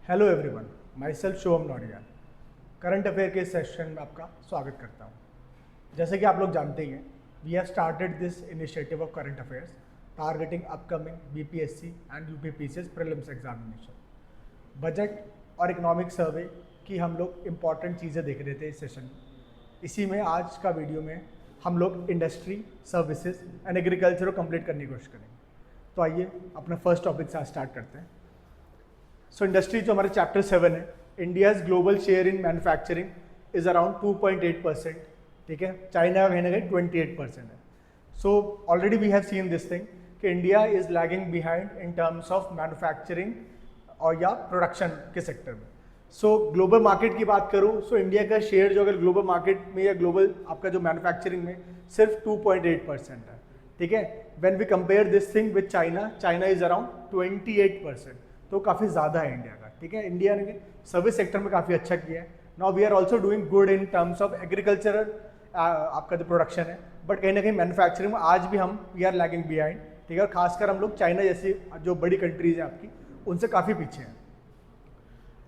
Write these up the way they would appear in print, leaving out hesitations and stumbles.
Hello everyone, my self Shubham Naudiyal. Current affair के session में आपका स्वागत करता हूँ। जैसे कि आप लोग जानते ही हैं, we have started this initiative of current affairs targeting upcoming BPSC and UPPCS prelims examination. Budget और इकोनॉमिक सर्वे की हम लोग इम्पॉर्टेंट चीज़ें देख रहे थे इस सेशन में। इसी में आज का वीडियो में हम लोग इंडस्ट्री, सर्विसेज एंड एग्रीकल्चर को कंप्लीट करने की कोशिश करेंगे। तो आइए अपना फर्स्ट टॉपिक से आज स्टार्ट करते हैं। सो इंडस्ट्री जो हमारे चैप्टर 7 है, India's global share in manufacturing is around 2.8%। ठीक है, चाइना का कहीं ना कहीं 28% है। So already we have seen this thing कि India is lagging behind in terms of manufacturing और या प्रोडक्शन के सेक्टर में। सो ग्लोबल मार्केट की बात करूँ, सो इंडिया का शेयर जो अगर ग्लोबल मार्केट में या ग्लोबल आपका जो मैन्युफैक्चरिंग में सिर्फ 2.8% है। ठीक है, when we compare this thing with China, China is around 28%, तो काफ़ी ज़्यादा है इंडिया का। ठीक है, इंडिया ने सर्विस सेक्टर में काफ़ी अच्छा किया है। Now we are also doing good in terms of agricultural आपका जो प्रोडक्शन है, बट कहीं ना कहीं मैन्युफैक्चरिंग में आज भी हम वी आर लैगिंग बिहाइंड। ठीक है, और खासकर हम लोग चाइना जैसी जो बड़ी कंट्रीज हैं आपकी, उनसे काफ़ी पीछे हैं।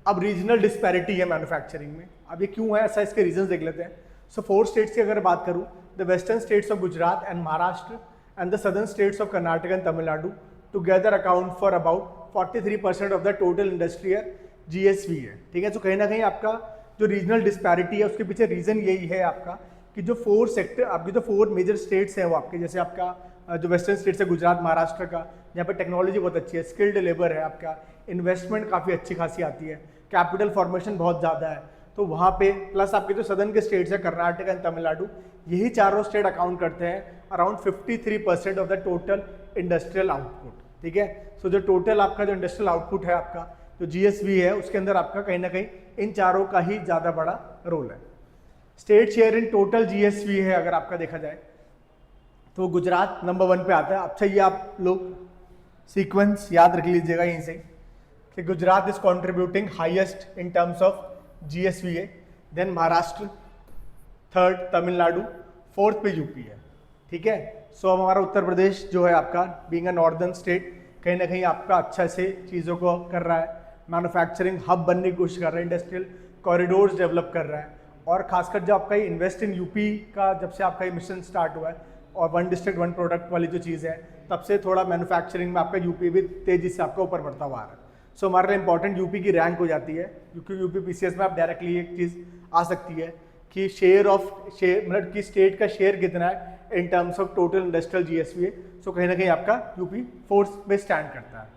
अब रीजनल डिस्पैरिटी है मैन्युफैक्चरिंग में। अब ये क्यों है ऐसा, इसके रीजन देख लेते हैं। सो 4 स्टेट्स की अगर बात करूँ, the western states of Gujarat and Maharashtra and the southern states of Karnataka and Tamil Nadu together account for about 43% of the total industrial GSV है। ठीक है, तो कहीं ना कहीं आपका जो रीजनल डिस्पैरिटी है उसके पीछे रीजन यही है आपका कि जो 4 सेक्टर आपके जो 4 मेजर स्टेट्स हैं वो आपके, जैसे आपका जो वेस्टर्न स्टेट्स है गुजरात महाराष्ट्र का, जहाँ पे टेक्नोलॉजी बहुत अच्छी है, स्किल्ड लेबर है आपका, इन्वेस्टमेंट काफ़ी अच्छी खासी आती है, कैपिटल फॉर्मेशन बहुत ज़्यादा है, तो वहाँ पे प्लस आपके जो सदर्न के स्टेट्स है कर्नाटक एंड तमिलनाडु, यही चारों स्टेट अकाउंट करते हैं around 53% of the total industrial output. ठीक है, सो जो टोटल आपका जो इंडस्ट्रियल आउटपुट है आपका जो जीएसवी है, उसके अंदर आपका कहीं ना कहीं इन चारों का ही ज़्यादा बड़ा रोल है। State share in total GSV है अगर आपका देखा जाए तो गुजरात नंबर 1 पे आता है। अच्छा, ये आप लोग सीक्वेंस याद रख लीजिएगा यहीं से कि Gujarat is contributing highest in terms of GSV है, then Maharashtra 3rd, Tamil Nadu 4th पे यूपी है। ठीक है, सो अब हमारा उत्तर प्रदेश जो है आपका बीइंग अ नॉर्दर्न स्टेट कहीं ना कहीं आपका अच्छा से चीज़ों को कर रहा है, मैन्युफैक्चरिंग हब बनने की कोशिश कर रहा है, इंडस्ट्रियल कॉरिडोर्स डेवलप कर रहा है, और खासकर जब आपका इन्वेस्ट इन यूपी का जब से आपका ये मिशन स्टार्ट हुआ है और 1 डिस्ट्रिक्ट 1 प्रोडक्ट वाली जो चीज़ है, तब से थोड़ा मैन्युफैक्चरिंग में आपका यूपी भी तेज़ी से आपका ऊपर बढ़ता हुआ आ रहा है। सो हमारे लिए इंपॉर्टेंट यूपी की रैंक हो जाती है, क्योंकि यूपी पीसीएस में आप डायरेक्टली एक चीज़ आ सकती है कि शेयर मतलब कि स्टेट का शेयर कितना है इन terms of total industrial GSV है। सो कहीं ना कहीं आपका यूपी 4th में स्टैंड करता है।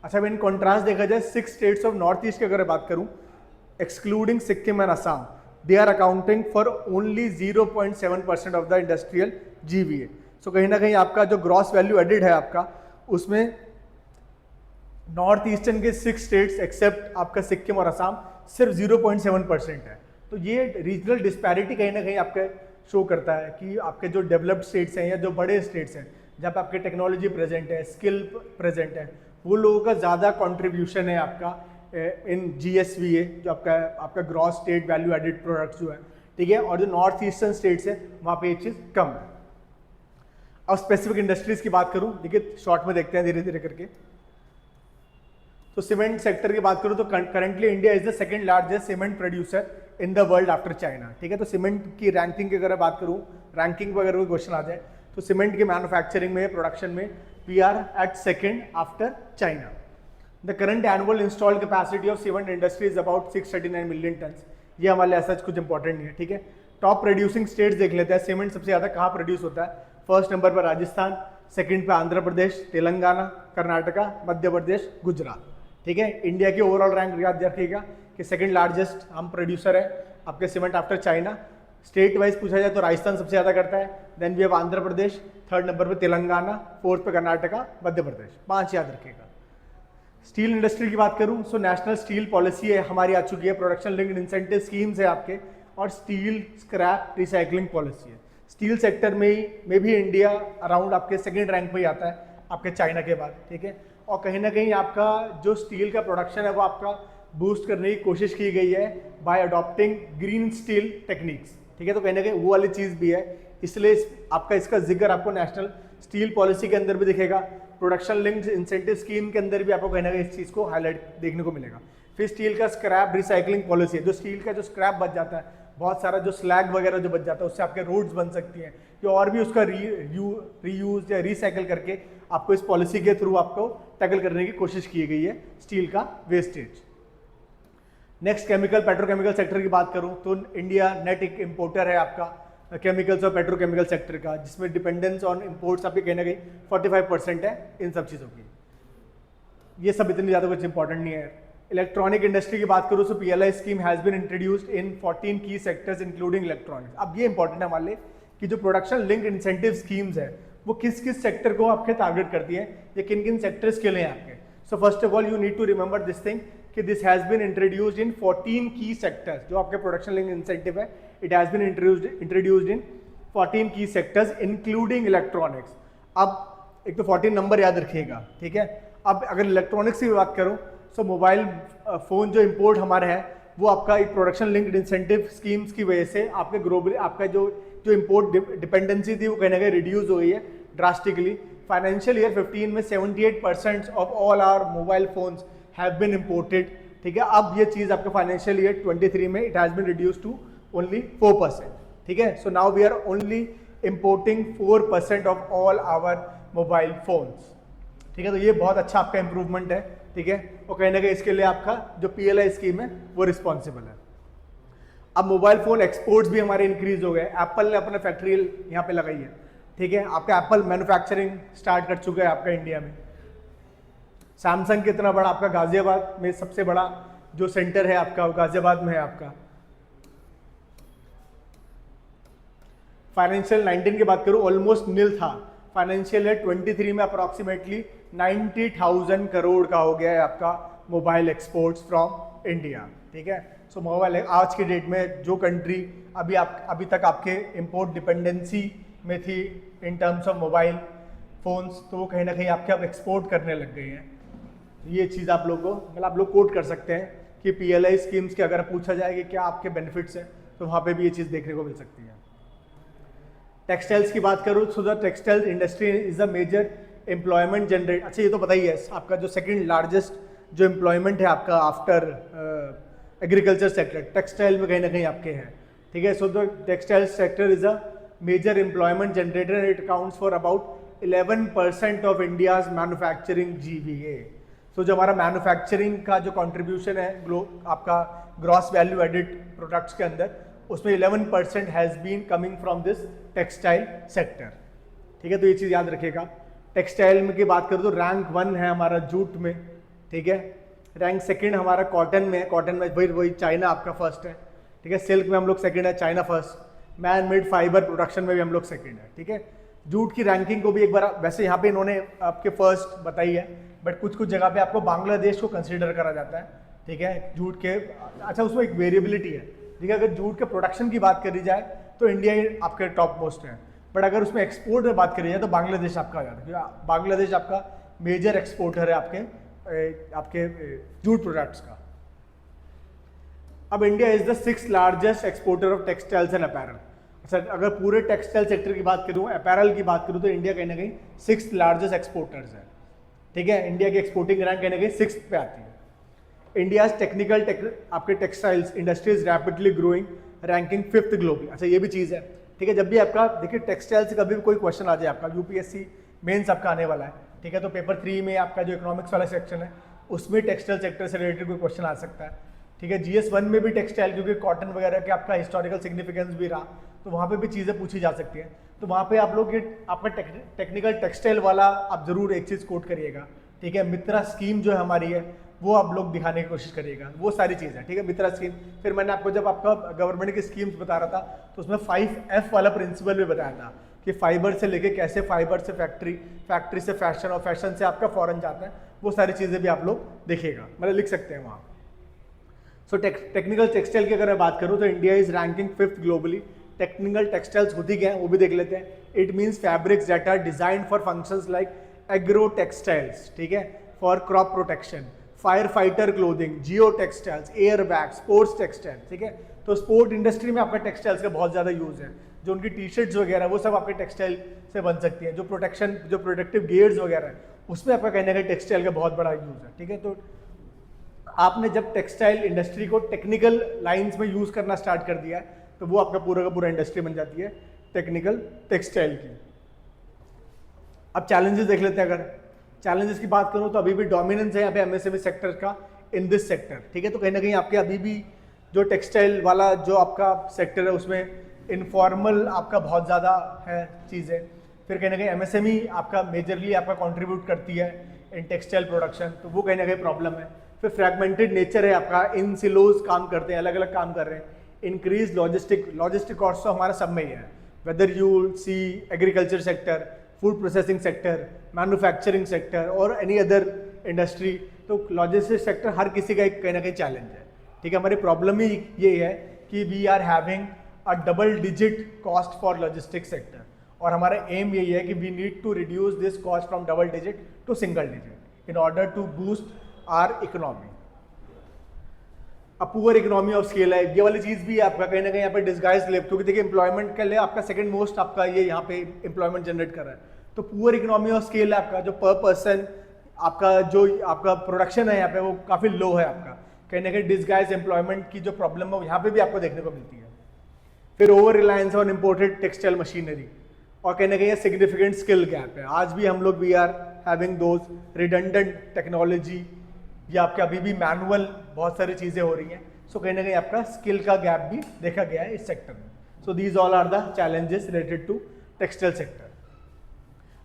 अच्छा, इन कॉन्ट्रास्ट देखा जाए 6 स्टेट्स ऑफ नॉर्थ ईस्ट की अगर बात करूं, excluding Sikkim and Assam, they are accounting for only 0.7% of the industrial GVA. So कहीं ना कहीं आपका जो ग्रॉस वैल्यू एडिड है आपका, उसमें नॉर्थ ईस्टर्न के 6 स्टेट्स एक्सेप्ट आपका सिक्किम और असम सिर्फ 0.7% है। तो ये रीजनल डिस्पैरिटी कहीं ना कहीं आपका शो करता है कि आपके जो डेवलप्ड स्टेट्स हैं या जो बड़े स्टेट्स हैं जहाँ पे आपके टेक्नोलॉजी प्रेजेंट है, स्किल प्रेजेंट है, वो लोगों का ज़्यादा कंट्रीब्यूशन है आपका इन जीएसवी है, जो आपका gross state value added products जो है। ठीक है, और जो नॉर्थ ईस्टर्न स्टेट्स है वहाँ पे ये चीज़ कम है। अब स्पेसिफिक इंडस्ट्रीज की बात करूँ, देखिए शॉर्ट में देखते हैं धीरे धीरे करके। तो सीमेंट सेक्टर की बात करूँ तो currently India is the second largest cement producer in the world after China. ठीक है, तो सीमेंट की रैंकिंग की अगर बात करूँ, रैंकिंग पर अगर कोई क्वेश्चन आ जाए तो सीमेंट की मैन्युफैक्चरिंग में, प्रोडक्शन में we are at second after China. The current annual installed capacity of cement industry is about 639 million tons. ये हमारे लिए ऐसा कुछ इंपॉर्टेंट नहीं है। ठीक है, टॉप प्रोड्यूसिंग स्टेट्स देख लेते हैं, सीमेंट सबसे ज़्यादा कहाँ प्रोड्यूस होता है। फर्स्ट नंबर पर राजस्थान, सेकंड पे आंध्र प्रदेश, तेलंगाना, कर्नाटका, मध्य प्रदेश, गुजरात। ठीक है, इंडिया की ओवरऑल रैंक याद रखिएगा कि सेकंड लार्जेस्ट हम प्रोड्यूसर है आपके cement after China. State wise पूछा जाए तो राजस्थान सबसे ज़्यादा करता है, then we have Andhra Pradesh, 3rd number पे तेलंगाना, 4th पे कर्नाटका, मध्य प्रदेश, 5 याद रखिएगा। स्टील इंडस्ट्री की बात करूं, सो नेशनल स्टील पॉलिसी है हमारी आ चुकी है, प्रोडक्शन लिंक्ड इंसेंटिव स्कीम्स है आपके, और स्टील स्क्रैप रिसाइकलिंग पॉलिसी है। स्टील सेक्टर में भी इंडिया अराउंड आपके सेकेंड रैंक पे ही आता है आपके चाइना के बाद। ठीक है, और कहीं ना कहीं आपका जो स्टील का प्रोडक्शन है वो आपका बूस्ट करने की कोशिश की गई है bye adopting green steel techniques. ठीक है, तो कहीं ना कहीं वो वाली चीज़ भी है, इसलिए आपका इसका जिक्र आपको नेशनल स्टील पॉलिसी के अंदर भी दिखेगा, प्रोडक्शन लिंक्ड इंसेंटिव स्कीम के अंदर भी आपको कहीं ना कहीं इस चीज़ को हाईलाइट देखने को मिलेगा। फिर स्टील का स्क्रैप रिसाइकलिंग पॉलिसी है, जो स्टील का जो स्क्रैप बच जाता है, बहुत सारा जो स्लैग वगैरह जो बच जाता है, उससे आपके रोड्स बन सकती हैं, कि और भी उसका रीयूज या रिसाइकल करके आपको इस पॉलिसी के थ्रू आपको टैकल करने की कोशिश की गई है स्टील का wastage. Next chemical petrochemical sector की बात करूं तो इंडिया नेट एक इम्पोर्टर है आपका केमिकल्स और पेट्रोकेमिकल सेक्टर का, जिसमें डिपेंडेंस ऑन इंपोर्ट्स आपके कहीं ना कहीं 45% है इन सब चीज़ों की। ये सब इतनी ज़्यादा कुछ इंपॉर्टेंट नहीं है। इलेक्ट्रॉनिक इंडस्ट्री की बात करूँ तो PLI scheme has been introduced in 14 key sectors including electronics. अब ये इंपॉर्टेंट है हमारे लिए कि जो प्रोडक्शन लिंक इंसेंटिव स्कीम्स है वो किस किस सेक्टर को आपके टारगेट करती है, ये किन किन सेक्टर्स के लिए हैं आपके। So first of all you need to remember this thing कि this has been introduced in 14 key sectors. जो आपके प्रोडक्शन लिंक इंसेंटिव है, it has been introduced in 14 key sectors including electronics. अब एक तो 14 नंबर याद रखिएगा, ठीक है। अब अगर इलेक्ट्रॉनिक्स की बात करूं तो मोबाइल फ़ोन जो इंपोर्ट हमारे हैं वो आपका एक प्रोडक्शन लिंक्ड इंसेंटिव स्कीम्स की वजह से आपके ग्लोबली आपका जो इंपोर्ट डिपेंडेंसी थी वो कहीं ना कहीं रिड्यूस हो गई है ड्रास्टिकली। फाइनेंशियल ईयर 15 में 78% of all our mobile phones have been imported, ठीक है। अब ये चीज़ आपके फाइनेंशियल ईयर 23 में it has been reduce to only 4%, ठीक है। So now we are only importing 4% of all our mobile phones, ठीक है। तो ये बहुत अच्छा आपका इंप्रूवमेंट है, ठीक है। और कहीं ना कहीं इसके लिए आपका जो PLI स्कीम है वो रिस्पॉन्सिबल है। अब मोबाइल फोन एक्सपोर्ट्स भी हमारे इंक्रीज हो गए। एप्पल ने अपना फैक्ट्री यहाँ पे लगाई है, ठीक है। आपका एप्पल मैन्युफैक्चरिंग स्टार्ट कर चुका है आपका इंडिया में। सैमसंग कितना बड़ा आपका गाजियाबाद में सबसे बड़ा जो सेंटर है आपका गाजियाबाद में है आपका। फाइनेंशियल 19 की बात करूं ऑलमोस्ट नील था। फाइनेंशियल ईयर 23 में अप्रॉक्सीमेटली 90,000 करोड़ का हो गया है आपका मोबाइल एक्सपोर्ट्स फ्रॉम इंडिया, ठीक है। सो मोबाइल आज की डेट में जो कंट्री अभी तक आपके इंपोर्ट डिपेंडेंसी में थी इन टर्म्स ऑफ मोबाइल फोन्स, तो वो कहीं ना कहीं आपके अब एक्सपोर्ट करने लग गए हैं। ये चीज़ आप लोग को मतलब आप लोग कोट कर सकते हैं कि PLI स्कीम्स के अगर पूछा जाए कि क्या आपके बेनिफिट्स हैं तो वहाँ पे भी ये चीज़ देखने को मिल सकती है। टेक्सटाइल्स की बात करूँ तो the textile industry is a major employment generate. अच्छा ये तो पता ही है आपका जो सेकंड लार्जेस्ट जो एम्प्लॉयमेंट है आपका आफ्टर एग्रीकल्चर सेक्टर, टेक्सटाइल में कहीं ना कहीं आपके हैं, ठीक है। So the textile sector is a major employment generator, it accounts for about 11% of India's manufacturing GVA। तो जो हमारा मैन्युफैक्चरिंग का जो कंट्रीब्यूशन है आपका ग्रॉस वैल्यू एडिड प्रोडक्ट्स के अंदर, उसमें 11% has been coming from this textile sector, ठीक है। तो ये चीज़ याद रखिएगा। टेक्सटाइल में की बात करूँ तो रैंक 1 है हमारा जूट में, ठीक है। रैंक 2 हमारा कॉटन में है, कॉटन में वही चाइना आपका फर्स्ट है, ठीक है। सिल्क में हम लोग सेकंड है, China first. Man made fibre production में भी हम लोग सेकंड है, ठीक है। जूट की रैंकिंग को भी एक बार वैसे यहाँ पे इन्होंने आपके फर्स्ट बताई है, बट कुछ कुछ जगह पे आपको बांग्लादेश को कंसिडर करा जाता है, ठीक है। जूट के अच्छा उसमें एक वेरिएबिलिटी है, ठीक है। अगर जूट के प्रोडक्शन की बात करी जाए तो इंडिया ही आपके टॉप मोस्ट है, बट अगर उसमें एक्सपोर्ट में बात करी जाए तो बांग्लादेश आपका आ जाता है, क्योंकि बांग्लादेश आपका मेजर एक्सपोर्टर है आपके जूट प्रोडक्ट्स का। अब India is the 6th largest exporter of textiles and apparel. अच्छा अगर पूरे टेक्सटाइल सेक्टर की बात करूँ, अपैरल की बात करूँ तो इंडिया कहीं ना कहीं 6th लार्जेस्ट एक्सपोर्टर्स है, ठीक है। इंडिया की एक्सपोर्टिंग रैंक कहीं ना कहीं 6th पे आती है। इंडिया टेक्निकल आपके textiles industries rapidly growing, ranking 5th globally. अच्छा ये भी चीज़ है, ठीक है। जब भी आपका देखिए टेक्सटाइल से कभी भी कोई क्वेश्चन आ जाए, आपका UPSC मेंस आपका आने वाला है, ठीक है। तो पेपर 3 में आपका जो इकोनॉमिक्स वाला सेक्शन है उसमें टेक्सटाइल सेक्टर से रिलेटेड कोई क्वेश्चन आ सकता है, ठीक है। GS 1 में भी टेक्सटाइल, क्योंकि कॉटन वगैरह के आपका हिस्टोरिकल सिग्निफिकेंस भी रहा, तो वहाँ पे भी चीज़ें पूछी जा सकती हैं। तो वहाँ पे आप लोग ये आपका टेक्निकल टेक्सटाइल वाला आप जरूर एक चीज़ कोट करिएगा, ठीक है। मित्रा स्कीम जो हमारी है वो आप लोग दिखाने की कोशिश करिएगा, वो सारी चीज़ है, ठीक है। मित्रा स्कीम, फिर मैंने आपको जब आपका गवर्नमेंट की स्कीम्स बता रहा था तो उसमें 5F वाला प्रिंसिपल भी बताया था कि फाइबर से लेके कैसे फाइबर से फैक्ट्री से फैशन और फैशन से आपका फॉरेन जाता है, वो सारी चीज़ें भी आप लोग देखिएगा, मतलब लिख सकते हैं वहाँ। सो टेक्निकल टेक्सटाइल की अगर मैं बात करूँ तो India is ranking 5th globally. Technical textiles होती क्या है वो भी देख लेते हैं। It means fabrics that are designed for functions like agro textiles, ठीक है, for crop protection, fire fighter clothing, geo textiles, air bag, sports textile, ठीक है। तो स्पोर्ट इंडस्ट्री में आपका टेक्सटाइल्स का बहुत ज़्यादा यूज़ है। जो उनकी टी-शर्ट्स वगैरह वो सब आपके टेक्सटाइल से बन सकती हैं। जो प्रोटेक्टिव गियर्स वगैरह है उसमें आपका कहीं ना कहीं टेक्सटाइल का बहुत बड़ा यूज़ है, ठीक है। तो आपने जब टेक्सटाइल इंडस्ट्री को टेक्निकल लाइंस में यूज़ करना स्टार्ट कर दिया है तो वो आपका पूरा का पूरा इंडस्ट्री बन जाती है टेक्निकल टेक्सटाइल की। अब चैलेंजेस देख लेते हैं। अगर चैलेंजेस की बात करूं तो अभी भी डोमिनेंस है यहाँ पे एमएसएमई सेक्टर का इन दिस सेक्टर, ठीक है। तो कहीं ना कहीं आपके अभी भी जो टेक्सटाइल वाला जो आपका सेक्टर है उसमें इनफॉर्मल आपका बहुत ज़्यादा है चीज़ें। फिर कहीं ना कहीं एमएसएमई आपका मेजरली आपका कंट्रीब्यूट करती है इन टेक्सटाइल प्रोडक्शन, तो वो कहीं ना कहीं प्रॉब्लम है। फिर फ्रैगमेंटेड नेचर है आपका, इन सिलोज काम करते हैं, अलग अलग काम कर रहे हैं। इंक्रीज लॉजिस्टिक कॉस्ट तो हमारा सब में ही है, whether you see agriculture sector, food processing sector, manufacturing sector और एनी अदर इंडस्ट्री, तो लॉजिस्टिक सेक्टर हर किसी का एक कहीं ना कहीं चैलेंज है, ठीक है। हमारी प्रॉब्लम ही ये है कि we are having a double digit cost for logistic sector, और हमारा एम यही है कि we need to reduce this cost from double digit to single digit in order to boost our economy. अब पुअर इकोनॉमी ऑफ स्केल है, ये वाली चीज़ भी है आपका कहीं ना कहीं यहाँ पे डिस्गाइज ले, क्योंकि देखिए एम्प्लॉयमेंट के लिए आपका सेकंड मोस्ट आपका ये यहाँ पे एम्प्लॉयमेंट जनरेट कर रहा है। तो पुअर इकोनॉमी ऑफ स्केल है आपका, जो पर पर्सन आपका जो आपका प्रोडक्शन है यहाँ पे वो काफ़ी लो है आपका, कहीं ना कहीं डिस्गाइज एम्प्लॉयमेंट की जो प्रॉब्लम है यहाँ पे भी आपको देखने को मिलती है। फिर over reliance on imported textile machinery, और कहीं ना कहीं सिग्निफिकेंट स्किल गैप है। आज भी हम लोग we are having those redundant technology, या आपके अभी भी मैनुअल बहुत सारी चीज़ें हो रही हैं। सो कहीं ना कहीं आपका स्किल का गैप भी देखा गया है इस सेक्टर में। So these all are the challenges related to textile sector.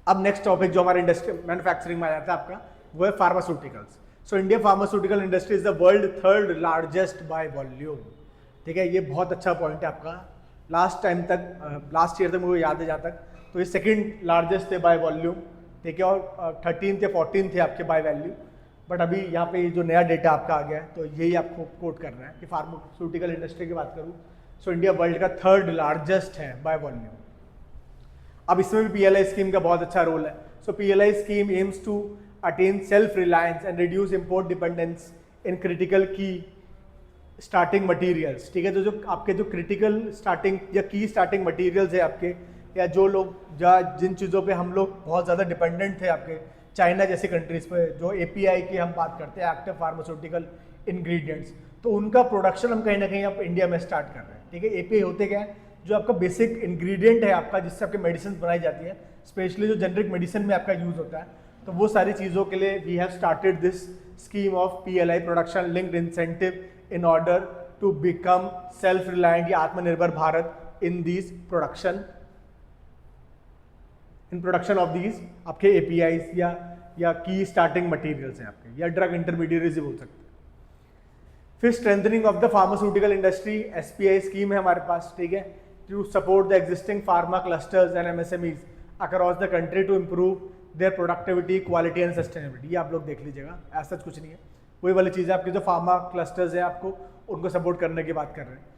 अब नेक्स्ट टॉपिक जो हमारे इंडस्ट्री मैन्युफैक्चरिंग में आ जाता है आपका, वो है pharmaceuticals. So India pharmaceutical industry is the world third largest by volume, ठीक है। ये बहुत अच्छा पॉइंट है आपका। लास्ट ईयर तक मुझे याद है जहाँ तक, तो ये सेकेंड लार्जेस्ट थे बाय वॉल्यूम, ठीक है, और 13 या 14 थे आपके बाय वैल्यू। बट अभी यहाँ पे जो नया डेटा आपका आ गया है तो यही आपको कोट कर रहा है कि फार्मास्यूटिकल इंडस्ट्री की बात करूँ सो इंडिया वर्ल्ड का थर्ड लार्जेस्ट है बाय वॉल्यूम। अब इसमें भी पीएलआई स्कीम का बहुत अच्छा रोल है। So PLI scheme aims to attain self reliance and reduce import dependence in critical key starting materials, ठीक है। तो जो आपके जो क्रिटिकल स्टार्टिंग या की स्टार्टिंग मटीरियल्स है आपके, या जो लोग जिन चीज़ों पे हम लोग बहुत ज़्यादा डिपेंडेंट थे आपके चाइना जैसी कंट्रीज़ पे, जो एपीआई की हम बात करते हैं एक्टिव फार्मास्यूटिकल इंग्रेडिएंट्स, तो उनका प्रोडक्शन हम कहीं ना कहीं अब इंडिया में स्टार्ट कर रहे हैं, ठीक है। एपीआई होते क्या है, जो आपका बेसिक इंग्रेडिएंट है आपका, जिससे आपकी मेडिसिन बनाई जाती है, स्पेशली जो जेनरिक मेडिसिन में आपका यूज़ होता है, तो वो सारी चीज़ों के लिए we have started this scheme of PLI, production linked incentive, in order to become self reliant या Atmanirbhar Bharat in these production of these आपके एपीआईज या की स्टार्टिंग मटेरियल्स हैं आपके, या ड्रग इंटरमीडिएटरीज बोल सकते हैं। फिर strengthening of the pharmaceutical industry, SPI scheme है हमारे पास, ठीक है, to support the existing pharma clusters and MSMEs across the country to improve their productivity, quality and sustainability. ये आप लोग देख लीजिएगा, ऐसा कुछ नहीं है, वही वाली चीज़ है आपकी जो फार्मा क्लस्टर्स है आपको उनको सपोर्ट करने की बात कर रहे हैं।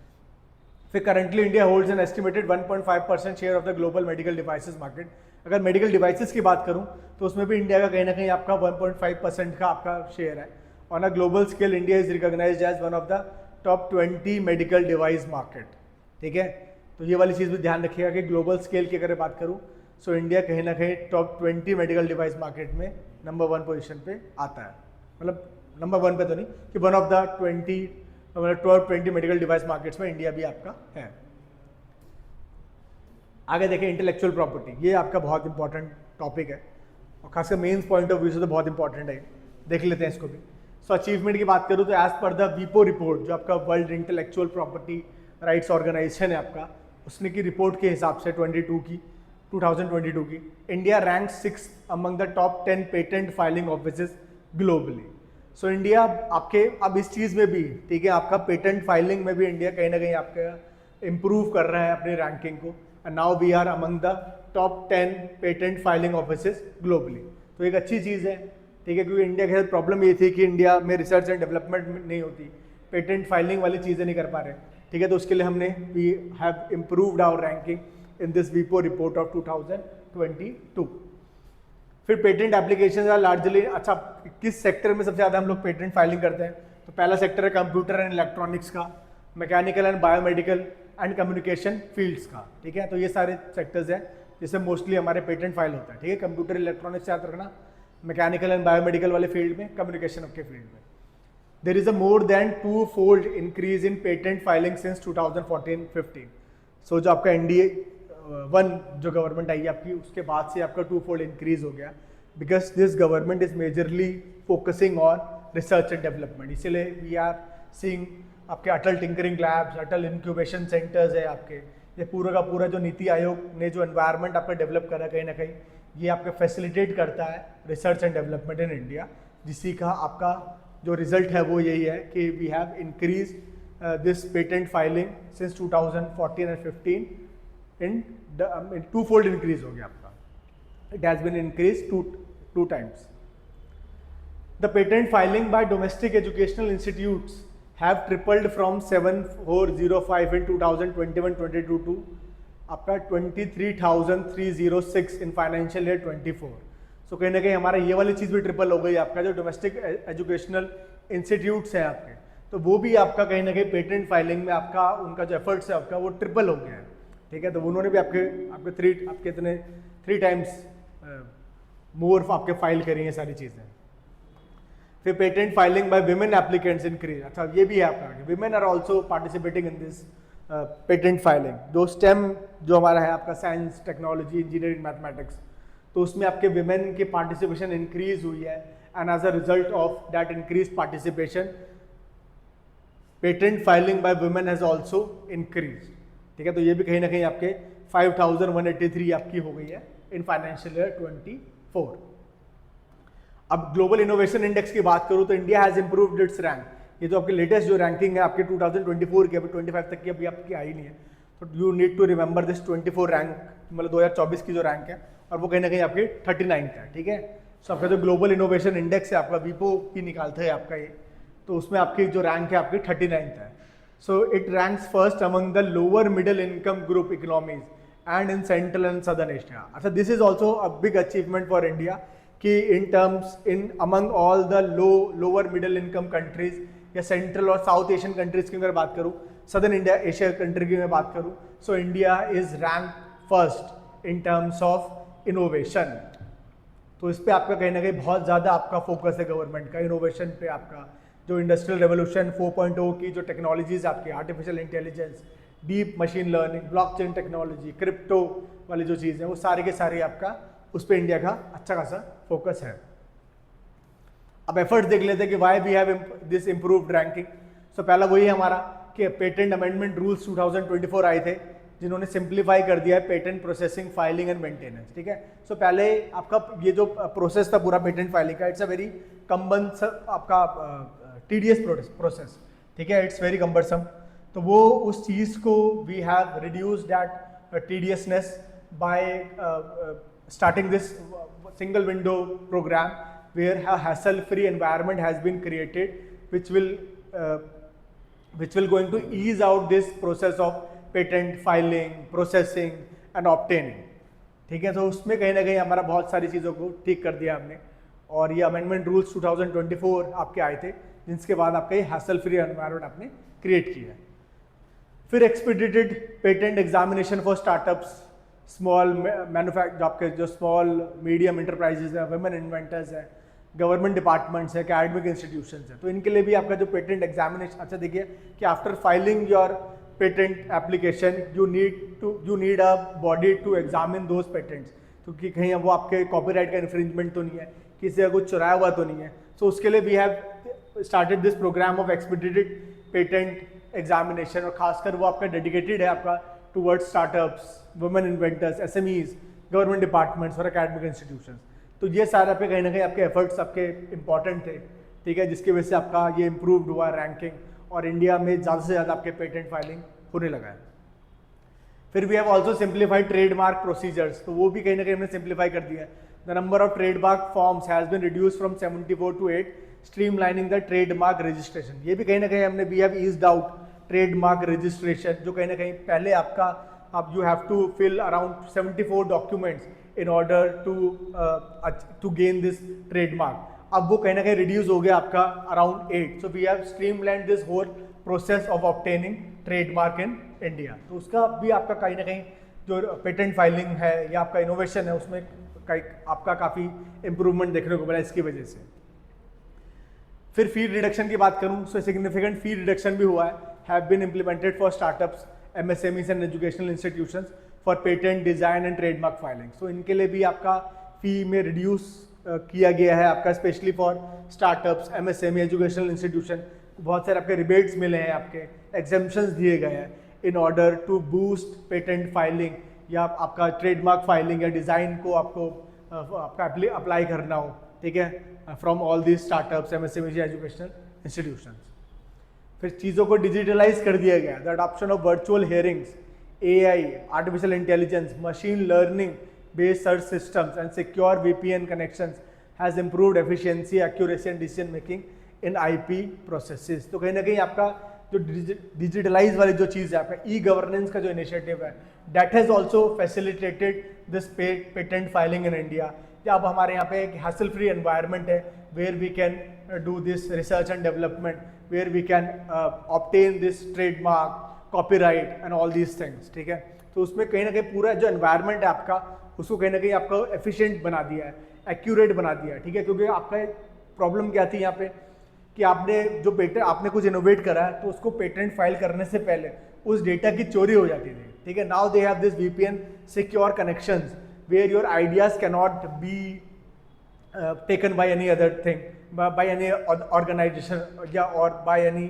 फिर currently India holds an estimated 1.5% share of the global medical devices market. अगर मेडिकल डिवाइसेस की बात करूं तो उसमें भी इंडिया का कहीं ना कहीं आपका 1.5% का आपका शेयर है। On a global scale India is recognised as one of the top 20 medical device market, ठीक है। तो ये वाली चीज़ भी ध्यान रखिएगा कि ग्लोबल स्केल की अगर बात करूँ सो इंडिया कहीं ना कहीं टॉप 20 मेडिकल डिवाइस मार्केट में नंबर 1 पोजिशन पे आता है, मतलब नंबर 1 पे तो नहीं, कि one of the 20 medical device markets में इंडिया भी आपका है। आगे देखें इंटेलेक्चुअल प्रॉपर्टी, ये आपका बहुत इंपॉर्टेंट टॉपिक है और खासकर मेंस पॉइंट ऑफ व्यू से तो बहुत इंपॉर्टेंट है, देख लेते हैं इसको भी। सो अचीवमेंट की बात करूँ तो एज पर द वीपो रिपोर्ट, जो आपका world intellectual property rights organisation है आपका, उसने की रिपोर्ट के हिसाब से 2022 की India rank 6 among the top 10 patent filing offices globally. So India आपके अब इस चीज़ में भी, ठीक है, आपका पेटेंट फाइलिंग में भी इंडिया कहीं ना कहीं आपका इम्प्रूव कर रहा है अपनी रैंकिंग को, and now we are among the top 10 patent filing offices globally. तो एक अच्छी चीज़ है, ठीक है, क्योंकि इंडिया के साथ प्रॉब्लम ये थी कि इंडिया में रिसर्च एंड डेवलपमेंट नहीं होती, पेटेंट फाइलिंग वाली चीज़ें नहीं कर पा रहे, ठीक है। तो उसके लिए हमने we have improved our ranking in this वीपो रिपोर्ट ऑफ 2022। फिर पेटेंट एप्लीकेशन आर लार्जली, अच्छा किस सेक्टर में सबसे ज़्यादा हम लोग पेटेंट फाइलिंग करते हैं, तो पहला सेक्टर है कंप्यूटर एंड इलेक्ट्रॉनिक्स का, mechanical and biomedical and communication fields का, ठीक है। तो ये सारे सेक्टर्स हैं जिससे मोस्टली हमारे पेटेंट फाइल होता है, ठीक है। कंप्यूटर इलेक्ट्रॉनिक्स याद रखना, मैकेनिकल एंड बायोमेडिकल वाले फील्ड में, कम्युनिकेशन के फील्ड में। There is a more than 2-fold increase in patent filing since 2014-15। सो जो आपका NDA 1 जो गवर्नमेंट आई है आपकी, उसके बाद से आपका 2-fold इंक्रीज हो गया, because this government is majorly focusing on research and development. इसीलिए वी आर सीइंग आपके अटल टिंकरिंग लैब्स, अटल इंक्यूबेशन सेंटर्स है आपके, ये पूरा का पूरा जो नीति आयोग ने जो एनवायरनमेंट आपका डेवलप करा कहीं ना कहीं, ये आपका फैसिलिटेट करता है research and development in India, जिससे का आपका जो रिजल्ट है वो यही है कि we have increase this patent filing since 2014 and 15 in 2-fold increase हो गया आपका। It has been increase two times. The patent filing by domestic educational institutes have tripled from 7,405 in 2021-22 to आपका 23,306 इन फाइनेंशियल ईयर 24। सो कहीं ना कहीं हमारा ये वाली चीज़ भी ट्रिपल हो गई। आपका जो डोमेस्टिक एजुकेशनल इंस्टीट्यूट्स हैं आपके, तो वो भी आपका कहीं ना कहीं पेटेंट फाइलिंग में आपका उनका जो एफर्ट्स है आपका वो ट्रिपल हो गया है। ठीक है, तो उन्होंने भी आपके इतने 3 times मोर आपके फाइल करी हैं सारी चीज़ें। फिर patent filing by women applicants increase. अच्छा, ये भी है आपका, women are also participating in this patent filing. जो स्टेम जो हमारा है आपका, साइंस, टेक्नोलॉजी, इंजीनियरिंग, मैथमेटिक्स, तो उसमें आपके विमेन की पार्टिसिपेशन इंक्रीज हुई है, and as a result of that increase participation patent filing by women has also increase. ठीक है, तो ये भी कहीं ना कहीं आपके 5,183 आपकी हो गई है इन फाइनेंशियल ईयर 24। अब ग्लोबल इनोवेशन इंडेक्स की बात करूं तो India has improved it's rank. ये जो आपकी लेटेस्ट जो रैंकिंग है आपके 2024 की, अभी 25 तक की अभी आपकी आई नहीं है, तो you need to remember this 24 rank, मतलब 2024 की जो रैंक है, और वो कहीं ना कहीं आपकी 39 है। ठीक है, सो आपका जो ग्लोबल इनोवेशन इंडेक्स है आपका, वीपो की निकालते हैं आपका ये, तो उसमें आपकी जो रैंक है आपकी 39 है। So it ranks first among the lower middle income group economies and in central and southern Asia. अच्छा, this is also a big achievement for India कि in terms in among all the lower middle income countries या central और South Asian countries की अगर बात करूँ, southern India Asia country की मैं बात करूँ, so India is rank first in terms of innovation. तो इस पर आपका कहीं ना कहीं बहुत ज़्यादा आपका फोकस है गवर्नमेंट का इनोवेशन पे। आपका जो इंडस्ट्रियल रेवोल्यूशन 4.0 की जो टेक्नोलॉजीज आपकी, artificial intelligence, deep machine learning, blockchain technology, crypto वाली जो चीज़ है, वो सारे के सारे आपका उस पर इंडिया का अच्छा खासा फोकस है। अब एफर्ट्स देख लेते हैं कि why we have this improved ranking. So पहला वही है हमारा कि पेटेंट अमेंडमेंट रूल्स 2024 आए थे, जिन्होंने सिंप्लीफाई कर दिया है patent processing, filing and maintenance. ठीक है, सो पहले आपका ये जो प्रोसेस था पूरा पेटेंट फाइलिंग का, इट्स अ वेरी आपका टीडीएस प्रोसेस। ठीक है, इट्स वेरी कम्बरसम। तो वो उस चीज़ को we have reduce that tediousness by starting this single window program where a hassle-free environment has been created, which will going to ease out this process of patent filing, processing and obtaining. ठीक है, तो उसमें कहीं ना कहीं हमारा बहुत सारी चीज़ों को ठीक कर दिया हमने, और ये अमेंडमेंट रूल्स 2024 आपके आए थे, जिसके बाद आपका ये हैसल फ्री एनवायरनमेंट आपने क्रिएट किया। फिर एक्सपीडिटेड patent examination for startups, small manufacture, आपके जो स्मॉल मीडियम इंटरप्राइजेज है, वुमेन इन्वेंटर्स है, गवर्नमेंट डिपार्टमेंट्स है, एकेडमिक इंस्टीट्यूशंस है, तो इनके लिए भी आपका जो पेटेंट एग्जामिनेशन, अच्छा देखिए कि after filing your patent application you need a body to examine those patents, क्योंकि कहीं वो आपके कॉपीराइट का इन्फ्रिंजमेंट तो नहीं है, किसी का कुछ चुराया हुआ तो नहीं है। सो उसके लिए we have started this programme of expedited patent examination, और खासकर वो आपका डेडिकेटेड है आपका towards startups, women inventors, SMEs, government departments और एकेडमिक इंस्टीट्यूशंस। तो ये सारे पे कहीं ना कहीं आपके एफर्ट्स आपके इंपॉर्टेंट थे। ठीक है, जिसकी वजह से आपका ये इम्प्रूव्ड हुआ रैंकिंग, और इंडिया में ज़्यादा से ज़्यादा आपके पेटेंट फाइलिंग होने लगा है। फिर we have also simplified trademark procedures, तो वो भी कहीं ना कहीं हमने सिंप्लीफाई कर दिया है। The number of trademark forms has been reduce from 74 to 8, streamlining the trademark registration. ये भी कहीं ना कहीं हमने we have eased out trademark registration, जो कहीं ना कहीं पहले आपका आप you have to fill around 74 documents in order to gain this trademark. अब वो कहीं ना कहीं रिड्यूस हो गया आपका around 8। So we have streamlined this whole process of obtaining trademark in India. तो उसका भी आपका कहीं ना कहीं जो पेटेंट फाइलिंग है या आपका इनोवेशन है, उसमें आपका काफ़ी इम्प्रूवमेंट देखने को मिला इसकी वजह से। फिर फी रिडक्शन की बात करूं, सो सिग्निफिकेंट फी रिडक्शन भी हुआ है, have been implemented for startups, MSMEs and educational institutions for patent design and trademark filing. So इनके लिए भी आपका फी में रिड्यूस किया गया है आपका, specially for startups, MSME, educational institution. बहुत सारे आपके रिबेट्स मिले हैं, आपके एग्जेम्पशंस दिए गए हैं in order to boost patent filing या आपका ट्रेडमार्क फाइलिंग या डिज़ाइन को आपको आपका अप्लाई करना हो, ठीक है, from all the startups, MSME, educational institutions. फिर चीज़ों को डिजिटलाइज कर दिया गया, the adoption of virtual hearings, AI, artificial intelligence, machine learning based search systems and secure VPN connections has improved efficiency, accuracy and decision making in IP processes. तो कहीं ना कहीं आपका जो डिजिटलाइज वाली जो चीज़ है, आपका ई गवर्नेंस का जो इनिशिएटिव है, that has also facilitated this patent filing in India. अब हमारे यहाँ पे एक हैसल फ्री एनवायरनमेंट है where we can do this research and development, where we can obtain this trademark, copyright and all these things, ठीक है। तो उसमें कहीं ना कहीं पूरा जो एनवायरनमेंट है आपका, उसको कहीं ना कहीं आपका एफिशिएंट बना दिया है, एक्यूरेट बना दिया है, ठीक है। क्योंकि आपका एक प्रॉब्लम क्या थी यहाँ पे कि आपने जो पेटेंट आपने कुछ इनोवेट करा है, तो उसको पेटेंट फाइल करने से पहले उस डेटा की चोरी हो जाती थी, ठीक है। Now they have this VPN secure connections where your ideas cannot be taken by any other thing, by any organization या और by any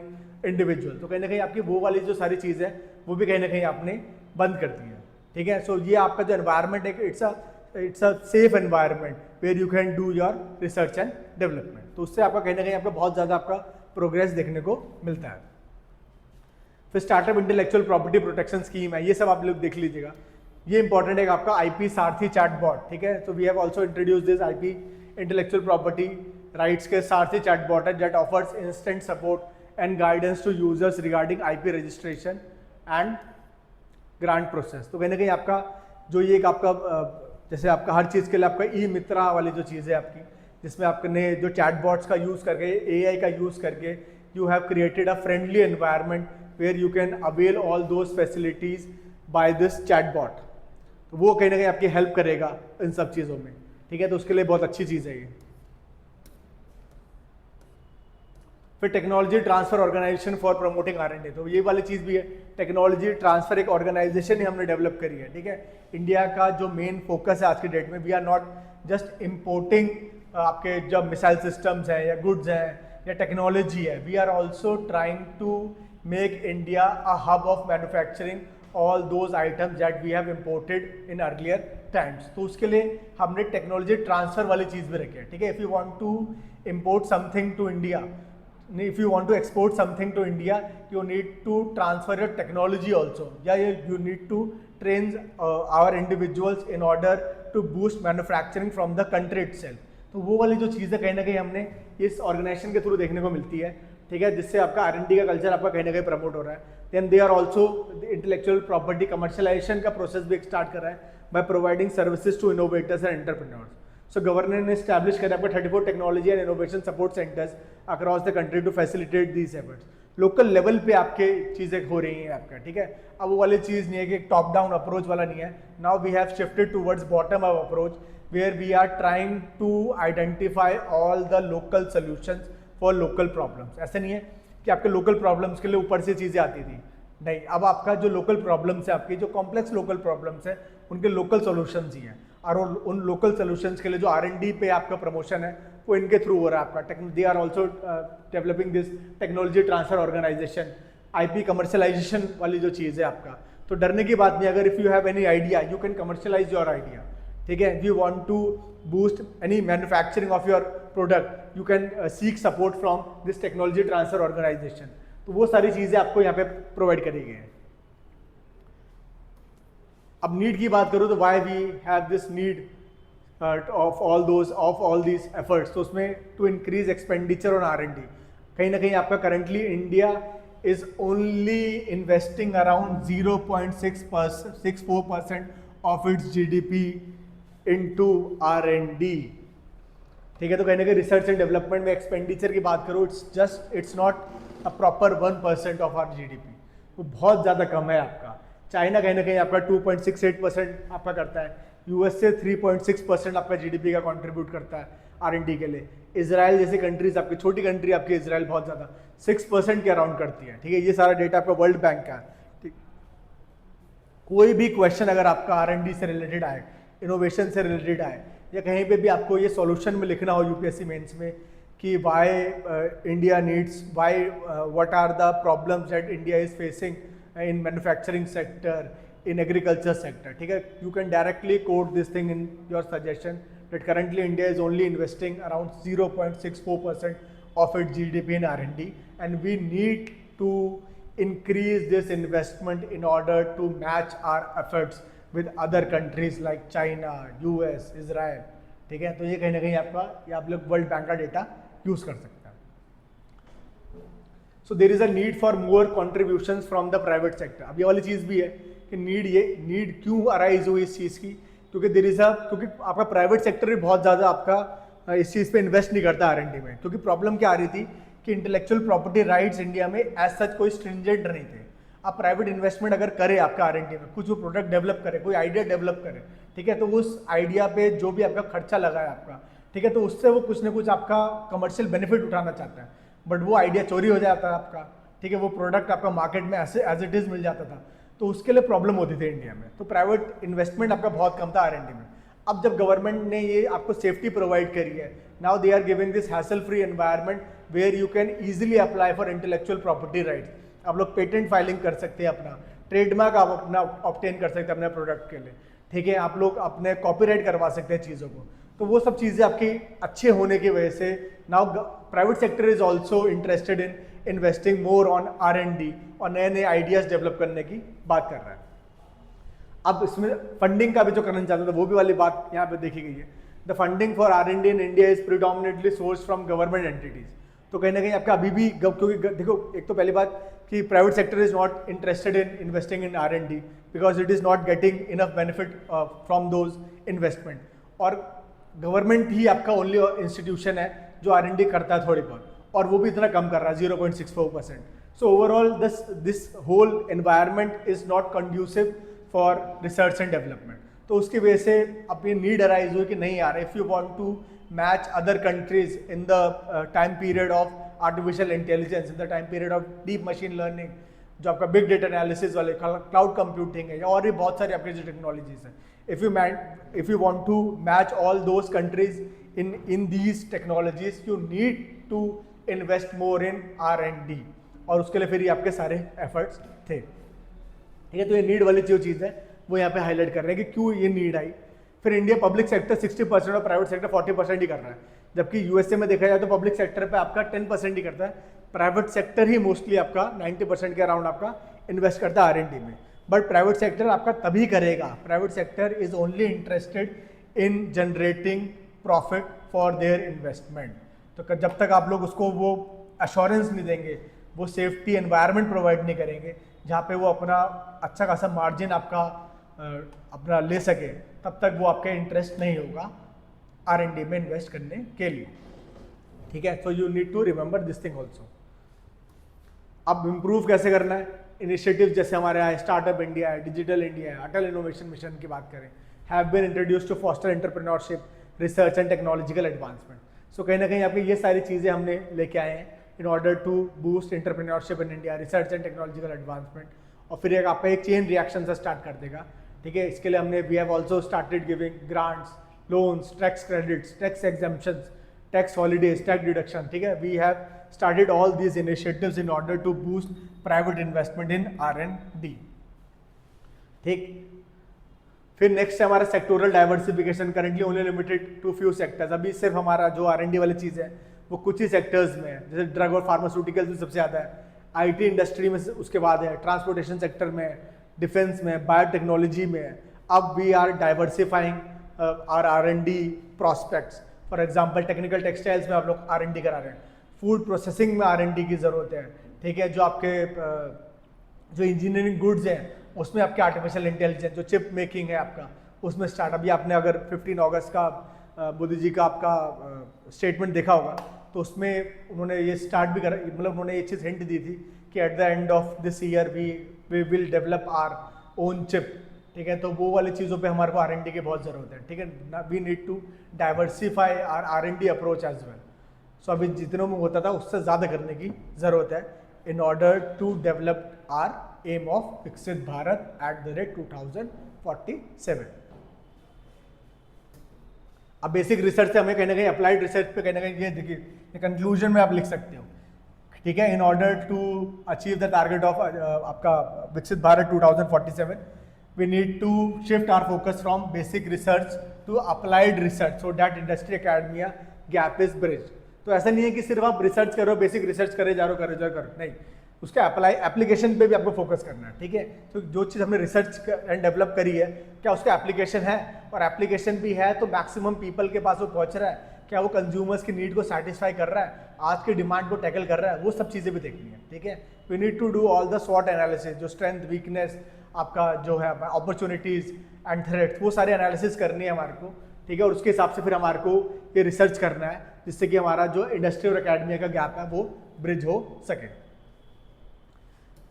individual। तो कहीं ना कहीं आपकी वो वाली जो सारी चीज़ है वो भी कहीं ना कहीं आपने बंद कर दी है, ठीक है। सो ये आपका जो एनवायरनमेंट है, it's a safe environment where you can do your research and development. तो उससे आपका कहीं ना कहीं आपका बहुत ज़्यादा आपका प्रोग्रेस देखने को मिलता है। फिर startup intellectual property protection scheme है, ये सब आप लोग देख लीजिएगा। ये इंपॉर्टेंट है आपका आईपी सारथी चैटबॉट, ठीक है। तो we have also introduce this IP intellectual property rights के सारथी चैटबॉट है, that offers instant support and guidance to users regarding IP registration and grant process. तो कहीं ना कहीं आपका जो ये एक आपका जैसे आपका हर चीज़ के लिए आपका ई मित्रा वाली जो चीज़ है आपकी, जिसमें आपने जो चैटबॉट्स का यूज़ करके, एआई का यूज़ करके, you have created a friendly environment where you can avail all those facilities by this chatbot. तो वो कहीं ना कहीं आपकी हेल्प करेगा इन सब चीज़ों में, ठीक है। तो उसके लिए बहुत अच्छी चीज़ है ये। फिर technology transfer organisation for promoting R&D, तो ये वाली चीज़ भी है। टेक्नोलॉजी ट्रांसफर एक ऑर्गेनाइजेशन ही हमने डेवलप करी है, ठीक है। इंडिया का जो मेन फोकस है आज की डेट में, we are not just importing आपके जब मिसाइल सिस्टम्स हैं या गुड्स हैं या टेक्नोलॉजी है, we are also trying to make India a hub of manufacturing all those items that we have imported in earlier times। तो उसके लिए हमने टेक्नोलॉजी ट्रांसफर वाली चीज़ भी रखी है, ठीक है। If you want to import something to India, if you want to export something to India, you need to transfer your technology also, yeah, you need to train our individuals in order to boost manufacturing from the country itself। तो वो वाली जो चीज़ है कहीं ना कहीं हमने इस ऑर्गेनाइजेशन के थ्रू देखने को मिलती है, ठीक है, जिससे आपका R&D का कल्चर आपका कहीं ना कहीं प्रमोट हो रहा है। Then they are also intellectual property commercialisation का प्रोसेस भी स्टार्ट कर रहा है by providing services to innovators and entrepreneurs. So government ने एस्टैब्लिश करा आपका 34 technology and innovation support centres across the country to facilitate these efforts. Local level पे आपके चीज़ें हो रही हैं आपका, ठीक है। अब वो वाली चीज़ नहीं है कि टॉप डाउन अप्रोच वाला नहीं है। Now we have shifted towards bottom up approach where we are trying to identify all the local solutions for local problems. ऐसा नहीं है कि आपके लोकल प्रॉब्लम्स के लिए ऊपर से चीज़ें आती थी, नहीं। अब आपका जो लोकल प्रॉब्लम्स है, आपकी जो कॉम्प्लेक्स लोकल प्रॉब्लम्स है, उनके लोकल सॉल्यूशंस ही हैं। और उन लोकल सॉल्यूशंस के लिए जो R&D पे आपका प्रमोशन है वो इनके थ्रू हो रहा है आपका। They are also developing this technology transfer organisation, IP commercialisation वाली जो चीज़ है आपका। तो डरने की बात नहीं, अगर if you have any idea you can commercialise your idea, ठीक है। If you want to boost any manufacturing of your product, you can seek support from this technology transfer organisation. तो वो सारी चीज़ें आपको यहाँ पे प्रोवाइड करी गई हैं। अब नीड की बात करूँ तो why we have this need of all these efforts, तो उसमें to increase expenditure on R&D। कहीं ना कहीं आपका currently India is only investing around 0.64% of its GDP into R&D, ठीक है। तो कहने के रिसर्च एंड डेवलपमेंट में एक्सपेंडिचर की बात करूँ, it's not a proper 1% of our GDP, वो बहुत ज़्यादा कम है आपका। चाइना कहीं ना कहीं आपका 2.68% आपका करता है, यूएस से 3.6% आपका जीडीपी का कंट्रीब्यूट करता है आर&डी के लिए। इजराइल जैसी कंट्रीज, आपकी छोटी कंट्री आपकी इजराइल बहुत ज़्यादा 6% के अराउंड करती है, ठीक है। ये सारा डेटा आपका वर्ल्ड बैंक का है, ठीक। कोई भी क्वेश्चन अगर आपका आर&डी से रिलेटेड आए, इनोवेशन से रिलेटेड आए, या कहीं पे भी आपको ये सॉल्यूशन में लिखना हो यूपीएससी मेंस में कि why India needs, why what are the problems that India is facing in manufacturing sector, in agriculture sector, ठीक है, you can directly quote this thing in your suggestion that currently India is only investing around 0.64% of its GDP in R&D, and we need to increase this investment in order to match our efforts with other countries like China, US, Israel, ठीक है। तो ये कहीं ना कहीं आपका, ये आप लोग वर्ल्ड बैंक का डेटा यूज कर सकते हैं। So there is a need for more contributions from the private sector। अब ये वाली चीज़ भी है कि नीड क्यों अराइज हुई इस चीज़ की, क्योंकि क्योंकि आपका प्राइवेट सेक्टर भी बहुत ज़्यादा आपका इस चीज़ पे इन्वेस्ट नहीं करता आर&डी में। क्योंकि प्रॉब्लम क्या आ रही थी कि इंटेलेक्चुअल प्रॉपर्टी राइट्स इंडिया में एज सच कोई स्ट्रिंजेंट नहीं थे। आप प्राइवेट इन्वेस्टमेंट अगर करे आपका आर&डी में, कुछ वो प्रोडक्ट डेवलप करे, कोई आइडिया डेवलप करे, ठीक है, तो उस आइडिया पे जो भी आपका खर्चा लगा है आपका, ठीक है, तो उससे वो कुछ ना कुछ आपका कमर्शियल बेनिफिट उठाना चाहता है, बट वो आइडिया चोरी हो जाता है आपका, ठीक है, वो प्रोडक्ट आपका मार्केट में ऐसे एज इट इज़ मिल जाता था, तो उसके लिए प्रॉब्लम होती थी इंडिया में। तो प्राइवेट इन्वेस्टमेंट आपका बहुत कम था आर&डी में। अब जब गवर्नमेंट ने ये आपको सेफ्टी प्रोवाइड करी है, now they are giving this hassle free environment where you can easily apply for intellectual property rights. आप लोग पेटेंट फाइलिंग कर सकते हैं, अपना ट्रेडमार्क आप अपना ऑब्टेन कर सकते हैं अपने प्रोडक्ट के लिए, ठीक है, आप लोग अपने कॉपीराइट करवा सकते हैं चीज़ों को। तो वो सब चीज़ें आपकी अच्छे होने की वजह से now private sector is also interested in investing more on R&D और नए नए आइडियाज डेवलप करने की बात कर रहा है। अब इसमें फंडिंग का भी जो करना चाहता था वो भी वाली बात यहाँ पे देखी गई है। The funding for R&D in India is predominantly source from government entities. तो कहीं ना कहीं आपका अभी भी, क्योंकि देखो एक तो पहली बात कि private sector is not interested in investing in R&D because it is not getting enough benefit from those investment, और गवर्नमेंट ही आपका ओनली इंस्टीट्यूशन है जो R&D करता है थोड़ी बहुत, और वो भी इतना कम कर रहा है 0.64%। So overall this whole environment is not conducive for research and development. तो उसकी वजह से अपनी नीड अराइज हुई कि नहीं यार, if you want to match other countries in the time period of artificial intelligence, in the time period of deep machine learning, जो आपका बिग डेटा एनालिसिस वाले, क्लाउड कंप्यूटिंग है, और भी बहुत सारी आपकी जो टेक्नोलॉजीज हैं, if you want to match all those countries in these technologies, you need to invest more in R&D, और उसके लिए फिर ये आपके सारे एफर्ट्स थे, ठीक है। तो ये नीड वाली जो चीज़ है वो यहाँ पे हाईलाइट कर रहे हैं कि क्यों ये नीड आई। फिर इंडिया पब्लिक सेक्टर 60% और प्राइवेट सेक्टर 40% ही कर रहा है, जबकि यूएसए में देखा जाए तो पब्लिक सेक्टर पे आपका 10% ही करता है, प्राइवेट सेक्टर ही मोस्टली आपका 90% के अराउंड आपका इन्वेस्ट करता है R&D में। बट प्राइवेट सेक्टर आपका तभी करेगा, private sector is only interested in generating profit for their investment. तो जब तक आप लोग उसको वो अश्योरेंस नहीं देंगे, वो सेफ्टी एनवायरनमेंट प्रोवाइड नहीं करेंगे जहाँ पे वो अपना अच्छा खासा मार्जिन आपका अपना ले सके, तब तक वो आपका इंटरेस्ट नहीं होगा R&D में इन्वेस्ट करने के लिए, ठीक है। So you need to remember this thing also. अब इम्प्रूव कैसे करना है, इनिशिएटिव जैसे हमारे यहाँ स्टार्टअप इंडिया है, डिजिटल इंडिया है, अटल इनोवेशन मिशन की बात करें, have been introduced to foster entrepreneurship, research and technological advancement. So कहीं ना कहीं आपकी ये सारी चीज़ें हमने लेके आए हैं in order to boost entrepreneurship in India, research and technological advancement, और फिर एक आपका एक चेन रिएक्शन से स्टार्ट कर देगा, ठीक है। इसके लिए हमने we have also started giving grants, loans, tax credits, tax exemptions, tax holidays, tax deduction, ठीक है। We have started all these initiatives in order to boost private investment in R&D, ठीक। फिर नेक्स्ट है हमारा sectoral diversification, currently only limited to few sectors. अभी सिर्फ हमारा जो R&D वाली चीज़ है वो कुछ ही सेक्टर्स में है, जैसे ड्रग और फार्मास्यूटिकल्स में सबसे ज़्यादा है, IT इंडस्ट्री में उसके बाद है, ट्रांसपोर्टेशन सेक्टर में, डिफेंस में, बायोटेक्नोलॉजी में। अब we are diversifying our R&D prospects. For example technical textiles में आप लोग R&D करा रहे हैं, फूड प्रोसेसिंग में R&D की ज़रूरत है, ठीक है। जो आपके जो इंजीनियरिंग गुड्स हैं उसमें आपके आर्टिफिशियल इंटेलिजेंस, जो चिप मेकिंग है आपका, उसमें स्टार्ट। अभी आपने अगर 15 अगस्त का मोदी जी का आपका स्टेटमेंट देखा होगा, तो उसमें उन्होंने ये स्टार्ट भी करा, मतलब उन्होंने ये चीज़ हिंट दी थी कि at the end of this year we will develop our own chip, ठीक है, तो वो वाली चीज़ों पे हमारे को R&D की बहुत ज़रूरत है, ठीक है। We need to diversify our R&D approach as well. So अभी जितनों में होता था उससे ज़्यादा करने की ज़रूरत है in order to develop our aim of Viksit Bharat @ 2047। अब बेसिक रिसर्च से हमें कहीं ना कहीं अप्लाइड रिसर्च पे कहीं ना कहीं ये देखिए कंक्लूजन में आप लिख सकते हो, ठीक है। In order to achieve the target of आपका Viksit Bharat 2047 we need to shift our focus from basic research to applied research so that industry academia gap is bridge. तो ऐसा नहीं है कि सिर्फ आप रिसर्च करो, बेसिक रिसर्च करे जा रहे हो, नहीं, उसके एप्लीकेशन पे भी आपको फोकस करना है, ठीक है। तो जो चीज़ हमने रिसर्च एंड डेवलप करी है, क्या उसका एप्लीकेशन है, और एप्लीकेशन भी है तो मैक्सिमम पीपल के पास वो पहुंच रहा है, क्या वो कंज्यूमर्स की नीड को सेटिस्फाई कर रहा है, आज की डिमांड को टैकल कर रहा है, वो सब चीज़ें भी देखनी है, ठीक है। We need to do all the स्वॉट एनालिसिस, जो स्ट्रेंथ वीकनेस आपका जो है अपॉर्चुनिटीज एंड थ्रेट्स, वो सारे एनालिसिस करनी है हमारे को, ठीक है। और उसके हिसाब से फिर हमारे को ये रिसर्च करना है जिससे कि हमारा जो इंडस्ट्री और एकेडमिया का गैप है वो ब्रिज हो सके।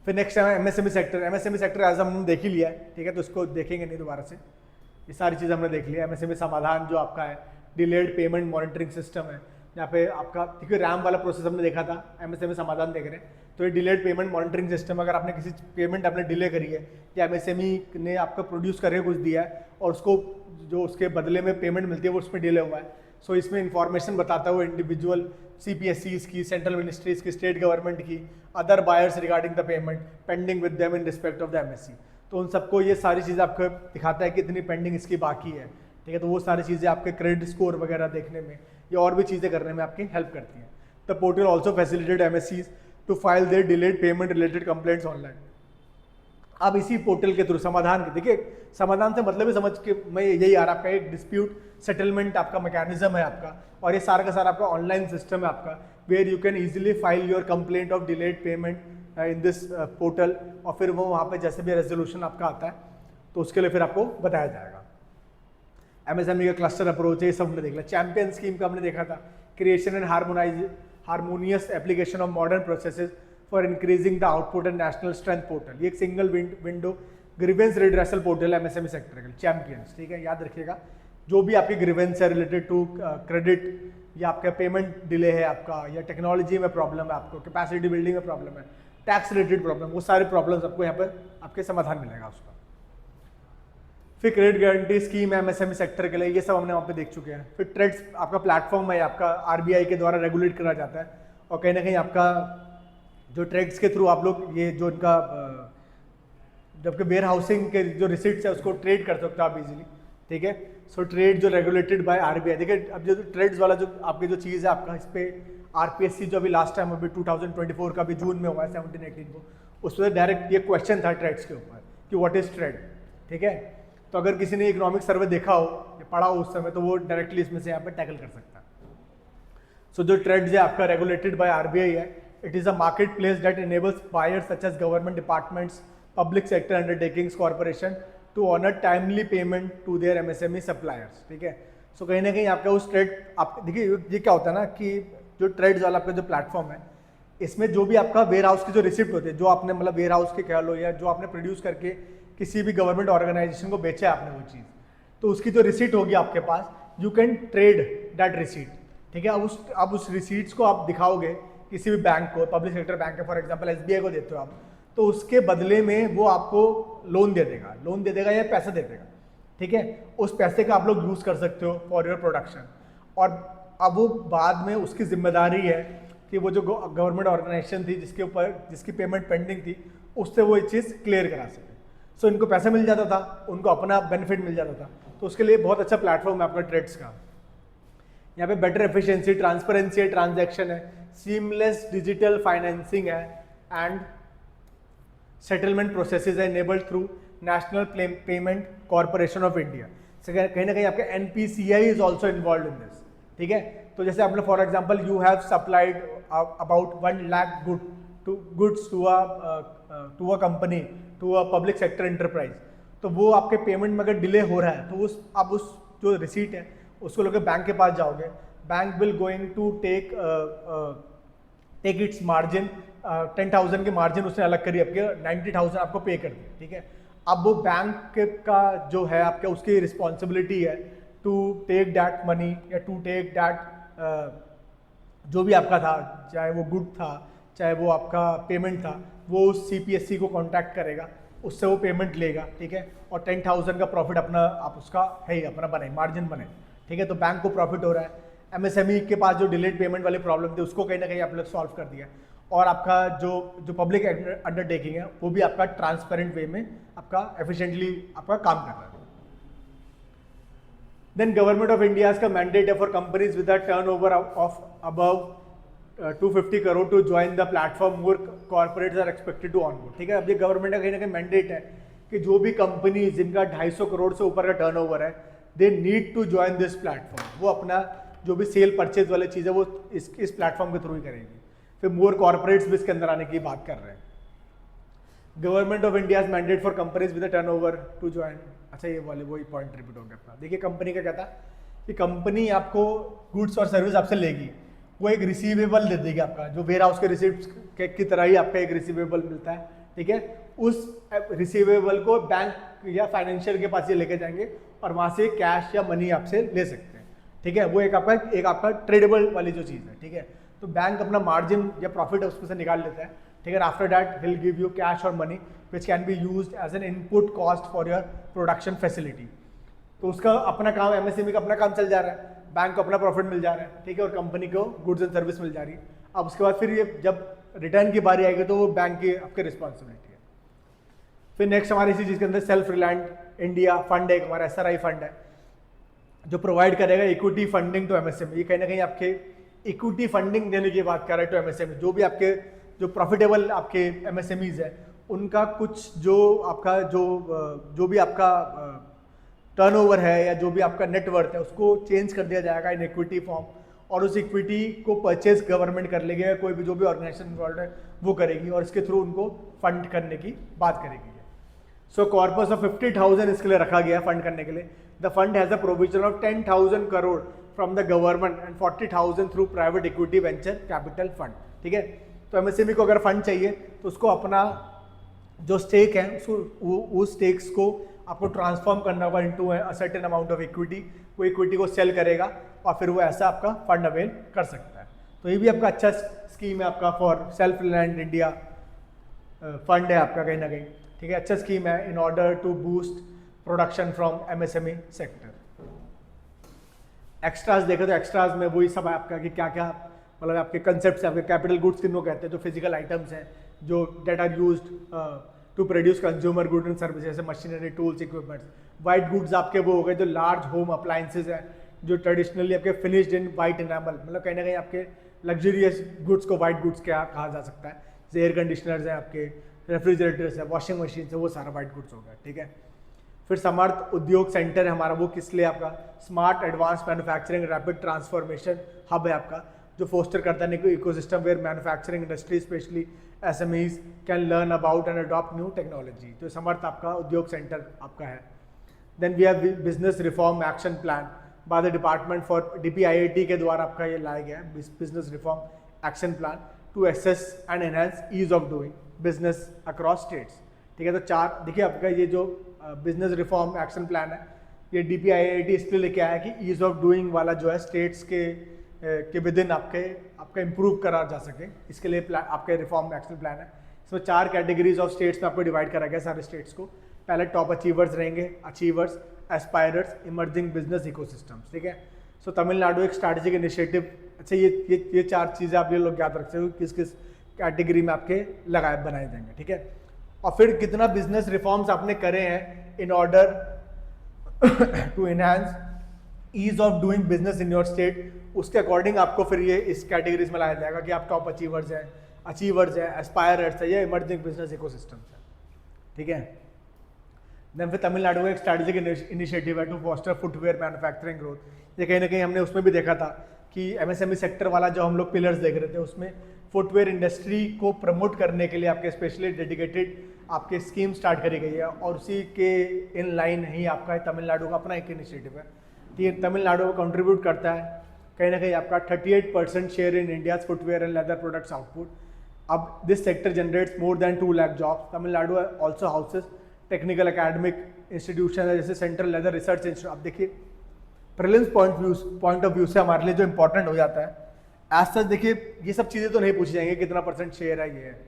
फिर नेक्स्ट है MSME sector. MSME sector as हमने देख ही लिया है, ठीक है, तो इसको देखेंगे नहीं दोबारा से, ये सारी चीज़ हमने देख लिया। एमएसएमई समाधान जो आपका है डिलेड पेमेंट मॉनिटरिंग सिस्टम है, यहाँ पे आपका देखिए रैम वाला प्रोसेस हमने देखा था, एमएसएमई समाधान देख रहे हैं, तो ये डिलेड पेमेंट मॉनिटरिंग सिस्टम, अगर आपने किसी पेमेंट आपने डिले करी है या एमएसएमई ने आपका प्रोड्यूस करके कुछ दिया है और उसको जो उसके बदले में पेमेंट मिलती है वो उसमें डिले हुआ है, सो इसमें इंफॉर्मेशन बताता है वो इंडिविजुअल CPSCs की, सेंट्रल मिनिस्ट्रीज की, स्टेट गवर्नमेंट की, other buyers regarding the payment pending with them in respect of the MSC। तो उन सबको ये सारी चीज़ें आपको दिखाता है कि इतनी पेंडिंग इसकी बाकी है, ठीक है। तो वो सारी चीज़ें आपके क्रेडिट स्कोर वगैरह देखने में या और भी चीज़ें करने में आपकी हेल्प करती हैं। The portal also facilitate MSCs to file their delayed payment related complaints online. अब इसी पोर्टल के थ्रू समाधान, देखिए समाधान से मतलब ही समझ के मैं यही आ रहा, आपका एक डिस्प्यूट सेटलमेंट आपका मैकेनिज्म है आपका, और ये सारा का सारा आपका ऑनलाइन सिस्टम है आपका, where you can easily file your complaint of delayed payment in this portal, और फिर वो वहाँ पे जैसे भी रेजोल्यूशन आपका आता है तो उसके लिए फिर आपको बताया जाएगा। MSME का क्लस्टर अप्रोच है, ये सब हमने देख लिया। चैंपियन स्कीम का हमने देखा था, creation and harmonious application of modern processes for increasing the output and national strength portal, ये एक single window grievance redressal portal है MSME सेक्टर का, चैंपियंस, ठीक है, याद रखिएगा। जो भी आपकी ग्रीवेंस है रिलेटेड टू क्रेडिट या आपका पेमेंट डिले है आपका, या टेक्नोलॉजी में प्रॉब्लम है आपको, कैपेसिटी बिल्डिंग में प्रॉब्लम है, टैक्स रिलेटेड प्रॉब्लम, वो सारे प्रॉब्लम्स आपको यहाँ पर आपके समाधान मिलेगा उसका। फिर क्रेडिट गारंटी स्कीम है MSME सेक्टर के लिए, ये सब हमने वहाँ पे देख चुके हैं। फिर ट्रेड्स आपका प्लेटफॉर्म है आपका, RBI के द्वारा रेगुलेट करा जाता है, और कहीं ना कहीं आपका जो ट्रेड्स के थ्रू आप लोग ये जो इनका जबकि वेयर हाउसिंग के जो रिसिट्स है उसको ट्रेड कर सकते हो आप इजीली, ठीक है। सो ट्रेड जो रेगुलेटेड बाय RBI, देखिए अब जो ट्रेड्स वाला जो आपकी जो चीज़ है आपका, इस पे RPSC जो अभी लास्ट टाइम अभी 2024 का भी जून में हुआ है 17-18 को, उसमें डायरेक्ट ये क्वेश्चन था ट्रेड्स के ऊपर कि व्हाट इज ट्रेड, ठीक है। तो अगर किसी ने इकोनॉमिक सर्वे देखा हो या पढ़ा हो उस समय, तो वो डायरेक्टली इसमें से यहाँ पे टैकल कर सकता है। सो जो ट्रेड्स है आपका रेगुलेटेड बाय RBI है, it is a market place that enables buyers such as government departments, public sector undertakings, corporation to honour timely payment to their MSME suppliers, ठीक है। सो कहीं ना कहीं आपका उस ट्रेड, आप देखिए ये क्या होता है ना कि जो ट्रेड्स वाला आपका जो प्लेटफॉर्म है, इसमें जो भी आपका वेयर हाउस की जो रिसिप्ट होती है, जो आपने मतलब वेयर हाउस के कह लो या जो आपने प्रोड्यूस करके किसी भी गवर्नमेंट ऑर्गेनाइजेशन को बेचा है आपने वो चीज़, तो उसकी जो रिसीट होगी आपके पास, you can trade that receipt, ठीक है। अब उस रिसीट्स को आप दिखाओगे किसी भी बैंक को, पब्लिक सेक्टर बैंक है फॉर एग्जांपल SBI को देते हो आप, तो उसके बदले में वो आपको लोन दे देगा या पैसा दे देगा, ठीक है। उस पैसे का आप लोग यूज़ कर सकते हो फॉर योर प्रोडक्शन, और अब वो बाद में उसकी जिम्मेदारी है कि वो जो गवर्नमेंट ऑर्गेनाइजेशन थी जिसकी पेमेंट पेंडिंग थी, उससे वो ये चीज़ क्लियर करा सके। सो इनको पैसा मिल जाता था, उनको अपना बेनिफिट मिल जाता था, तो उसके लिए बहुत अच्छा प्लेटफॉर्म है आपका ट्रेड्स का। यहाँ पे बेटर एफिशिएंसी, ट्रांसपेरेंसी है, ट्रांजैक्शन है, सीमलेस डिजिटल फाइनेंसिंग है, एंड सेटलमेंट प्रोसेसेस है enabled through National Payment Corporation of India. कहीं ना कहीं आपका NPCI is also involve in this, ठीक है। तो जैसे आपने for example you have supplied about 1 lakh goods to a company, to a public sector enterprise, तो वो आपके पेमेंट में अगर डिले हो रहा है तो आप उस जो रिसीट है उसको लेकर बैंक के पास जाओगे, bank will going to take its margin, 10,000 की मार्जिन उसने अलग करी, आपके 90,000 आपको पे कर दिया, ठीक है। अब वो बैंक का जो है आपका उसकी रिस्पॉन्सिबिलिटी है टू टेक दैट मनी या टू टेक दैट जो भी आपका था, चाहे वो गुड था चाहे वो आपका पेमेंट था, वो उस CPSC को कांटेक्ट करेगा, उससे वो पेमेंट लेगा, ठीक है, और 10,000 का प्रॉफिट अपना आप उसका है ही अपना बने, मार्जिन बने, ठीक है। तो बैंक को प्रॉफिट हो रहा है। MSME के पास जो डिलेड पेमेंट वाली प्रॉब्लम थी उसको कहीं ना कहीं आप लोग सॉल्व कर दिया, और आपका जो पब्लिक अंडरटेकिंग है वो भी आपका ट्रांसपेरेंट वे में आपका एफिशिएंटली आपका काम कर रहा है। देन गवर्नमेंट ऑफ इंडिया का मैंडेट है for companies with a turnover of above 250 crore to join the platform, more corporates are expected to onboard, ठीक है। अब ये गवर्नमेंट का कहीं ना कहीं मैंडेट है कि जो भी कंपनी जिनका 250 करोड़ से ऊपर का टर्नओवर है, they need to join this platform. वो अपना जो भी सेल परचेज वाली चीज़ है वो इस प्लेटफॉर्म के थ्रू ही करेंगी। फिर मोर कॉर्पोरेट्स भी इसके अंदर आने की बात कर रहे हैं। Government of India mandate for companies with a turnover to join. अच्छा, ये वाले वही पॉइंट रिपीट हो गया अपना। देखिए कंपनी का क्या था कि कंपनी आपको गुड्स और सर्विस आपसे लेगी, वो एक रिसीवेबल दे देगी आपका, जो वेयर हाउस के रिसिप्ट की तरह ही आपका एक रिसीवेबल मिलता है, ठीक है। उस रिसीवेबल को बैंक या फाइनेंशियल के पास ये लेके जाएंगे और वहाँ से कैश या मनी आपसे ले सकते हैं, ठीक है। वो एक आपका ट्रेडेबल वाली जो चीज़ है, ठीक है। तो बैंक अपना मार्जिन या प्रॉफिट उसमें से निकाल लेता है, ठीक है। After that will give you cash और money which can be used as an input cost for your production facility. तो उसका अपना काम, MSME का अपना काम चल जा रहा है, बैंक को अपना प्रॉफिट मिल जा रहा है, ठीक है, और कंपनी को गुड्स एंड सर्विस मिल जा रही है। अब उसके बाद फिर ये जब रिटर्न की बारी आएगी तो वो बैंक की आपकी रिस्पॉन्सिबिलिटी है। फिर नेक्स्ट हमारे इसी चीज़ के अंदर सेल्फ रिलायंट इंडिया फंड है, हमारा SRI फंड है जो प्रोवाइड करेगा इक्विटी फंडिंग टू MSME। ये कहीं ना कहीं आपके इक्विटी फंडिंग देने की बात कर रहा है टू MSME। जो भी आपके जो प्रॉफिटेबल आपके MSMEs है उनका कुछ जो भी आपका टर्नओवर है या जो भी आपका नेटवर्थ है उसको चेंज कर दिया जाएगा इन इक्विटी फॉर्म, और उस इक्विटी को परचेज गवर्नमेंट कर लेगी या कोई भी जो भी ऑर्गेनाइजेशन इन्वॉल्व है वो करेगी, और इसके थ्रू उनको फंड करने की बात करेगी। सो कॉर्पस ऑफ 50,000 इसके लिए रखा गया फंड करने के लिए। The fund has a provision of 10,000 crore from the government and 40,000 through private equity venture capital fund, ठीक है। तो MSME को अगर फंड चाहिए तो उसको अपना जो स्टेक है उसको उस स्टेक्स को आपको ट्रांसफॉर्म करना होगा into a certain amount of equity. वो इक्विटी को सेल करेगा और फिर वो ऐसा आपका फंड अवेल कर सकता है। तो ये भी आपका अच्छा स्कीम है आपका for self reliant India fund है आपका कहीं ना कहीं, ठीक है। अच्छा स्कीम है in order to boost production from MSME sector. Extras देखें तो एक्स्ट्राज में वही सब है आपका कि क्या क्या मतलब आपके कंसेप्ट आपके कैपिटल गुड्स किनको कहते हैं, जो फिजिकल आइटम्स हैं जो that are used to produce consumer good and service, जैसे machinery tools equipments. White goods आपके वो हो गए जो लार्ज होम अप्लायंसेज हैं जो ट्रेडिशनली आपके फिनिश्ड इन वाइट इनामल, मतलब कहीं ना कहीं आपके लग्जरियस गुड्स को वाइट गुड्स क्या कहा जा सकता है। जैसे एयर कंडीशनर्स हैं आपके, रेफ्रिजरेटर्स है, वॉशिंग मशीन है, वो सारा वाइट गुड्स हो गया, ठीक है। फिर समर्थ उद्योग सेंटर है हमारा, वो किस लिए आपका smart advance manufacturing rapid transformation hub है आपका, जो फोस्टर करता है ecosystem where manufacturing industry specially SMEs can learn about and adopt new technology. तो समर्थ आपका उद्योग सेंटर आपका है। Then we have business reform action plan by the department for DPIIT के द्वारा आपका ये लाया गया है business reform action plan to assess and enhance ease of doing business across states, ठीक है। तो चार देखिए आपका ये जो बिजनेस रिफॉर्म एक्शन प्लान है ये DPIIT इसलिए लेके आया कि ईज ऑफ डूइंग वाला जो है स्टेट्स के विद इन आपका इम्प्रूव करा जा सके, इसके लिए आपके रिफॉर्म एक्शन प्लान है। इसमें 4 कैटेगरीज ऑफ स्टेट्स में आपको डिवाइड करा गया सारे स्टेट्स को। पहले टॉप अचीवर्स रहेंगे, अचीवर्स, एस्पायरर्स, इमर्जिंग बिजनेस इकोसिस्टम्स, ठीक है। सो तमिलनाडु एक स्ट्रैटेजिक इनिशिएटिव। अच्छा ये 4 चीज़ें आप ये लोग याद रख सकते हो किस किस कैटेगरी में आपके बनाए जाएंगे, ठीक है। और फिर कितना बिजनेस रिफॉर्म्स आपने करे हैं in order to enhance ease of doing business in your state, उसके अकॉर्डिंग आपको फिर ये इस कैटेगरीज में लाया जाएगा कि आप टॉप अचीवर्स हैं, एस्पायरर्स है या इमर्जिंग बिजनेस इकोसिस्टम्स है, ठीक है। देन फिर तमिलनाडु का एक स्ट्रैटेजिक इनिशिएटिव है to foster footwear manufacturing growth. ये कहीं ना कहीं हमने उसमें भी देखा था कि MSME सेक्टर वाला जो हम लोग पिलर्स देख रहे थे उसमें फुटवेयर इंडस्ट्री को प्रमोट करने के लिए आपके स्पेशली डेडिकेटेड आपके स्कीम स्टार्ट करी गई है, और उसी के इन लाइन ही आपका तमिलनाडु का अपना एक इनिशिएटिव है। तो ये तमिलनाडु को कंट्रीब्यूट करता है कहीं ना कहीं आपका 38% share in India's footwear and leather products output. अब this sector generates more than 2 lakh jobs. Tamil Nadu also houses technical academic institution है जैसे सेंट्रल लेदर रिसर्च इंस्टीट्यूट। अब देखिए प्रीलिम्स पॉइंट ऑफ व्यू से हमारे लिए जो इंपॉर्टेंट हो जाता है एज सच, देखिए ये सब चीज़ें तो नहीं पूछी जाएंगी कितना परसेंट शेयर है ये है,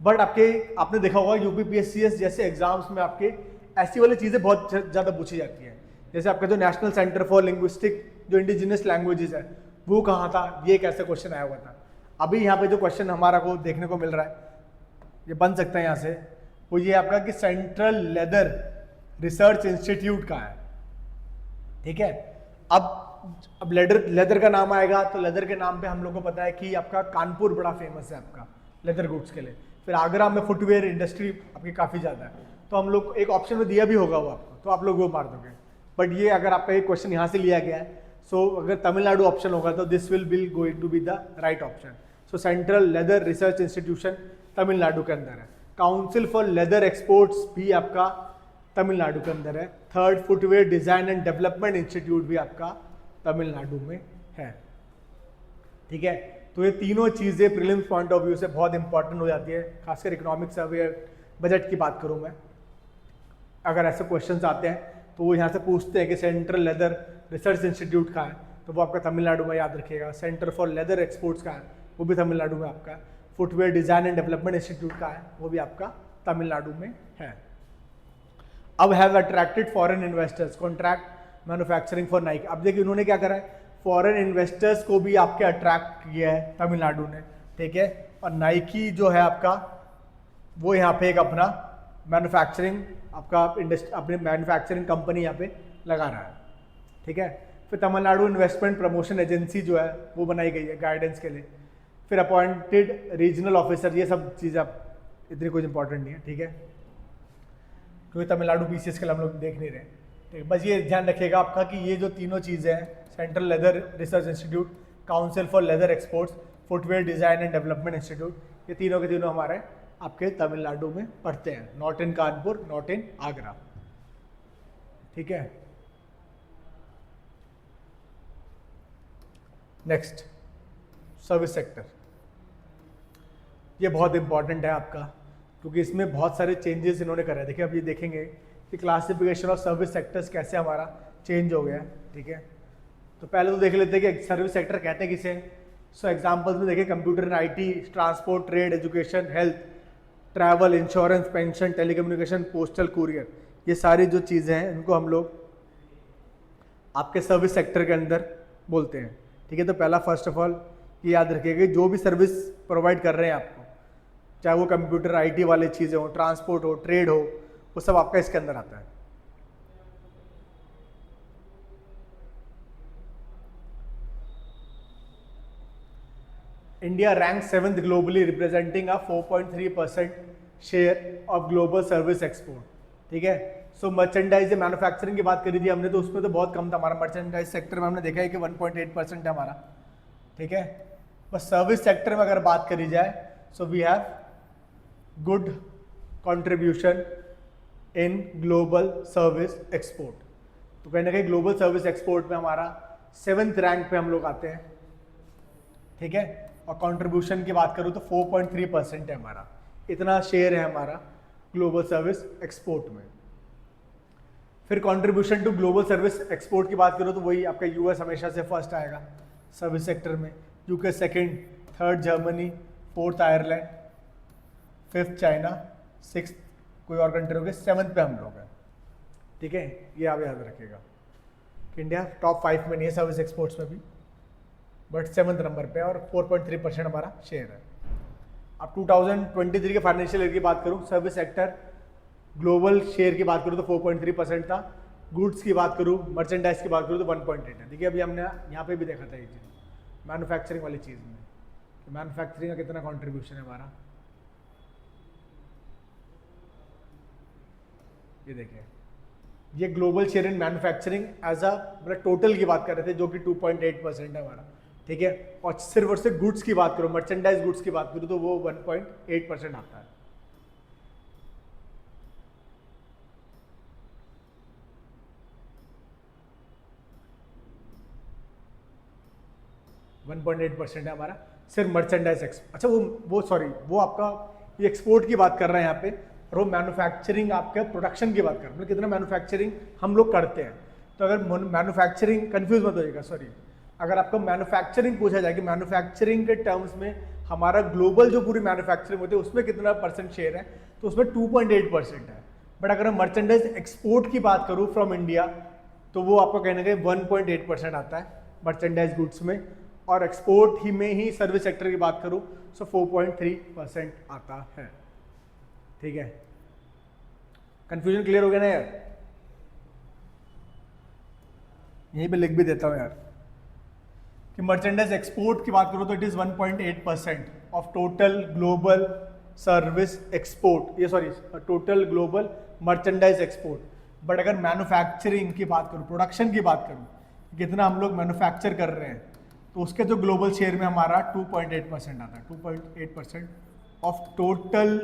बट आपने देखा होगा यूपीपीएससीएस जैसे एग्जाम्स में आपके ऐसी वाली चीज़ें बहुत ज़्यादा पूछी जाती हैं। जैसे आपका जो नेशनल सेंटर फॉर लिंग्विस्टिक जो इंडिजिनस लैंग्वेजेस है वो कहाँ था, ये एक ऐसा क्वेश्चन आया हुआ था। अभी यहाँ पे जो क्वेश्चन हमारा को देखने को मिल रहा है, ये बन सकता है यहाँ से, वो ये आपका कि सेंट्रल लेदर रिसर्च इंस्टीट्यूट का है। ठीक है, अब लेदर का नाम आएगा तो लेदर के नाम पे हम लोग को पता है कि आपका कानपुर बड़ा फेमस है आपका लेदर गुड्स के लिए। फिर आगरा में फुटवेयर इंडस्ट्री आपकी काफ़ी ज़्यादा है, तो हम लोग एक ऑप्शन में दिया भी होगा वो आपको, तो आप लोग वो मार दोगे। बट ये अगर आपका एक क्वेश्चन यहाँ से लिया गया है, सो अगर तमिलनाडु ऑप्शन होगा तो this will going to be the right option. So central leather research institution Tamil Nadu के अंदर है। काउंसिल फॉर लेदर एक्सपोर्ट्स भी आपका तमिलनाडु के अंदर है। Third footwear design and development institute भी आपका तमिलनाडु में है। ठीक है, तो ये तीनों चीज़ें प्रीलिम्स पॉइंट ऑफ व्यू से बहुत इंपॉर्टेंट हो जाती है, खासकर इकोनॉमिक सर्वे बजट की बात करूँ मैं। अगर ऐसे क्वेश्चंस आते हैं तो वो यहाँ से पूछते हैं कि सेंट्रल लेदर रिसर्च इंस्टीट्यूट का है, तो वो आपका तमिलनाडु में याद रखिएगा। सेंटर फॉर लेदर एक्सपोर्ट्स का है, वो भी तमिलनाडु में आपका है। Footwear design and development institute का है, वो भी आपका तमिलनाडु में है। अब have attracted foreign investors, contract manufacturing for Nike. अब देखिए उन्होंने क्या करा है, फॉरेन इन्वेस्टर्स को भी आपके अट्रैक्ट किया है तमिलनाडु ने। ठीक है, और नाइकी जो है आपका वो यहाँ पे एक अपना मैन्युफैक्चरिंग अपनी मैन्युफैक्चरिंग कंपनी यहाँ पे लगा रहा है। ठीक है, फिर तमिलनाडु इन्वेस्टमेंट प्रमोशन एजेंसी जो है वो बनाई गई है गाइडेंस के लिए। फिर अपॉइंटेड रीजनल ऑफिसर, ये सब चीज़ें आप इतनी कुछ इंपॉर्टेंट नहीं है। ठीक है, क्योंकि तमिलनाडु पीसीएस के लिए हम लोग देख नहीं रहे। ठीक है, बस ये ध्यान रखिएगा आपका कि ये जो तीनों चीज़ें हैं, central leather research institute, council for leather exports, footwear design and development institute, ये तीनों के तीनों हमारे आपके तमिलनाडु में पढ़ते हैं, not in Kanpur, not in Agra. ठीक है, नेक्स्ट सर्विस सेक्टर, ये बहुत इंपॉर्टेंट है आपका, क्योंकि इसमें बहुत सारे चेंजेस इन्होंने करे। देखिए अब ये देखेंगे कि क्लासिफिकेशन ऑफ सर्विस सेक्टर्स कैसे हमारा चेंज हो गया है। ठीक है, तो पहले तो देख लेते हैं कि सर्विस सेक्टर कहते हैं किसे। सो एग्जांपल्स में देखिए computer and IT, transport, trade, education, health, travel, insurance, pension, telecommunication, postal, courier, ये सारी जो चीज़ें हैं इनको हम लोग आपके सर्विस सेक्टर के अंदर बोलते हैं। ठीक है, तो पहला फर्स्ट ऑफ ऑल ये याद रखिएगा कि जो भी सर्विस प्रोवाइड कर रहे हैं आपको, चाहे वो कंप्यूटर आईटी वाली चीज़ें हो, ट्रांसपोर्ट हो, ट्रेड हो, वो सब आपका इसके अंदर आता है। India rank 7th globally representing a 4.3% share of global service export. ठीक है, सो मर्चेंडाइज मैन्युफैक्चरिंग की बात करी थी हमने, तो उसमें तो बहुत कम था हमारा। मर्चेंडाइज सेक्टर में हमने देखा है कि 1.8% है हमारा। ठीक है, बस सर्विस सेक्टर में अगर बात करी जाए, so we have good contribution in global service export. तो कहीं ना कहीं ग्लोबल सर्विस एक्सपोर्ट में हमारा 7th रैंक पे हम लोग आते हैं। ठीक है, और कंट्रीब्यूशन की बात करूँ तो 4.3% है हमारा, इतना शेयर है हमारा ग्लोबल सर्विस एक्सपोर्ट में। फिर contribution to global service export की बात करो तो वही आपका यूएस हमेशा से फर्स्ट आएगा सर्विस सेक्टर में, UK second, third Germany, fourth Ireland, fifth China, six कोई और कंट्री होगी, 7th पे हम लोग हैं। ठीक है, ये आप याद रखिएगा कि इंडिया टॉप 5 में नहीं है सर्विस एक्सपोर्ट्स में भी, बट 7th नंबर पे, और 4.3% हमारा शेयर है। अब 2023 के फाइनेंशियल ईयर की बात करूँ, सर्विस सेक्टर ग्लोबल शेयर की बात करूँ तो 4.3% था। गुड्स की बात करूँ, मर्चेंडाइज की बात करूँ तो 1.8 है। देखिए अभी हमने यहाँ पे भी देखा था ये चीज़ मैन्युफैक्चरिंग वाली चीज़ में, मैन्युफैक्चरिंग का कितना कॉन्ट्रीब्यूशन है हमारा, ये देखिए, ये global share in manufacturing as a मतलब टोटल की बात कर रहे थे, जो कि 2.8% है हमारा। ठीक है, और सिर्फ और सिर्फ गुड्स की बात करो, मर्चेंडाइज गुड्स की बात करूँ तो वो 1.8% आता है। %1.8 है हमारा सिर्फ मर्चेंडाइज। अच्छा वो आपका ये एक्सपोर्ट की बात कर रहे हैं यहाँ पे, और वो मैन्युफैक्चरिंग आपके प्रोडक्शन की बात कर रहे हैं, मतलब कितना मैन्युफैक्चरिंग हम लोग करते हैं। तो अगर मैन्युफैक्चरिंग, कंफ्यूज मत होइएगा, सॉरी, अगर आपको मैन्युफैक्चरिंग पूछा जाए कि मैन्युफैक्चरिंग के टर्म्स में हमारा ग्लोबल जो पूरी मैन्युफैक्चरिंग होती है उसमें कितना % शेयर है, तो उसमें 2.8% है। बट अगर मैं मर्चेंडाइज एक्सपोर्ट की बात करूँ फ्रॉम इंडिया, तो वो आपको कहीं ना कहीं 1.8% आता है मर्चेंडाइज गुड्स में, और एक्सपोर्ट ही में ही सर्विस सेक्टर की बात करूँ तो 4.3% आता है। ठीक है, कंफ्यूजन क्लियर हो गया ना यार? यहीं पे लिख भी देता हूँ यार कि मर्चेंडाइज एक्सपोर्ट की बात करो तो it is 1.8% of total global service export, ये sorry total global merchandise export. But अगर मैन्युफैक्चरिंग की बात करूँ, प्रोडक्शन की बात करूँ, कितना हम लोग मैन्युफैक्चर कर रहे हैं, तो उसके जो ग्लोबल शेयर में हमारा 2.8% आता है। 2.8% ऑफ टोटल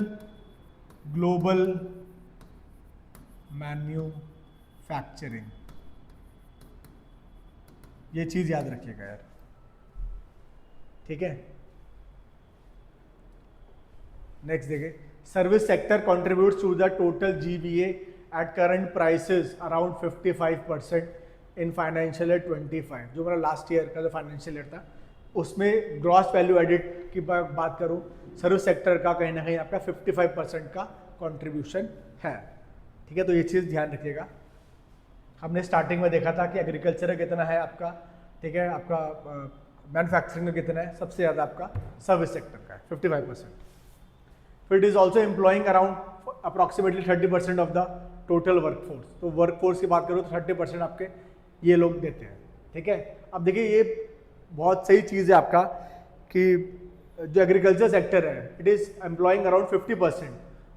ग्लोबल मैन्युफैक्चरिंग, ये चीज याद रखिएगा यार। ठीक है, नेक्स्ट देखिए, service sector contributes to the total GVA at current prices around 55% in financial year 25। जो मेरा लास्ट ईयर का जो फाइनेंशियल ईयर था उसमें ग्रॉस वैल्यू एडिट की बात करूं, सर्विस सेक्टर का कहीं ना कहीं आपका 55% का कंट्रीब्यूशन है। ठीक है, तो ये चीज़ ध्यान रखिएगा। हमने स्टार्टिंग में देखा था कि एग्रीकल्चर कितना है आपका, ठीक है, आपका मैन्युफैक्चरिंग में कितना है, सबसे ज़्यादा आपका सर्विस सेक्टर का है 55%। फिर it is also employing around approximately 30% of the total workforce. तो वर्कफोर्स की बात करो तो 30% आपके ये लोग देते हैं। ठीक है, अब देखिए ये बहुत सही चीज़ है आपका कि जो एग्रीकल्चर सेक्टर है इट इज़ एम्प्लॉइंग अराउंड 50%,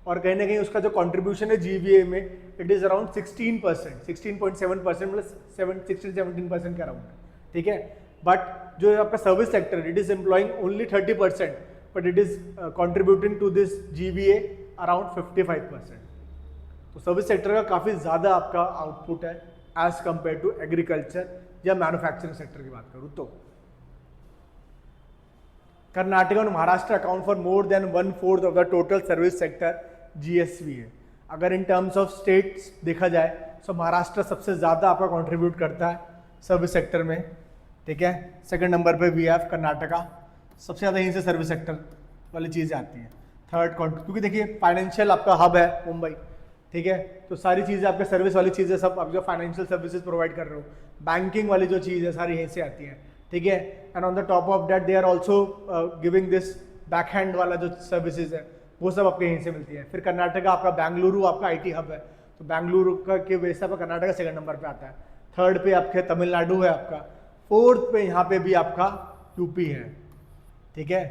और कहीं ना कहीं उसका जो कंट्रीब्यूशन है जीवीए में इट इज़ अराउंड 16%, 16.7%, मतलब 16-17% के अराउंड। ठीक है, बट जो आपका service sector it is employing only 30%, but it is contributing to this GVA around 55%। तो सर्विस सेक्टर का काफ़ी ज़्यादा आपका आउटपुट है एज कंपेयर टू एग्रीकल्चर या मैन्युफैक्चरिंग सेक्टर की बात करूँ तो। कर्नाटक और Maharashtra account for more than 1/4 of the total service sector GSV है। अगर इन टर्म्स ऑफ स्टेट्स देखा जाए तो महाराष्ट्र सबसे ज़्यादा आपका कंट्रीब्यूट करता है सर्विस सेक्टर में। ठीक है, सेकंड नंबर पे वी हैव कर्नाटका, सबसे ज़्यादा यहीं से सर्विस सेक्टर वाली चीज़ें आती हैं। थर्ड क्योंकि देखिए फाइनेंशियल आपका हब है मुंबई, ठीक है, तो सारी चीज़ें आपके सर्विस वाली चीज़ें सब आप जो फाइनेंशियल सर्विसेज प्रोवाइड कर रहे हो, बैंकिंग वाली जो चीज़ है सारी यहीं से आती है। ठीक है, and on the top of that they are also giving this back hand वाला जो सर्विसेज है वो सब आपके यहीं से मिलती है। फिर कर्नाटका आपका बेंगलुरु आपका आईटी हब है, तो बेंगलुरु का के वजह से आपका कर्नाटका सेकंड नंबर पे आता है। थर्ड पे आपके तमिलनाडु है आपका, फोर्थ पे यहाँ पे भी आपका यूपी है। ठीक है,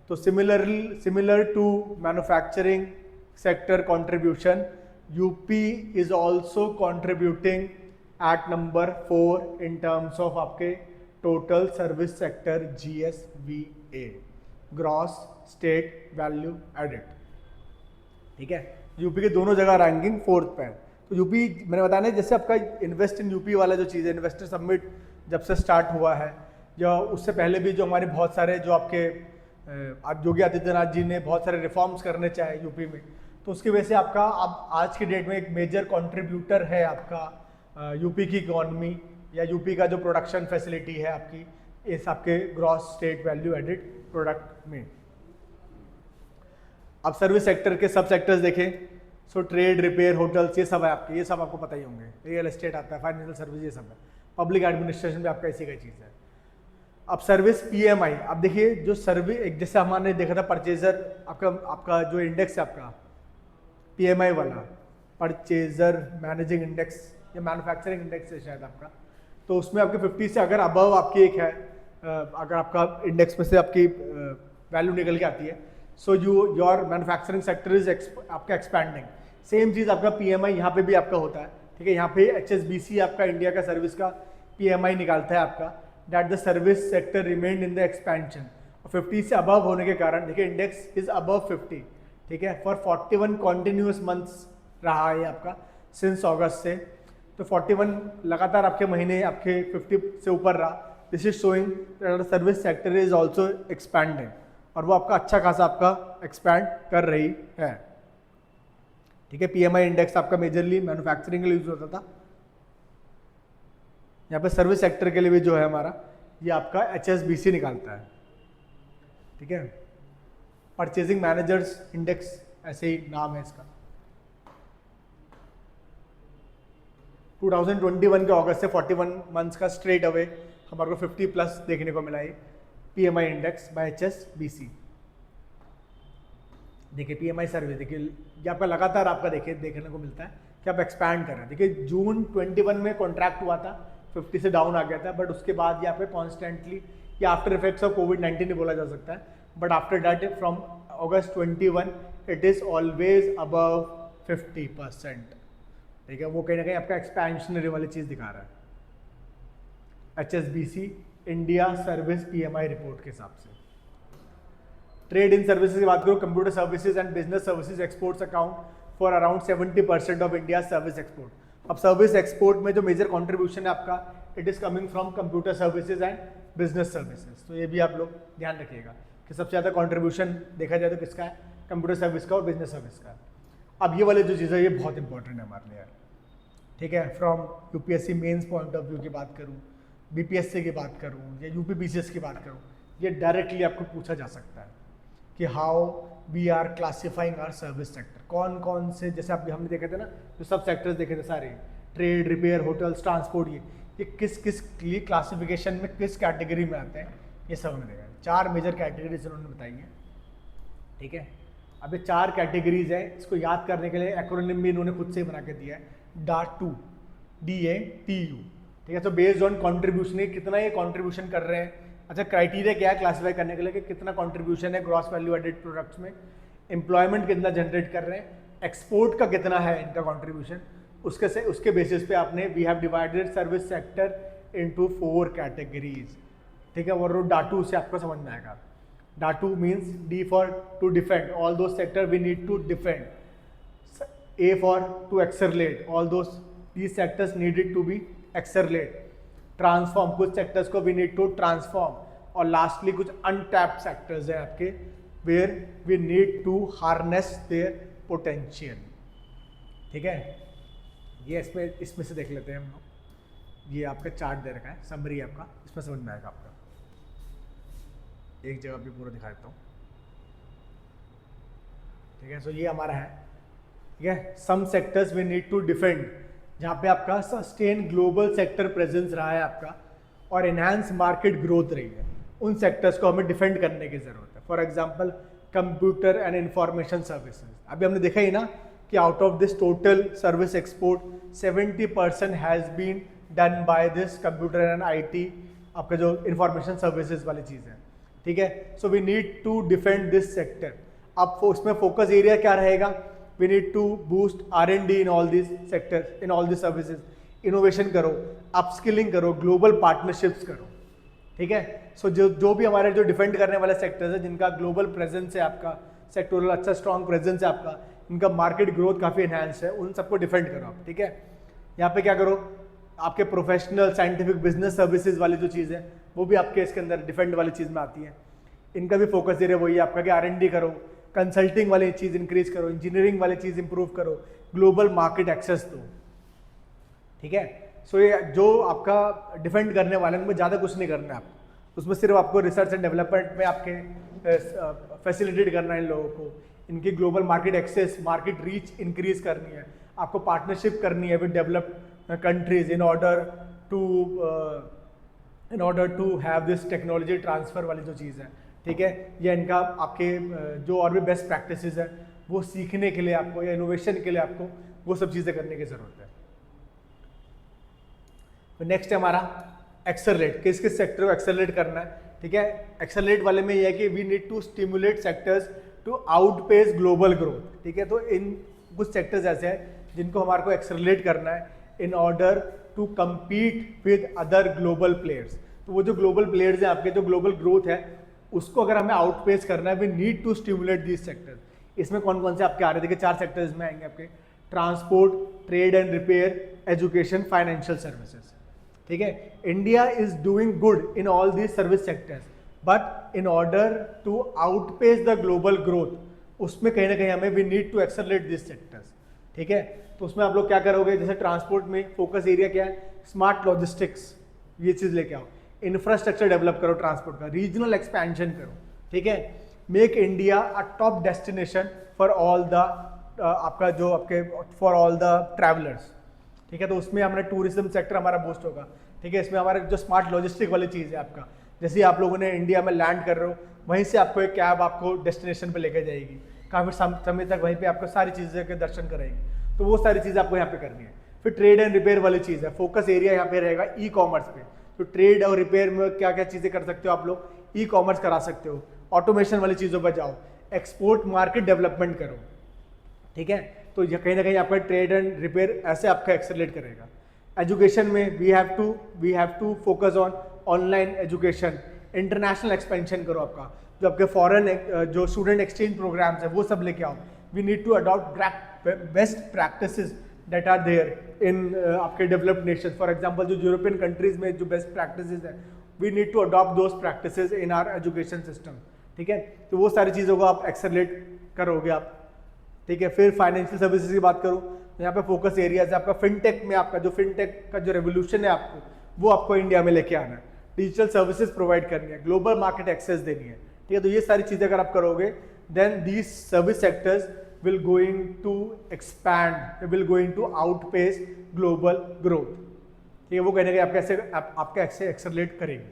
तो similar to manufacturing sector contribution, UP is also contributing at number 4 in terms of आपके total service sector GSVA, gross state value added. ठीक है, यूपी के दोनों जगह रैंकिंग 4th पे है। तो यूपी मैंने बताया ना, जैसे आपका इन्वेस्ट इन यूपी वाला जो चीज़ है, इन्वेस्टर समिट जब से स्टार्ट हुआ है, या उससे पहले भी जो हमारे बहुत सारे जो आपके योगी आदित्यनाथ जी ने बहुत सारे रिफॉर्म्स करने चाहे यूपी में, तो उसकी वजह से आपका अब आज की डेट में एक मेजर कंट्रीब्यूटर है आपका यूपी की इकोनॉमी या यूपी का जो प्रोडक्शन फैसिलिटी है आपकी इस आपके gross state value added product में। अब सर्विस सेक्टर के सब सेक्टर्स देखें, सो ट्रेड, रिपेयर, होटल्स, ये सब है आपके, ये सब आपको पता ही होंगे, रियल एस्टेट आता है, फाइनेंशियल सर्विस, ये सब है, पब्लिक एडमिनिस्ट्रेशन भी आपका इसी का चीज़ है। अब सर्विस PMI, अब देखिए जो सर्विस, जैसे हमने देखा था परचेजर, आपका जो इंडेक्स है आपका PMI वाला, परचेजर मैनेजिंग इंडेक्स या मैन्युफैक्चरिंग इंडेक्स है शायद आपका, तो उसमें आपके 50 से अगर अबव आपकी एक है, अगर आपका इंडेक्स में से आपकी वैल्यू निकल के आती है, so your manufacturing sector is आपका एक्सपैंडिंग। सेम चीज़ आपका PMI यहाँ पे भी आपका होता है। ठीक है, यहाँ पे HSBC आपका इंडिया का सर्विस का PMI निकालता है आपका, that the service sector remained in the expansion. 50 से अबव होने के कारण देखिए इंडेक्स इज अबव 50। ठीक है, फॉर 41 कॉन्टिन्यूस मंथ्स रहा है आपका सिंस अगस्त से, तो 41 लगातार आपके महीने आपके 50 से ऊपर रहा। This is showing that service sector is also expanding, और वो आपका अच्छा खासा आपका एक्सपैंड कर रही है। ठीक है। PMI इंडेक्स आपका मेजरली मैन्युफैक्चरिंग के लिए यूज होता था। यहाँ पे सर्विस सेक्टर के लिए भी जो है हमारा ये आपका HSBC निकालता है, ठीक है। परचेजिंग मैनेजर्स इंडेक्स ऐसे ही नाम है इसका। 2021 के अगस्त से 41 मंथ्स का स्ट्रेट अवे हमारे को 50 प्लस देखने को मिला है PMI इंडेक्स बाय HSBC। देखिए PMI सर्वे, देखिए ये आपका लगातार आपका देखिए देखने को मिलता है कि आप एक्सपैंड कर रहे हैं। देखिए जून 21 में कॉन्ट्रैक्ट हुआ था, 50 से डाउन आ गया था, बट उसके बाद यहाँ पे कॉन्स्टेंटली ये आफ्टर इफेक्ट्स ऑफ कोविड-19 नहीं बोला जा सकता है, but after that from August 21 it is always above 50%, ठीक है। वो कहीं ना कहीं आपका एक्सपेंशनरी वाली चीज़ दिखा रहा है HSBC India service PMI report के हिसाब से। ट्रेड इन सर्विसेज की बात करूँ, computer services and business services exports account for around 70% of India service export. अब सर्विस एक्सपोर्ट में जो मेजर कंट्रीब्यूशन है आपका, it is coming from computer services and business services. तो ये भी आप लोग ध्यान रखिएगा कि सबसे ज़्यादा कंट्रीब्यूशन देखा जाए तो किसका है, कंप्यूटर सर्विस का और बिजनेस सर्विस का। अब ये वाले जो चीज़ें ये बहुत इंपॉर्टेंट है हमारे लिए, ठीक है। From UPSC mains point of view की बात करूँ, BPSC की बात करूँ या UPPCS की बात करूँ, ये डायरेक्टली आपको पूछा जा सकता है कि how we are classifying our service sector. कौन कौन से, जैसे आप हमने देखे थे ना, जो सब सेक्टर्स देखे थे सारे, ट्रेड, रिपेयर, होटल्स, ट्रांसपोर्ट, ये किस किस क्लासिफिकेशन में किस कैटेगरी में आते हैं, ये सब हमने देखा। 4 मेजर कैटेगरीज उन्होंने बताई हैं, ठीक है। अब ये 4 कैटेगरीज हैं, इसको याद करने के लिए एक्रोनिम भी इन्होंने खुद से बना के दिया है, DATU, DATU, ठीक है। तो बेस्ड ऑन कॉन्ट्रीब्यूशन, कितना ये कॉन्ट्रीब्यूशन कर रहे हैं। अच्छा, क्राइटेरिया क्या है क्लासीफाई करने के लिए कि कितना कंट्रीब्यूशन है ग्रॉस वैल्यू एडेड प्रोडक्ट्स में, एम्प्लॉयमेंट कितना जनरेट कर रहे हैं, एक्सपोर्ट का कितना है इनका कंट्रीब्यूशन, उसके बेसिस पे आपने we have divided service sector into 4 categories, ठीक है। और डाटू से आपको समझ में आएगा। डाटू means D for to defend, all those sector we need to defend, A for to accelerate, all those these sectors needed to be accelerate, transform, कुछ सेक्टर्स को वी नीड टू ट्रांसफॉर्म, और लास्टली कुछ untapped sectors हैं आपके where we need to harness their potential, ठीक है। ये इसमें से देख लेते हैं हम लोग। ये आपका चार्ट दे रखा है, समरी आपका, इसमें समझ में आएगा आपका। एक जगह भी पूरा दिखा देता हूँ, ठीक है। सो ये हमारा है, ठीक है। Some sectors we need to defend, जहाँ पे आपका सस्टेन ग्लोबल सेक्टर प्रेजेंस रहा है आपका और एनहांस मार्केट ग्रोथ रही है, उन सेक्टर्स को हमें डिफेंड करने की जरूरत है। For example computer and information services, अभी हमने देखा ही ना कि out of this total service export 70% has been done by this computer and IT, आपका जो इंफॉर्मेशन सर्विसेज वाली चीज़ है, ठीक है। So we need to defend this sector. अब उसमें फोकस एरिया क्या रहेगा, we need to boost R&D in all these sectors, in all these services, innovation करो, अपस्किलिंग करो, ग्लोबल पार्टनरशिप्स करो, ठीक है। सो जो भी हमारे जो डिफेंड करने वाले सेक्टर्स है, जिनका ग्लोबल प्रेजेंस है आपका, सेक्टोरल अच्छा स्ट्रॉन्ग प्रेजेंस है आपका, इनका मार्केट ग्रोथ काफ़ी एनहांस है, उन सबको डिफेंड करो आप, ठीक है। यहाँ पे क्या करो, आपके प्रोफेशनल साइंटिफिक बिजनेस सर्विसेज वाली जो चीज़ है वो भी आपके इसके अंदर डिफेंड वाली चीज़ में आती है, इनका भी फोकस एरिया वही है आपका कि R&D करो, कंसल्टिंग वाली चीज़ इंक्रीज करो, इंजीनियरिंग वाली चीज़ इंप्रूव करो, ग्लोबल मार्केट एक्सेस दो, ठीक है। सो ये जो आपका डिफेंड करने वाले हैं, उनमें ज़्यादा कुछ नहीं करना है आपको, उसमें सिर्फ आपको रिसर्च एंड डेवलपमेंट में आपके फैसिलिटेट करना है इन लोगों को, इनकी global market access, market reach increase करनी है, आपको पार्टनरशिप करनी है with developed countries in order to have this technology transfer वाली जो चीज़ है, ठीक है। या इनका आपके जो और भी बेस्ट प्रैक्टिसेस है वो सीखने के लिए आपको, या इनोवेशन के लिए आपको वो सब चीज़ें करने की ज़रूरत है। तो नेक्स्ट है हमारा एक्सेलरेट, किस किस सेक्टर को एक्सेलरेट करना है, ठीक है। एक्सेलरेट वाले में यह है कि we need to stimulate sectors to outpace global growth, ठीक है। तो इन कुछ सेक्टर्स ऐसे हैं जिनको हमारे को एक्सेलरेट करना है in order to compete with other global players. तो वो जो ग्लोबल प्लेयर्स हैं आपके, जो ग्लोबल ग्रोथ है उसको अगर हमें आउटपेस करना है, we need to stimulate these sectors. इसमें कौन कौन से आपके आ रहे हैं, देखिए 4 सेक्टर्स में आएंगे आपके, transport, trade and repair, education, financial services, ठीक है। India is doing good in all these service sectors, but in order to outpace the global growth, उसमें कहीं ना कहीं हमें we need to accelerate this sectors. ठीक है। तो उसमें आप लोग क्या करोगे, जैसे ट्रांसपोर्ट में फोकस एरिया क्या है, स्मार्ट लॉजिस्टिक्स, ये चीज़ लेके आओ। इंफ्रास्ट्रक्चर डेवलप करो ट्रांसपोर्ट का, रीजनल एक्सपेंशन करो, ठीक है। Make India a top destination for all the आपका जो आपके फॉर ऑल द ट्रैवलर्स, ठीक है। तो उसमें हमारा टूरिज्म सेक्टर हमारा बूस्ट होगा, ठीक है। इसमें हमारा जो स्मार्ट लॉजिस्टिक वाली चीज़ है आपका, जैसे आप लोगों ने इंडिया में लैंड कर रहे हो, वहीं से आपको एक कैब आपको डेस्टिनेशन पे लेके जाएगी, काफ़ी समय तक वहीं पे आपको सारी चीज़ें के दर्शन कराएंगे। तो वो सारी चीज़ें आपको यहाँ पे करनी है। फिर ट्रेड एंड रिपेयर वाली चीज़ है, फोकस एरिया यहाँ पे रहेगा ई कॉमर्स पे। तो ट्रेड और रिपेयर में क्या क्या चीज़ें कर सकते हो आप लोग, ई कॉमर्स करा सकते हो, ऑटोमेशन वाली चीज़ों पर जाओ, एक्सपोर्ट मार्केट डेवलपमेंट करो, ठीक है। तो ये कहीं ना कहीं आपका ट्रेड एंड रिपेयर ऐसे आपका एक्सेलरेट करेगा। एजुकेशन में we have to focus on online education, international expansion करो आपका, जो आपके फॉरेन जो स्टूडेंट एक्सचेंज प्रोग्राम्स है वो सब लेके आओ। We need to adopt best practices that are there in आपके डेवलप्ड नेशन। फॉर एग्जांपल जो यूरोपियन कंट्रीज में जो बेस्ट प्रैक्टिसेस है, we need to adopt those practices in our education system, ठीक है। तो वो सारी चीज़ों को आप एक्सेलरेट करोगे आप, ठीक है। फिर फाइनेंशियल सर्विसेज की बात करूँ तो यहाँ पे फोकस एरियाज है आपका फिनटेक में, आपका जो फिनटेक का जो रेवोल्यूशन है आपको वो आपको इंडिया में लेके आना है, डिजिटल सर्विसेज प्रोवाइड करनी है, ग्लोबल मार्केट एक्सेस देनी है, ठीक है। तो ये सारी चीज़ें अगर आप करोगे then these service sectors will going to expand, will going to outpace global growth, ठीक है। वो कहने के आपके ऐसे एक्सेलरेट करेंगे।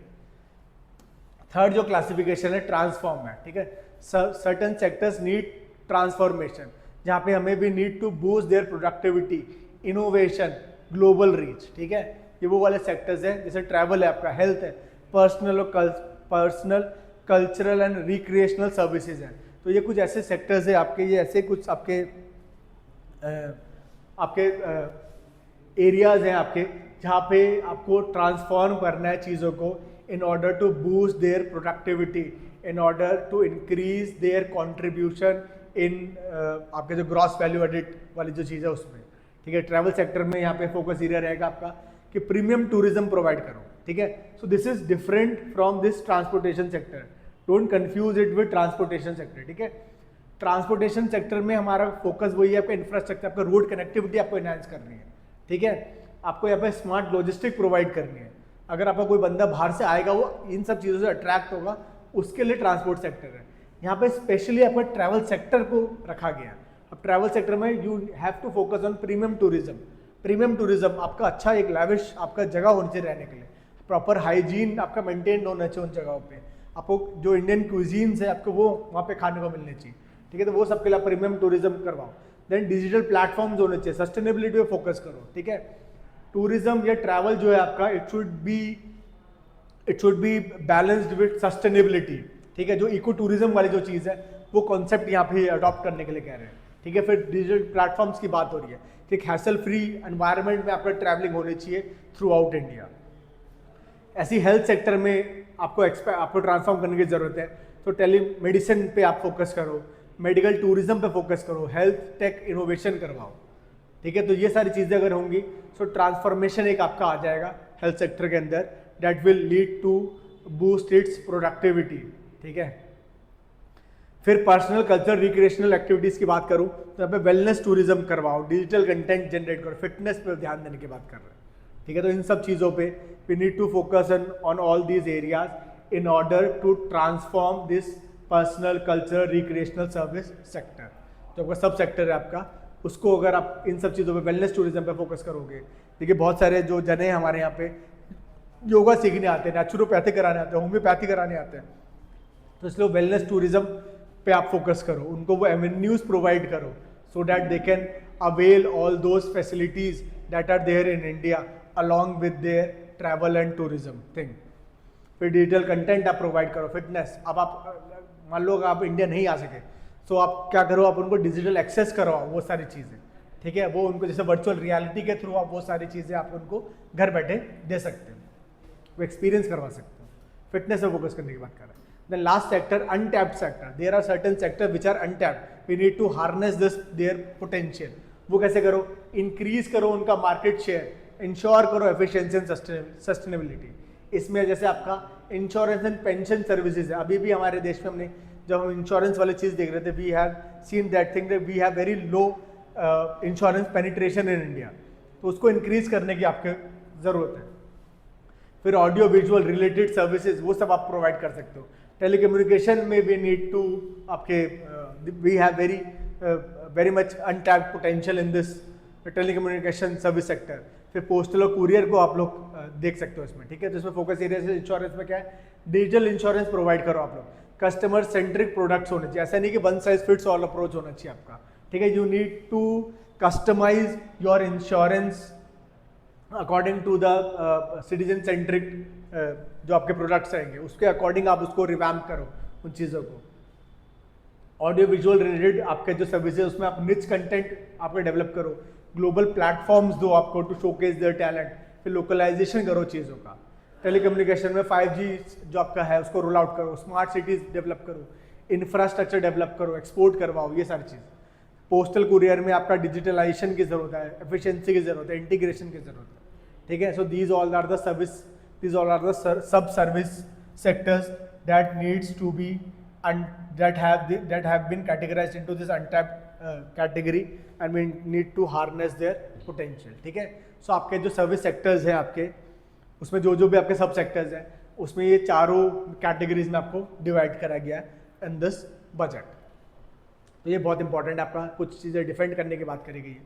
थर्ड जो क्लासिफिकेशन है ट्रांसफॉर्म है, ठीक है। सर्टन सेक्टर्स नीड ट्रांसफॉर्मेशन, जहाँ पे हमें भी need to boost their productivity, innovation, global reach, ठीक है। ये वो वाले सेक्टर्स हैं, जैसे ट्रैवल है आपका, हेल्थ है, personal cultural and recreational services हैं। तो ये कुछ ऐसे सेक्टर्स हैं आपके, ये ऐसे कुछ आपके एरियाज हैं आपके, जहाँ पे आपको ट्रांसफॉर्म करना है चीज़ों को in order to boost their productivity, in order to increase their contribution in आपके जो ग्रॉस वैल्यू एडिट वाली जो चीज़ है उसमें, ठीक है। ट्रैवल सेक्टर में यहाँ पे फोकस एरिया रहेगा आपका कि प्रीमियम टूरिज्म प्रोवाइड करो, ठीक है। So this is different from this transportation sector, don't confuse it with transportation sector, ठीक है। ट्रांसपोर्टेशन सेक्टर में हमारा फोकस वही है, आपका इंफ्रास्ट्रक्चर, आपका रोड कनेक्टिविटी आपको एनहांस करनी है, ठीक है। आपको यहाँ पे स्मार्ट लॉजिस्टिक प्रोवाइड करनी है। अगर आपका कोई बंदा बाहर से आएगा वो इन सब चीज़ों से अट्रैक्ट होगा, उसके लिए ट्रांसपोर्ट सेक्टर है। यहाँ पे स्पेशली आपका ट्रैवल सेक्टर को रखा गया है। अब ट्रैवल सेक्टर में you have to focus on premium tourism. Premium tourism आपका अच्छा एक लैविश आपका जगह होनी चाहिए रहने के लिए, प्रॉपर हाइजीन आपका मेंटेन होना चाहिए उन जगहों पे, आपको जो इंडियन क्यूजीन्स है आपको वो वहाँ पे खाने को मिलने चाहिए, ठीक है। तो वो सबके लिए प्रीमियम टूरिज्म करवाओ। देन डिजिटल प्लेटफॉर्म्स होने चाहिए, सस्टेनेबिलिटी पे फोकस करो, ठीक है। टूरिज्म या ट्रैवल जो है आपका it should be balanced with sustainability, ठीक है। जो इको टूरिज्म वाली जो चीज़ है वो कॉन्सेप्ट यहाँ पे अडॉप्ट करने के लिए कह रहे हैं, ठीक है। फिर डिजिटल प्लेटफॉर्म्स की बात हो रही है कि हैसल फ्री एनवायरनमेंट में आपका ट्रैवलिंग होनी चाहिए थ्रू आउट इंडिया। ऐसी हेल्थ सेक्टर में आपको ट्रांसफॉर्म करने की ज़रूरत है, तो टेली मेडिसिन पे आप फोकस करो, मेडिकल टूरिज्म पे फोकस करो, हेल्थ टेक इनोवेशन करवाओ, ठीक है। तो ये सारी चीज़ें अगर होंगी तो ट्रांसफॉर्मेशन एक आपका आ जाएगा हेल्थ सेक्टर के अंदर, that will lead to boost its productivity, ठीक है। फिर पर्सनल कल्चर रिक्रिएशनल एक्टिविटीज़ की बात करूँ तो यहाँ पे वेलनेस टूरिज्म करवाओ, डिजिटल कंटेंट जनरेट करो, फिटनेस पे ध्यान देने की बात कर रहे हैं, ठीक है। तो इन सब चीज़ों पे we need to focus on all these areas in order to transform this personal culture recreational service sector. तो आपका सब सेक्टर है आपका, उसको अगर आप इन सब चीज़ों पे वेलनेस टूरिज्म पे फोकस करोगे, देखिए बहुत सारे जो जने हमारे यहाँ पे योगा सीखने आते हैं, नेचुरोपैथी कराने आते हैं, होम्योपैथी कराने आते हैं, तो इसलिए वेलनेस टूरिज्म पे आप फोकस करो, उनको वो एवेन्यूज प्रोवाइड करो so that they can avail all those facilities that are there in India along with their travel and tourism thing. फिर डिजिटल कंटेंट आप प्रोवाइड करो, फिटनेस। अब आप मान लो आप इंडिया नहीं आ सके तो आप क्या करो, आप उनको डिजिटल एक्सेस करवाओ वो सारी चीज़ें, ठीक है। वो उनको जैसे वर्चुअल रियलिटी के थ्रू आप वो सारी चीज़ें आप उनको घर बैठे दे सकते हो, वो एक्सपीरियंस करवा सकते हो। फिटनेस पे फोकस करने की बात कर रहे हैं। Then last sector, untapped sector. There are certain sectors which are untapped. We need to harness their potential. वो कैसे करो? Increase करो उनका market share, ensure करो efficiency and sustainability. इसमें जैसे आपका इंश्योरेंस एंड पेंशन सर्विसेज है, अभी भी हमारे देश में हमने जब हम इंश्योरेंस वाली चीज़ देख रहे थे, we have seen that thing that we have very low insurance penetration in India, तो उसको इंक्रीज करने की आपके ज़रूरत है। फिर ऑडियो विजुअल रिलेटेड सर्विसेज वो सब आप प्रोवाइड कर सकते हो। टेलीकम्युनिकेशन में वी नीड टू आपके we have very much untapped potential in this telecommunication service sector. फिर पोस्टल और कुरियर को आप लोग देख सकते हो इसमें, ठीक है। तो इसमें फोकस एरिया से इंश्योरेंस में क्या है, डिजिटल इंश्योरेंस प्रोवाइड करो आप लोग। कस्टमर सेंट्रिक प्रोडक्ट्स होने चाहिए, ऐसा नहीं कि one size fits all approach होना चाहिए आपका, ठीक है। You need to customize your insurance according to the citizen centric जो आपके प्रोडक्ट्स रहेंगे उसके अकॉर्डिंग आप उसको रिवैम्प करो उन चीज़ों को। ऑडियो विजुअल रिलेटेड आपके जो सर्विसेज उसमें आप निच कंटेंट आपके डेवलप करो, ग्लोबल प्लेटफॉर्म्स दो आपको टू शोकेस देयर टैलेंट, फिर लोकलाइजेशन करो चीज़ों का। टेलीकम्युनिकेशन में 5G जो आपका है उसको रोल आउट करो, स्मार्ट सिटीज़ डेवलप करो, इंफ्रास्ट्रक्चर डेवलप करो, एक्सपोर्ट करवाओ, ये सारी चीज़। पोस्टल कुरियर में आपका डिजिटलाइजेशन की ज़रूरत है, एफिशिएंसी की ज़रूरत है, इंटीग्रेशन की ज़रूरत है, ठीक है। So these all are the sub service sectors that needs to be that have been categorized into this untapped category and we need to harness their potential, ठीक है। सो आपके जो सर्विस सेक्टर्स हैं आपके उसमें जो भी आपके सब सेक्टर्स हैं उसमें ये चारों कैटेगरीज में आपको डिवाइड करा गया है इन दिस बजट। तो ये बहुत इंपॉर्टेंट है आपका, कुछ चीज़ें डिफेंड करने की बात करी गई है,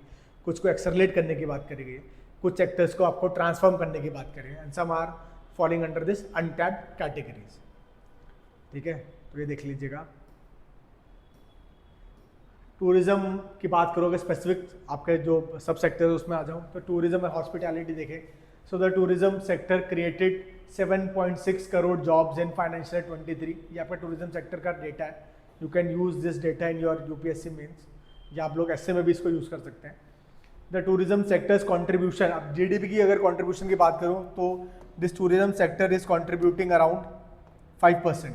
कुछ को एक्सरलेट करने की बात करी गई है, कुछ सेक्टर्स को आपको ट्रांसफॉर्म करने की बात करी है, and some are falling under this untapped categories, ठीक है। तो ये देख लीजिएगा। टूरिज्म की बात करोगे स्पेसिफिक आपके जो सब सेक्टर है उसमें आ जाऊँ तो टूरिज्म और हॉस्पिटैलिटी देखें। So the tourism sector created 7.6 crore jobs in financial 23। ये आपका टूरिज्म सेक्टर का डेटा है। You can use this data in your UPSC mains, या आप लोग ऐसे में भी इसको यूज़ कर सकते हैं। द टूरिज्म सेक्टर्स कॉन्ट्रीब्यूशन, अब जीडीपी की अगर कॉन्ट्रीब्यूशन की बात करूँ तो this tourism sector is contributing around 5%।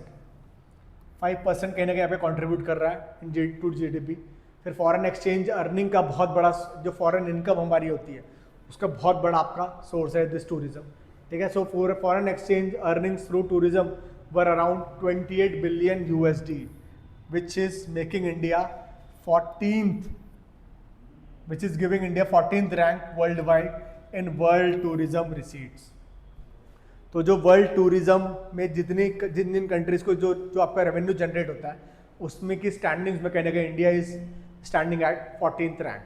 5% कहीं ना कहीं यहाँ पे कॉन्ट्रीब्यूट कर रहा है टू जीडीपी। फिर फॉरेन एक्सचेंज अर्निंग का बहुत बड़ा, जो फॉरेन इनकम हमारी होती है उसका बहुत बड़ा आपका सोर्स है दिस टूरिज्म, ठीक है। So foreign exchange earnings through tourism were around 28 billion USD, which is making India 14th, which is giving India 14th rank worldwide in world tourism receipts। तो जो वर्ल्ड टूरिज्म में जिन countries को जो आपका revenue generate होता है उसमें की स्टैंडिंग्स में कहने का India is standing eight 14th rank.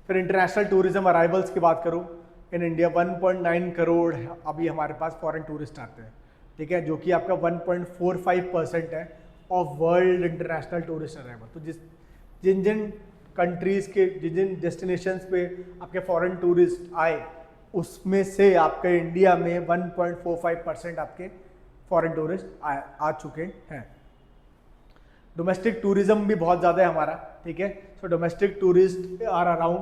फिर इंटरनेशनल टूरिज्म अराइवल्स की बात करूँ इन इंडिया 1.9 करोड़ अभी हमारे पास फॉरेन टूरिस्ट आते हैं, ठीक है, जो कि आपका 1.45% है of world international tourist arrival. तो जिन कंट्रीज़ के जिन डेस्टिनेशंस पे आपके फॉरेन टूरिस्ट आए उसमें से आपके इंडिया में 1.45% आपके फॉरेन टूरिस्ट आ चुके हैं। डोमेस्टिक टूरिज्म भी बहुत ज़्यादा है हमारा, ठीक है। So domestic tourist are around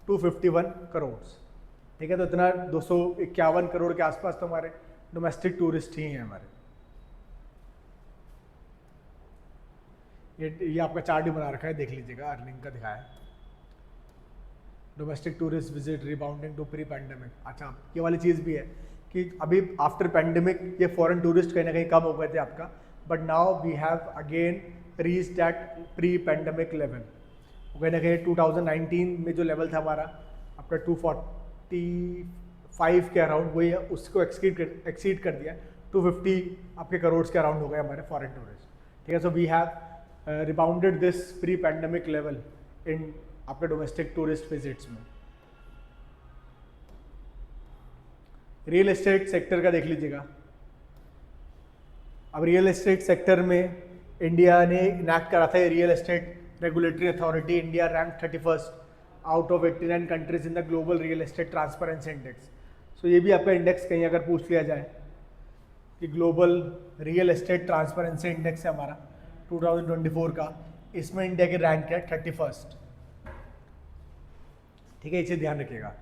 251 crore, ठीक है। तो इतना 251 करोड़ के आसपास तो हमारे डोमेस्टिक टूरिस्ट ही हैं हमारे। ये आपका चार्ट ही बना रखा है, देख लीजिएगा, अर्निंग का दिखाया है। Domestic tourist visit rebounding to pre pandemic. अच्छा, ये वाली चीज़ भी है कि अभी आफ्टर पैंडेमिक ये फॉरेन टूरिस्ट कहीं ना कहीं कम हो गए थे आपका, but now we have again reach that pre pandemic level. कहीं ना कहीं 2019 में जो लेवल था हमारा आपका 245 के अराउंड, वही उसको एक्सीड कर दिया। 250 आपके करोड़ के अराउंड हो गए हमारे फॉरेन टूरिस्ट, ठीक है। So we have rebounded this pre pandemic level in आपके डोमेस्टिक टूरिस्ट विजिट्स में। रियल एस्टेट सेक्टर का देख लीजिएगा। अब रियल एस्टेट सेक्टर में इंडिया ने इनैक्ट करा था real estate regulatory authority. India rank 31st out of 89 countries in the global real estate transparency index. So ये भी आपका इंडेक्स कहीं अगर पूछ लिया जाए कि global real estate transparency index है हमारा 2024 का, इसमें इंडिया की रैंक है 31st, ठीक है। इसे ध्यान रखिएगा,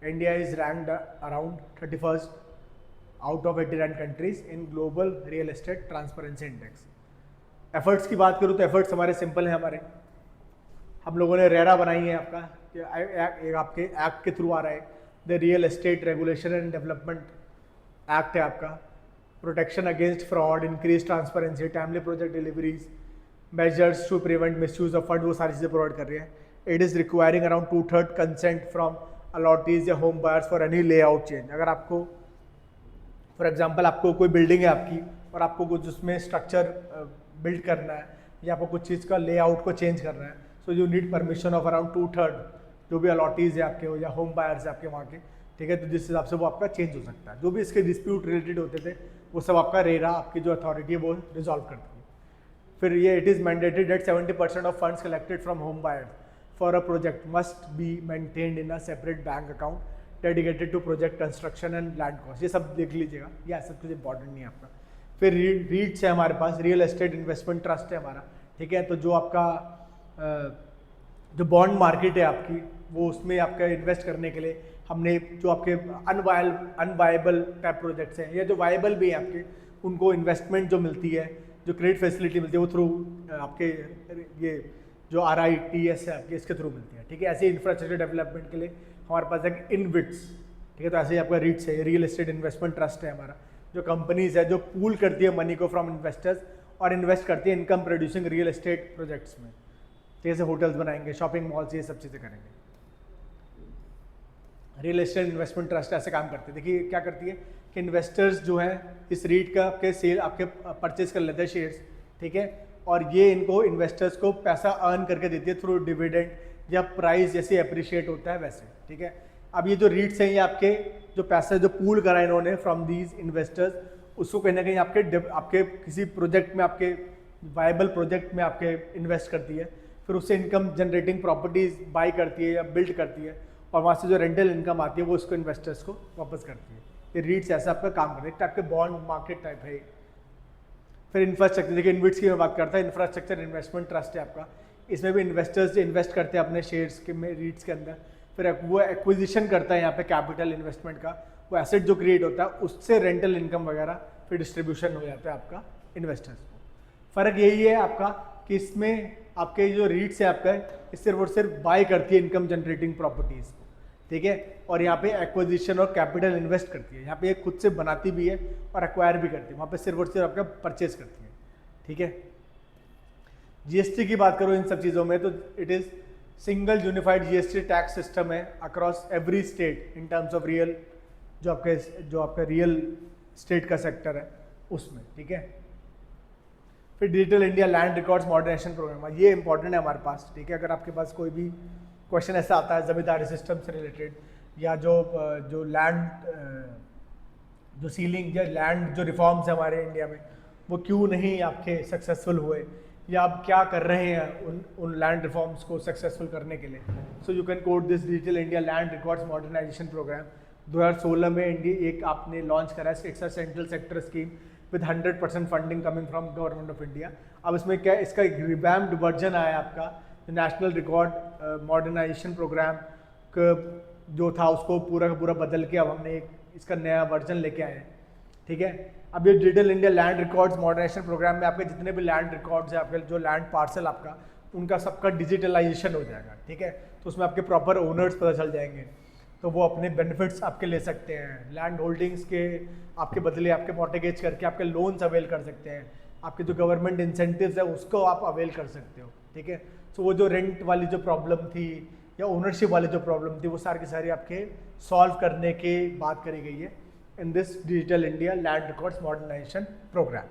India is ranked around 31st out of 89 countries in global real estate transparency index. Efforts की बात करूँ तो एफर्ट्स हमारे सिंपल हैं। हमारे हम लोगों ने रेरा बनाई है आपका, एक आपके एक्ट के थ्रू आ रहा है, the real estate regulation and development act है आपका। Protection against fraud, increase transparency, timely project deliveries, measures to prevent misuse of fund, वो सारी चीज़ें प्रोवाइड कर रही है। It is requiring around 2/3 consent from allottees या home buyers for any layout change. अगर आपको फॉर एग्जांपल आपको कोई बिल्डिंग है आपकी और आपको कुछ उसमें स्ट्रक्चर बिल्ड करना है या आपको कुछ चीज़ का लेआउट को चेंज करना है, so you need permission of around 2/3 जो भी अलॉटीज है आपके या होम बायर्स है आपके वहाँ के, ठीक है। तो जिस हिसाब से वो आपका चेंज हो सकता है, जो भी इसके डिस्प्यूट रिलेटेड होते थे वो सब आपका रेरा आपकी जो अथॉरिटी है वो रिजॉल्व करती है। फिर ये it is mandated that 70% of funds collected from home buyers for a project must be maintained in a separate bank account dedicated to project construction and land cost. ये सब देख लीजिएगा, ये सब कुछ इंपॉर्टेंट नहीं है आपका। फिर रीट्स है हमारे पास, रियल एस्टेट इन्वेस्टमेंट ट्रस्ट है हमारा, ठीक है। तो जो आपका जो बॉन्ड मार्केट है आपकी, वो उसमें आपका इन्वेस्ट करने के लिए हमने जो आपके अनवायबल टाइप प्रोजेक्ट्स हैं या जो वायबल भी हैं आपके, उनको इन्वेस्टमेंट जो मिलती है, जो क्रेडिट फैसिलिटी मिलती है वो थ्रू आपके ये जो RITS है आपके, इसके थ्रू मिलती है, ठीक है। ऐसे इंफ्रास्ट्रक्चर डेवलपमेंट के लिए हमारे पास एक इनविट्स, ठीक है। तो ऐसे ही आपका REITs है, रियल एस्टेट इन्वेस्टमेंट ट्रस्ट है हमारा, जो कंपनीज है जो पूल करती है मनी को फ्रॉम इन्वेस्टर्स और इन्वेस्ट करती है income producing real estate projects में, जैसे होटल्स बनाएंगे, शॉपिंग मॉल्स, ये सब चीज़ें करेंगे। रियल एस्टेट इन्वेस्टमेंट ट्रस्ट ऐसे काम करती है। देखिए क्या करती है कि इन्वेस्टर्स जो है इस रीट का आपके सेल आपके परचेज कर लेते हैं शेयर्स, ठीक है। और ये इनको इन्वेस्टर्स को पैसा अर्न करके देती है थ्रू डिविडेंड या प्राइस जैसे अप्रिशिएट होता है वैसे, ठीक है। अब ये जो रीट्स हैं ये आपके जो पैसा जो पूल करा इन्होंने फ्रॉम दीज इन्वेस्टर्स, उसको कहीं ना कहीं आपके किसी प्रोजेक्ट में, आपके वायबल प्रोजेक्ट में आपके इन्वेस्ट करती है, फिर उससे इनकम जनरेटिंग प्रॉपर्टीज बाई करती है या बिल्ड करती है, और वहाँ से जो रेंटल इनकम आती है वो उसको इन्वेस्टर्स को वापस करती है। ये रीट्स ऐसा आपका काम करते हैं, टाइप के बॉन्ड मार्केट टाइप है। फिर इंफ्रास्ट्रक्चर, देखिए इन्विट्स की मैं बात करता है, इंफ्रास्ट्रक्चर इन्वेस्टमेंट ट्रस्ट है आपका, इसमें भी इन्वेस्टर्स इन्वेस्ट करते हैं अपने शेयर्स के में रीट्स के अंदर, फिर वो एक्विजिशन करता है यहाँ पे कैपिटल इन्वेस्टमेंट का, वो एसेट जो क्रिएट होता है उससे रेंटल इनकम वगैरह फिर डिस्ट्रीब्यूशन हो जाता है आपका इन्वेस्टर्स को। फ़र्क यही है आपका कि इसमें आपके जो रीट्स है आपका, इस सिर्फ और सिर्फ बाय करती है इनकम जनरेटिंग प्रॉपर्टीज़ को, ठीक है। और यहाँ पे एक्विजिशन और कैपिटल इन्वेस्ट करती है, यहाँ पे ये खुद से बनाती भी है और एक्वायर भी करती है, वहाँ पे सिर्फ और सिर्फ आपका परचेज करती है, ठीक है। GST की बात करो इन सब चीज़ों में, तो it is single unified GST tax system है across every state in terms of real जो आपका रियल स्टेट का सेक्टर है उसमें, ठीक है। फिर digital India land records modernization program, ये इंपॉर्टेंट है हमारे पास, ठीक है। अगर आपके पास कोई भी क्वेश्चन ऐसा आता है जमींदारी सिस्टम से रिलेटेड, या जो लैंड जो सीलिंग या लैंड जो रिफॉर्म्स है हमारे इंडिया में वो क्यों नहीं आपके सक्सेसफुल हुए, या आप क्या कर रहे हैं उन लैंड रिफॉर्म्स को सक्सेसफुल करने के लिए, so you can quote this digital India land records modernization program. 2016 में इंडिया एक आपने लॉन्च करा है, एक central sector scheme with 100% funding coming from government of India. अब इसमें क्या, इसका एक रिवैम्प्ड वर्जन आया आपका, नेशनल रिकॉर्ड मॉडर्नाइजेशन प्रोग्राम जो था उसको पूरा का पूरा बदल के अब हमने इसका नया वर्जन लेके आए हैं, ठीक है। अब ये digital India land records modernization program में आपके जितने भी लैंड रिकॉर्ड्स हैं, आपके जो लैंड पार्सल आपका, उनका सबका डिजिटलाइजेशन हो जाएगा, ठीक है। तो उसमें आपके प्रॉपर ओनर्स पता चल जाएंगे, तो वो अपने बेनिफिट्स आपके ले सकते हैं, लैंड होल्डिंग्स के आपके बदले आपके मॉर्टगेज करके आपके लोन्स अवेल कर सकते हैं, आपके जो गवर्नमेंट इंसेंटिव्स है उसको आप अवेल कर सकते हो, ठीक है। तो वो जो रेंट वाली जो प्रॉब्लम थी या ओनरशिप वाली जो प्रॉब्लम थी वो सारी की सारी आपके सॉल्व करने की बात करी गई है in this digital India land records modernization program.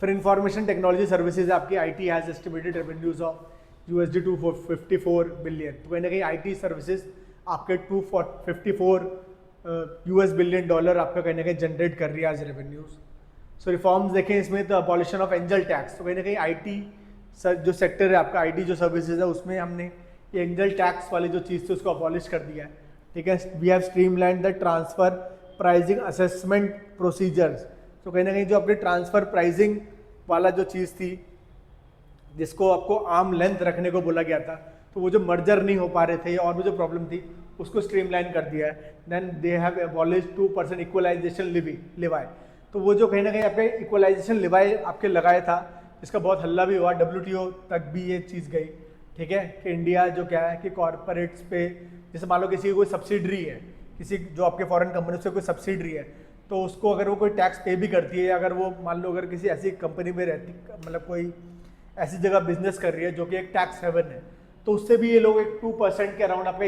फिर इंफॉर्मेशन टेक्नोलॉजी सर्विसेज आपकी IT has estimated revenues of $254 billion. तो कहीं ना कहीं IT सर्विसेज आपके $254 बिलियन आपका कहीं ना कहीं जनरेट कर रही है एज रेवेन्यूज। सो रिफॉर्म्स देखें इसमें, तो अबॉलिशन ऑफ एंजल टैक्स, तो कहीं ना कहीं IT जो सेक्टर है आपका IT जो सर्विसेज है उसमें हमने ये एंजल टैक्स वाली जो चीज़ थी उसको अबॉलिश कर दिया है, ठीक है। We have streamlined the transfer pricing assessment procedures. तो कहीं ना कहीं जो आपके ट्रांसफर प्राइसिंग वाला जो चीज़ थी जिसको आपको आर्म लेंथ रखने को बोला गया था, तो वो जो मर्जर नहीं हो पा रहे थे और भी जो प्रॉब्लम थी उसको स्ट्रीमलाइन कर दिया है। Then they have abolish 2% equalization levy. तो वो जो कहीं ना कहीं आपके इक्वलाइजेशन लिवाई आपके लगाया था, इसका बहुत हल्ला भी हुआ, WTO तक भी ये चीज़ गई, ठीक है। कि इंडिया जो क्या है कि कॉरपोरेट्स पे, जैसे मान लो किसी की कोई सब्सिडरी है, किसी जो आपके फॉरेन कंपनी से कोई सब्सिडरी है, तो उसको अगर वो कोई टैक्स पे भी करती है, अगर वो मान लो अगर किसी ऐसी कंपनी में रहती, मतलब कोई ऐसी जगह बिजनेस कर रही है जो कि एक टैक्स हेवन है, तो उससे भी ये लोग एक 2% के अराउंड आपका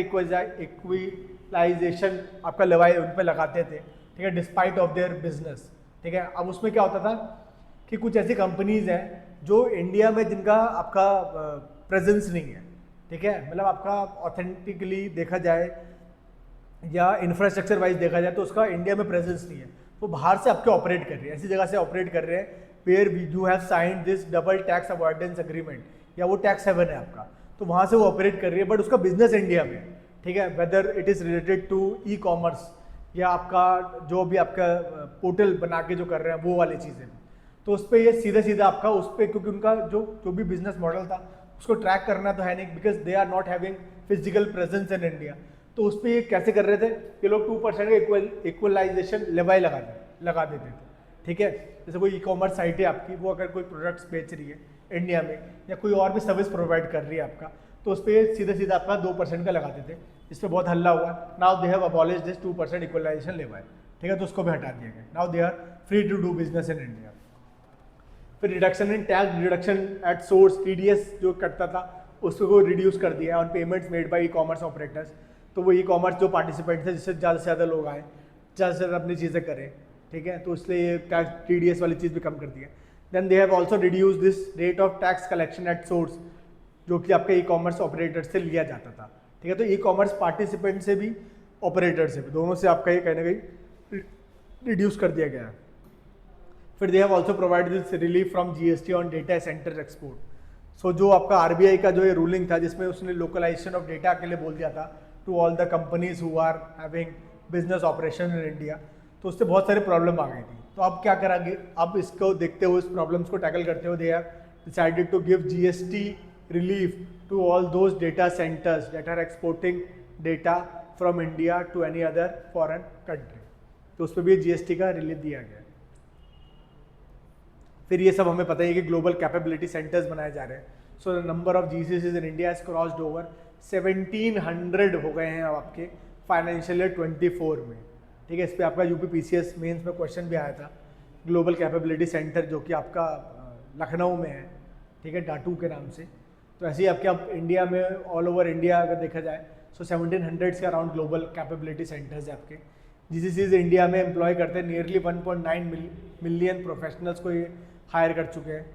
इक्विलाइजेशन आपका लगाए उन पर लगाते थे, ठीक है, डिस्पाइट ऑफ देयर बिजनेस। ठीक है, अब उसमें क्या होता था कि कुछ ऐसी कंपनीज हैं जो इंडिया में जिनका आपका प्रेजेंस नहीं है, ठीक है, मतलब आपका ऑथेंटिकली देखा जाए या इंफ्रास्ट्रक्चर वाइज देखा जाए तो उसका इंडिया में प्रेजेंस नहीं है, वो बाहर से आपके ऑपरेट कर रहे हैं, ऐसी जगह से ऑपरेट कर रहे हैं where you have signed this double tax avoidance agreement, या वो टैक्स हेवन है आपका, तो वहाँ से वो ऑपरेट कर रही है, बट उसका बिजनेस इंडिया में, ठीक है, whether it is related to e commerce या आपका जो भी आपका पोर्टल बना के जो कर रहे हैं वो वाली चीज़ें, तो उस पर ये सीधा सीधा आपका उस पर, क्योंकि उनका जो भी बिजनेस मॉडल था उसको ट्रैक करना तो है नहीं, because they are not having physical presence in India, तो उस पर ये कैसे कर रहे थे, ये लोग 2% का इक्वलाइजेशन लेवाई लगा देते थे, ठीक है। जैसे कोई ई कॉमर्स साइट है आपकी, वो अगर कोई प्रोडक्ट्स बेच रही है इंडिया में या कोई और भी सर्विस प्रोवाइड कर रही है आपका, तो उस पर सीधा सीधा आपका 2% का लगाते थे, इस पर बहुत हल्ला हुआ। Now they have abolish this 2% equalisation levy, ठीक है, तो उसको भी हटा दिया गया। Now they are free to do business in India. फिर reduction in tax deduction at source, TDS जो कटता था उसको रिड्यूस कर दिया on payments made by e commerce operators, तो वो ई कॉमर्स जो पार्टिसिपेंट थे जिससे ज़्यादा से ज़्यादा लोग आए, ज़्यादा से ज़्यादा अपनी चीज़ें करें, ठीक है, तो इसलिए ये टैक्स TDS वाली चीज़ भी कम कर दी है। Then they have also reduce this rate of tax collection at source, जो कि आपके ई कॉमर्स ऑपरेटर से लिया जाता था, ठीक है, तो ई कॉमर्स पार्टिसिपेंट से भी ऑपरेटर से भी दोनों से आपका ये कहीं ना कहीं रिड्यूस कर दिया गया है। फिर they have also provide this relief from GST on data centre export. So जो आपका RBI का जो ये रूलिंग था जिसमें उसने लोकलाइजेशन ऑफ डेटा के लिए बोल दिया था to all the companies who are having business operation in India, तो उससे बहुत सारी प्रॉब्लम आ गई थी। तो अब क्या करेंगे, अब इसको देखते हुए, इस प्रॉब्लम्स को टैकल करते हुए, they have decided to give GST relief to all those data centers that are exporting data from India to any other foreign country, तो उस पर भी GST का रिलीफ दिया गया। फिर ये सब हमें पता ही है कि ग्लोबल कैपेबिलिटी सेंटर्स बनाए जा रहे हैं। So the number of GCCs in India has crossed over 1700 हो गए हैं अब आपके फाइनेंशियल ईयर 24 में, ठीक है। इस पर आपका UP PCS मेंस में क्वेश्चन भी आया था, ग्लोबल कैपेबिलिटी सेंटर जो कि आपका लखनऊ में है, ठीक है, डाटू के नाम से। तो ऐसे ही आपके अब इंडिया में ऑल ओवर इंडिया अगर देखा जाए सो 1700 के अराउंड ग्लोबल कैपेबिलिटी सेंटर्स है आपके। GCCs इंडिया में एम्प्लॉय करते हैं नियरली 1.9 मिलियन प्रोफेशनल्स को ये हायर कर चुके हैं।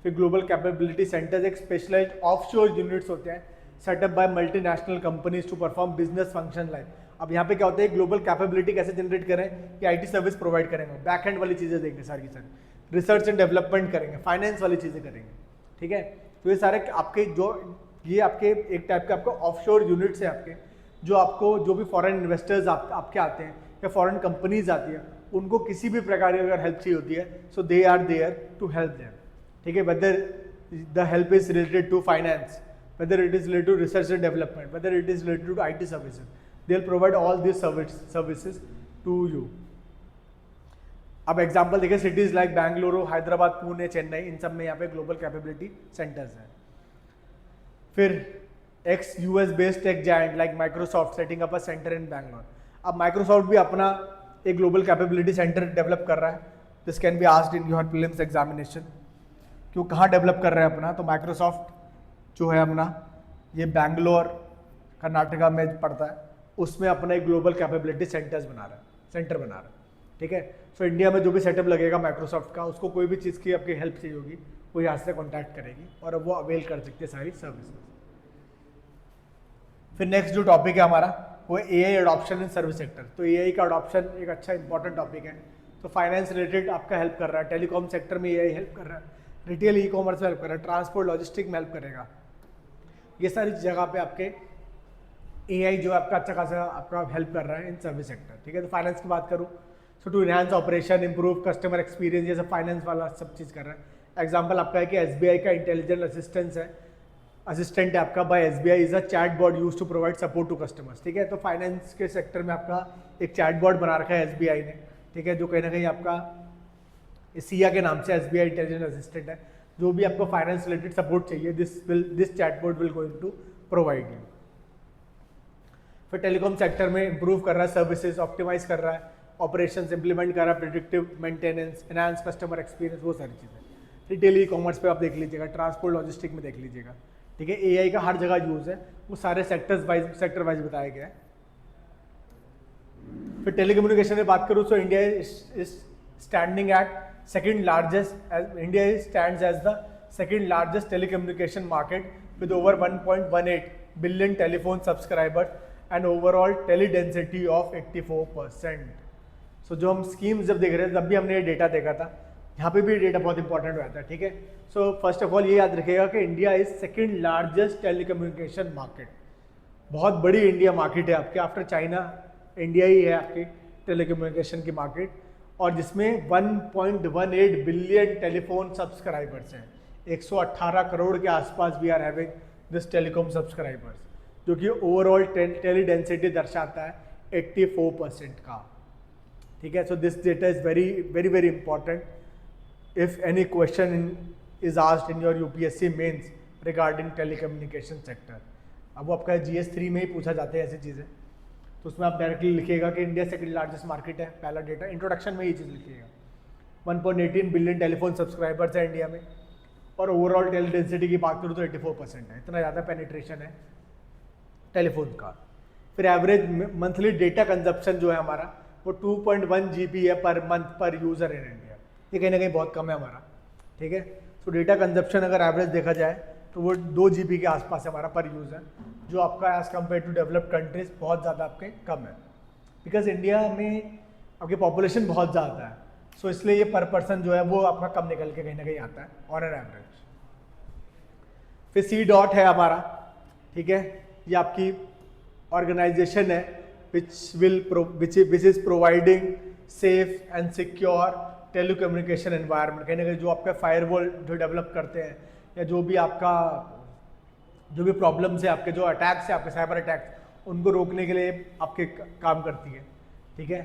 फिर ग्लोबल कैपेबिलिटी सेंटर्स एक स्पेशलाइज्ड ऑफशोर यूनिट्स होते हैं setup by multinational companies to perform business function like. अब यहाँ पे क्या होता है, ग्लोबल कैपेबिलिटी कैसे जनरेट करें कि IT सर्विस प्रोवाइड करेंगे, बैक एंड वाली चीज़ें देंगे सारी की सारी, रिसर्च एंड डेवलपमेंट करेंगे, फाइनेंस वाली चीज़ें करेंगे, ठीक है। तो ये सारे आपके ये आपके एक टाइप के आपको ऑफशोर यूनिट्स हैं आपके, जो आपको जो भी फॉरेन इन्वेस्टर्स आपके आते हैं या फॉरेन कंपनीज आती है, उनको किसी भी प्रकार की अगर हेल्प चाहिए होती है so they are there to help them, ठीक है। Whether the help is related to finance, whether it is related to research and development, whether it is related to IT services, they will provide all this services to you. अब example देखिए, cities like Bengaluru, Hyderabad, Pune, Chennai, इन सब में यहाँ पे global capability centres हैं। फिर US based tech giant like Microsoft setting up a centre in Bangalore. अब माइक्रोसॉफ्ट भी अपना एक ग्लोबल कैपेबिलिटी सेंटर डेवलप कर रहा है, this can be asked in your prelims examination, क्यों कहाँ डेवलप कर रहा है अपना, तो माइक्रोसॉफ्ट जो है अपना ये बैंगलोर कर्नाटका में पड़ता है, उसमें अपना एक ग्लोबल कैपेबिलिटी सेंटर बना रहा है, ठीक है। सो इंडिया में जो भी सेटअप लगेगा माइक्रोसॉफ्ट का, उसको कोई भी चीज़ की आपकी हेल्प चाहिए होगी वो यहाँ से कॉन्टैक्ट करेगी और वो अवेल कर सकती है सारी सर्विसेज। फिर नेक्स्ट जो टॉपिक है हमारा वो है AI adoption in service sector. तो AI का अडॉप्शन एक अच्छा इंपॉर्टेंट टॉपिक है। तो फाइनेंस रिलेटेड आपका हेल्प कर रहा है, टेलीकॉम सेक्टर में AI हेल्प कर रहा है, रिटेल ई कॉमर्स में हेल्प कर रहा है, ट्रांसपोर्ट लॉजिस्टिक में हेल्प करेगा। ये सारी जगह पे आपके AI जो आपका अच्छा खासा आपका हेल्प कर रहा है इन सर्विस सेक्टर, ठीक है। तो फाइनेंस की बात करूँ so to enhance operation, improve customer experience, ये सब फाइनेंस वाला सब चीज़ कर रहा है। एग्जाम्पल आपका है कि SBI का इंटेलिजेंट असिस्टेंट है आपका by SBI is a chat bot use to provide support to customers, ठीक है। तो फाइनेंस के सेक्टर में आपका एक चैट बॉट बना रखा है SBI ने, ठीक है, जो कहीं ना कहीं आपका सिया के नाम से SBI इंटेलिजेंट असिस्टेंट है। जो भी आपको फाइनेंस रिलेटेड सपोर्ट चाहिए this chat bot will going to provide you. फिर टेलीकॉम सेक्टर में इंप्रूव कर रहा है सर्विसेज, ऑप्टिमाइज कर रहा है ऑपरेशंस, इंप्लीमेंट कर रहा है predictive maintenance, enhance customer experience, वो सारी चीज़ें। रिटेल ई कॉमर्स पे आप देख लीजिएगा, ट्रांसपोर्ट लॉजिस्टिक में देख लीजिएगा, ठीक है। AI का हर जगह यूज़ है, वो सारे सेक्टर वाइज बताया गया है। फिर टेलीकम्युनिकेशन में बात करूँ तो India is standing at second largest, India stands as the second largest telecommunication market with over 1.18 billion telephone subscribers and overall tele density of 84%। सो जो हम स्कीम्स जब देख रहे थे तब भी हमने ये डेटा देखा था, यहाँ पे भी डेटा बहुत इंपॉर्टेंट हो जाता है, ठीक है। सो फर्स्ट ऑफ ऑल ये याद रखिएगा कि India is second largest telecommunication market, बहुत बड़ी इंडिया मार्केट है आपके, आफ्टर चाइना इंडिया ही है आपकी टेलीकम्युनिकेशन की मार्केट, और जिसमें 1.18 बिलियन टेलीफोन सब्सक्राइबर्स हैं, 118 करोड़ के आसपास we are having this telecom subscribers, जो कि ओवरऑल टेली डेंसिटी दर्शाता है 84% का, ठीक है। So this data is very very very important if any question is asked in your UPSC mains regarding telecommunication sector. अब वो आपका GS3 में ही पूछा जाता है ऐसी चीज़ें, तो उसमें आप डायरेक्टली लिखिएगा कि इंडिया सेकंड लार्जेस्ट मार्केट है, पहला डेटा इंट्रोडक्शन में ये चीज़ लिखिएगा। 1.18 बिलियन टेलीफोन सब्सक्राइबर्स है इंडिया में, और ओवरऑल टेली डेंसिटी की बात करूँ तो 84% है, इतना ज़्यादा पेनिट्रेशन है टेलीफोन का। फिर एवरेज मंथली डेटा कंजप्शन जो है हमारा वो 2.1 GB है पर मंथ पर यूज़र इन इंडिया, ये कहीं ना कहीं बहुत कम है हमारा, ठीक है। सो डेटा कंजप्शन अगर एवरेज देखा जाए तो वो 2 GB के आसपास है हमारा पर यूज़र, जो आपका as compare to developed countries बहुत ज़्यादा आपके कम है, बिकॉज इंडिया में आपकी पॉपुलेशन बहुत ज़्यादा है, सो इसलिए ये पर पर्सन जो है वो आपका कम निकल के कहीं ना कहीं आता है ऑन एन एवरेज। फिर C.DOT है हमारा, ठीक है, ये आपकी ऑर्गेनाइजेशन है which is providing safe and secure telecommunication environment, कहीं ना कहीं जो आपका फायरवॉल जो डेवलप करते हैं या जो भी आपका जो भी प्रॉब्लम्स है आपके, जो अटैक्स है आपके साइबर अटैक्स, उनको रोकने के लिए आपके काम करती है, ठीक है।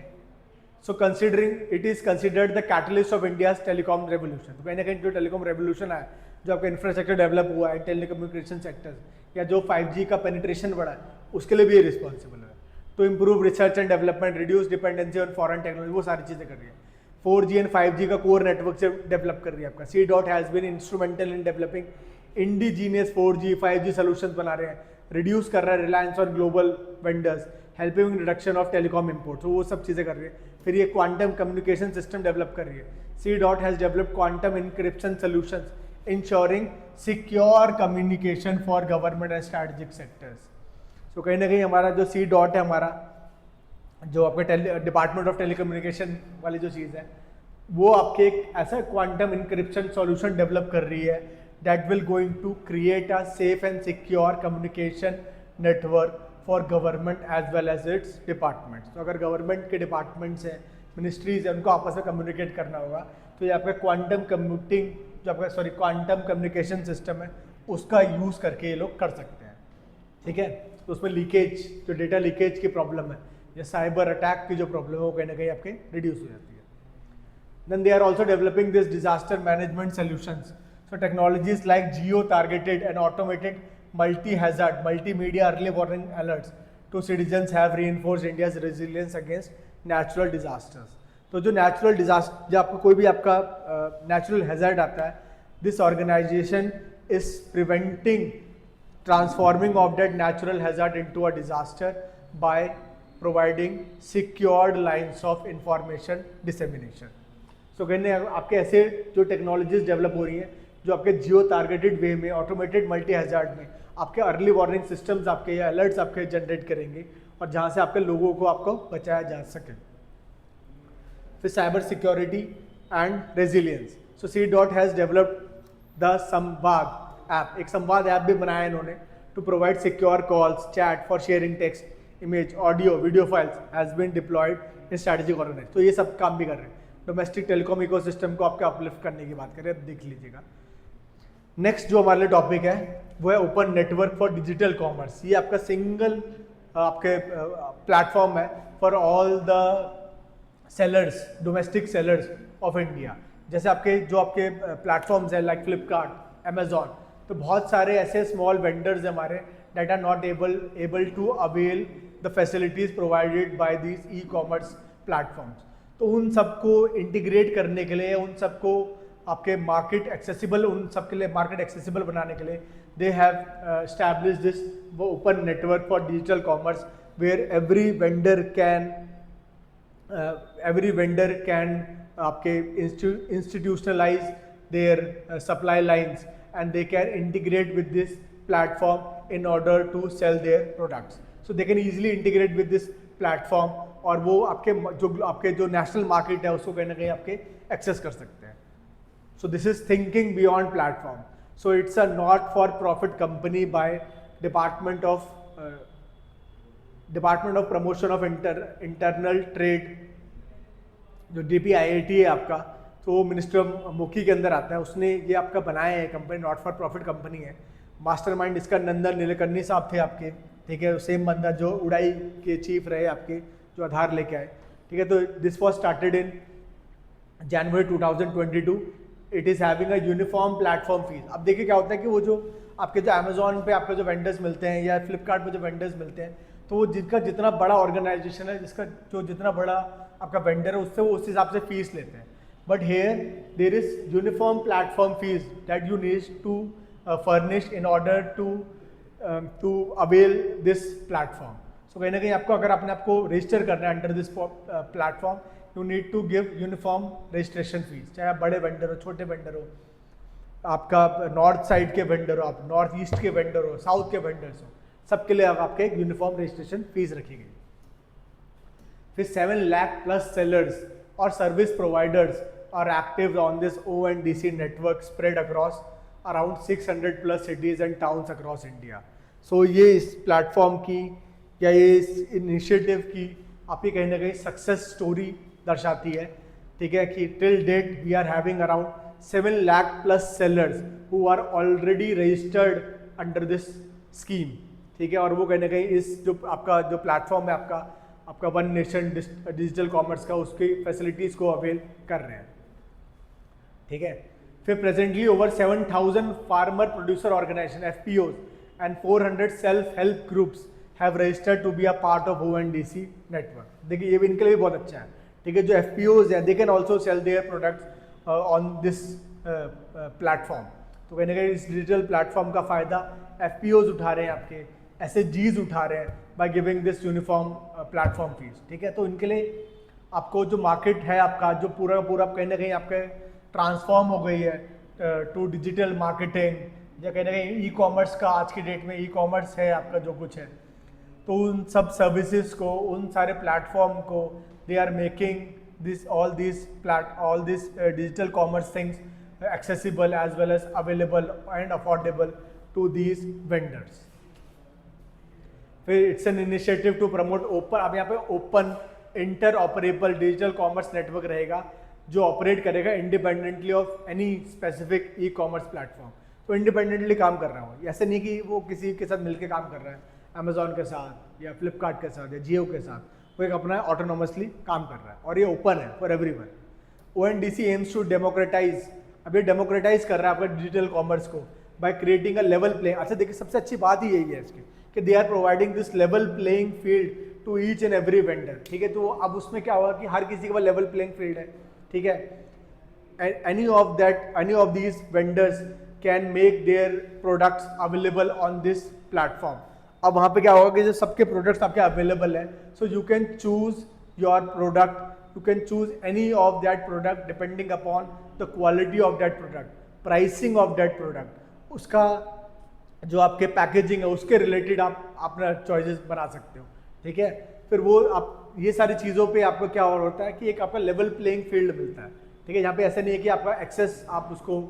So considering it is considered the catalyst of India's telecom revolution, तो कहीं ना कहीं जो टेलीकॉम रेवोल्यूशन है, जो आपका इंफ्रास्ट्रक्चर डेवलप हुआ है टेलीकम्युनिकेशन सेक्टर्स, या जो 5G का पेनिट्रेशन बढ़ा है, उसके लिए भी ये रिस्पॉन्सिबल है to improve research and development, reduce dependency on foreign technology, वो सारी चीज़ें कर रही है। 4G एंड 5G का कोर नेटवर्क से डेवलप कर रही है आपका। C.DOT has been instrumental in developing indigenous 4G 5G solution बना रहे हैं, रिड्यूस कर रहा है reliance on global vendors, helping reduction of telecom import, तो वो सब चीज़ें कर रही है। फिर ये क्वांटम कम्युनिकेशन सिस्टम डेवलप कर रही है। C.DOT has developed quantum encryption solutions ensuring secure communication for government and strategic sectors. तो कहीं ना कहीं हमारा जो C.DOT है हमारा, जो आपके डिपार्टमेंट ऑफ टेलीकम्युनिकेशन वाली जो चीज़ है, वो आपके एक ऐसा क्वांटम इंक्रिप्शन सॉल्यूशन डेवलप कर रही है that will going to create a safe and secure communication network for government as well as its departments. तो अगर गवर्नमेंट के डिपार्टमेंट्स हैं, मिनिस्ट्रीज हैं, उनको आपस में कम्युनिकेट करना होगा, तो ये आपका क्वांटम कंप्यूटिंग जो आपका क्वांटम कम्युनिकेशन सिस्टम है, उसका यूज़ करके ये लोग कर सकते हैं, ठीक है। तो उसमें लीकेज, जो डेटा लीकेज की प्रॉब्लम है या साइबर अटैक की जो प्रॉब्लम है, वो कहीं ना कहीं आपके रिड्यूस हो जाती है। Then they are also developing this disaster management solutions, so technologies like geo targeted and automated multi hazard multimedia early warning alerts to citizens have reinforced India's resilience against natural disasters. तो जो natural disaster, जब आपको कोई भी आपका natural hazard आता है, this organization is preventing transforming of that natural hazard into a disaster by providing secured lines of information dissemination. So कहने आपके ऐसे जो टेक्नोलॉजीज डेवलप हो रही हैं, जो आपके जियो टारगेटेड वे में, ऑटोमेटेड मल्टी हैजार्ड में आपके अर्ली वार्निंग सिस्टम्स आपके या अलर्ट्स आपके जनरेट करेंगे, और जहाँ से आपके लोगों को आपको बचाया जा सके। फिर cyber security and resilience, so C.DOT has developed the Samvad app, एक संवाद ऐप भी बनाया इन्होंने to provide secure calls, chat for sharing text, image, audio, video files has been deployed in strategic organise. तो ये सब काम भी कर रहे हैं, डोमेस्टिक टेलीकॉम इकोसिस्टम को आपके अपलिफ्ट करने की बात करें, अब देख लीजिएगा। नेक्स्ट जो हमारे लिए टॉपिक है वो है open network for digital commerce. ये आपका सिंगल आपके प्लेटफॉर्म है for all the sellers, domestic sellers of India. जैसे आपके जो आपके प्लेटफॉर्म्स हैं लाइक फ्लिपकार्ट, अमेजॉन, तो बहुत सारे ऐसे स्मॉल वेंडर्स हैं हमारे that are not able to avail the facilities provided by these e commerce platforms. तो उन सबको इंटीग्रेट करने के लिए, उन सबको आपके मार्केट एक्सेसिबल, उन सब के लिए मार्केट एक्सेसिबल बनाने के लिए दे हैव एस्टैब्लिश दिस वो open network for digital commerce where every vendor can आपके institutionalise their supply lines and they can integrate with this platform in order to sell their products. So they can easily integrate with this platform और वो आपके जो national market है उसको कहीं ना कहीं आपके एक्सेस कर सकते हैं. So this is thinking beyond platform. So it's a not for profit company by department of promotion of internal trade, जो DPIIT है आपका, तो वो मिनिस्टर मुखी के अंदर आता है. उसने ये आपका बनाया है company, not for profit company है. मास्टरमाइंड इसका नंदन नीलकर्णी साहब थे आपके, ठीक है, सेम बंदा जो उड़ाई के चीफ रहे आपके, जो आधार लेके आए, ठीक है. तो this was started in January 2022. It is having a uniform platform fees. अब देखिए क्या होता है कि वो जो आपके जो अमेजोन पे आपके जो वेंडर्स मिलते हैं या फ्लिपकार्ट पे जो वेंडर्स मिलते हैं, तो वो जिनका जितना बड़ा ऑर्गेनाइजेशन है, जिसका जो जितना बड़ा आपका वेंडर है, उससे वो उस हिसाब से फीस लेते हैं. But here there is uniform platform fees that you need to furnish in order to avail this platform. So कहीं ना कहीं आपको अगर अपने आपको रजिस्टर करना है under this platform, you need to give uniform registration fees. चाहे आप बड़े वेंडर हो, छोटे वेंडर हो, आपका नॉर्थ साइड के वेंडर हो, आप नॉर्थ ईस्ट के वेंडर हो, साउथ के वेंडर्स हो, सबके लिए आपके एक यूनिफॉर्म रजिस्ट्रेशन फीस रखी गई. फिर 7 लाख प्लस सेलर्स और service providers are active on this ONDC network spread across around 600 plus cities and towns across India. So ये इस प्लेटफॉर्म की या ये इस इनिशिएटिव की आपकी कहीं ना कहीं सक्सेस स्टोरी दर्शाती है, ठीक है, कि till date we are having around 7 lakh plus sellers who are already registered under this scheme, ठीक है. और वो कहीं ना कहीं इस जो आपका जो प्लेटफॉर्म है आपका वन नेशन डिजिटल कॉमर्स का, उसकी फैसिलिटीज़ को अवेल कर रहे हैं, ठीक है. फिर presently over 7,000 farmer producer organisation FPOs and 400 self help groups have registered to be a part of ONDC network. देखिए ये भी इनके लिए भी बहुत अच्छा है, ठीक है. जो FPOs हैं they can also sell their products on this platform. तो कहीं ना कहीं इस डिजिटल प्लेटफॉर्म का फ़ायदा FPOs उठा रहे हैं, आपके SHGs उठा रहे हैं by giving this uniform platform fees, ठीक है. तो इनके लिए आपको जो मार्केट है आपका जो पूरा कहीं ना कहीं आपके ट्रांसफॉर्म हो गई है टू डिजिटल मार्केटिंग, या कहीं ना कहीं ई-कॉमर्स का आज की डेट में ई-कॉमर्स है आपका जो कुछ है, तो उन सब सर्विसेज को, उन सारे प्लेटफॉर्म को they are making this all this digital commerce things accessible as well as available and affordable to these vendors. फिर it's an initiative to promote open, अब यहाँ पे open interoperable digital commerce network रहेगा जो operate करेगा independently of any specific e commerce platform. तो independently काम कर रहा हूँ, ऐसे नहीं कि वो किसी के साथ मिलकर काम कर रहा है, अमेजोन के साथ या फ्लिपकार्ट के साथ या जियो के साथ, वो एक अपना ऑटोनोमसली काम कर रहा है और ये ओपन है for everyone. ONDC aims to democratise, अब ये डेमोक्रेटाइज कर रहा है आपका डिजिटल कॉमर्स को by creating a level playing. अच्छा देखिए सबसे अच्छी बात ही यही है इसकी कि they are providing this level playing field to each and every vendor, ठीक है. तो अब उसमें क्या होगा कि हर किसी के पास लेवल प्लेइंग फील्ड है, ठीक है. Any of these vendors can make their products available on this platform. अब वहाँ पे क्या होगा कि जो सबके प्रोडक्ट्स आपके अवेलेबल है, so you can choose your product, you can choose any of that product depending upon the quality of that product, pricing of that product, उसका जो आपके पैकेजिंग है उसके रिलेटेड आप अपना चॉइसेस बना सकते हो, ठीक है. फिर वो आप ये सारी चीज़ों पे आपको क्या और होता है कि एक आपका लेवल प्लेइंग फील्ड मिलता है, ठीक है. यहाँ पे ऐसा नहीं है कि आपका एक्सेस, आप उसको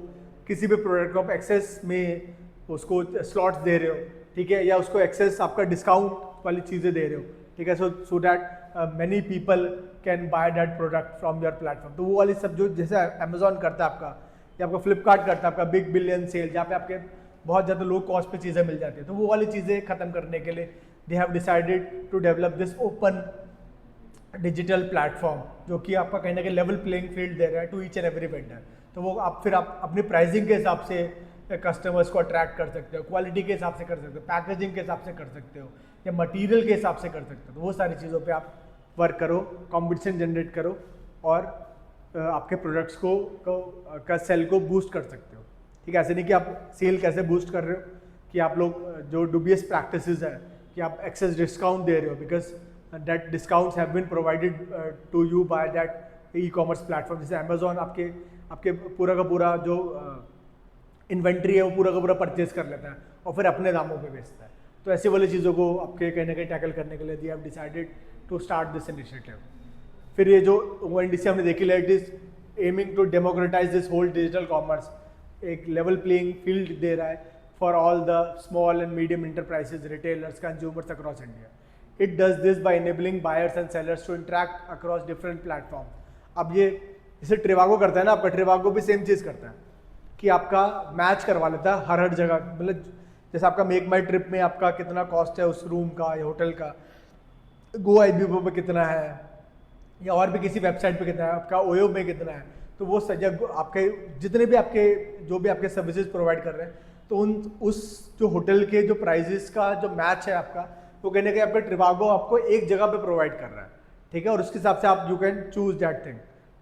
किसी भी प्रोडक्ट को आप एक्सेस में उसको स्लॉट्स दे रहे हो, ठीक है, या उसको एक्सेस आपका डिस्काउंट वाली चीज़ें दे रहे हो, ठीक है. So that many people can by that product from your platform. तो वो वाली सब जो जैसे अमेजोन करता है आपका या आपका फ्लिपकार्ट करता है आपका बिग बिलियन सेल, जहाँ पे आपके बहुत ज़्यादा लो कॉस्ट पे चीज़ें मिल जाती है, तो वो वाली चीज़ें खत्म करने के लिए they have decided to develop this open digital platform जो कि आपका कहीं ना कहीं लेवल प्लेइंग फील्ड दे रहा है to each and every vendor. तो वो आप फिर आप अपनी प्राइसिंग के हिसाब से कस्टमर्स को अट्रैक्ट कर सकते हो, क्वालिटी के हिसाब से कर सकते हो, पैकेजिंग के हिसाब से कर सकते हो, या मटीरियल के हिसाब से कर सकते हो. तो वो सारी चीज़ों पे आप वर्क करो, कंपटीशन जनरेट करो और आपके प्रोडक्ट्स का सेल को बूस्ट कर सकते हो। ठीक है, ऐसे नहीं कि आप सेल कैसे बूस्ट कर रहे हो कि आप लोग जो डुबियस प्रैक्टिसेस है कि आप एक्सेस डिस्काउंट दे रहे हो, because that discounts have been provided to you by that e commerce platform. जैसे अमेजोन आपके पूरा का पूरा जो इन्वेंट्री है वो पूरा का पूरा परचेज कर लेता है और फिर अपने दामों पे बेचता है। तो ऐसी वाली चीज़ों को आपके कहीं ना कहीं टैकल करने के लिए they have decided to start this initiative. फिर ये जो ONDC हमने देखी है, it is aiming to democratise this whole digital commerce, एक लेवल प्लेइंग फील्ड दे रहा है for all the small and medium enterprises, retailers, consumers across India. It does this by enabling buyers and sellers to interact across different platform. अब ये जैसे Trivago करता है ना, आपका ट्रिवागो भी सेम चीज़ करता है कि आपका मैच करवा लेता है हर जगह। मतलब जैसे आपका मेक माई ट्रिप में आपका कितना कॉस्ट है उस रूम का या होटल का, GoIBIBO पे कितना है या और भी किसी वेबसाइट पे कितना है, आपका ओयो में कितना है, तो वो आपके जितने भी आपके जो भी आपके सर्विसेज प्रोवाइड कर रहे हैं, तो उस जो होटल के जो प्राइजेस का जो मैच है आपका, वो कहने के आपका ट्रिवागो आपको एक जगह पे प्रोवाइड कर रहा है। ठीक है, और उसके हिसाब से आप you can choose that thing.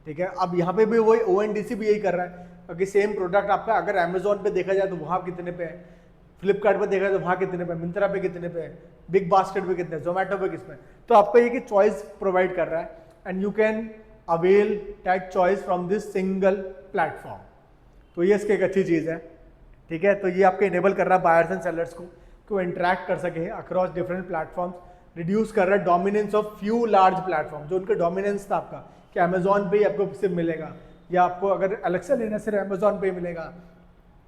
ठीक है, अब यहाँ पे भी वही ONDC भी यही कर रहा है, क्योंकि सेम प्रोडक्ट आपका अगर अमेजोन पे देखा जाए तो वहाँ कितने पे है, फ्लिपकार्ट पे देखा जाए तो वहाँ कितने पे, मिंत्रा पे कितने पे है, बिग बास्केट पे कितने, जोमेटो पे किसमें, तो आपको ये कि चॉइस प्रोवाइड कर रहा है and you can avail that choice from this single platform. तो ये इसकी एक अच्छी चीज़ है। ठीक है, तो ये आपके इनेबल कर रहा है बायर्स एंड सेलर्स को इंटरैक्ट कर सके अक्रॉस डिफरेंट प्लेटफॉर्म्स, रिड्यूस कर रहा है dominance of few large platform. जो उनका डोमिनेंस था आपका कि अमेजोन पे ही आपको सिर्फ मिलेगा, या आपको अगर अलेक्सा लेना सिर्फ अमेजोन पे ही मिलेगा,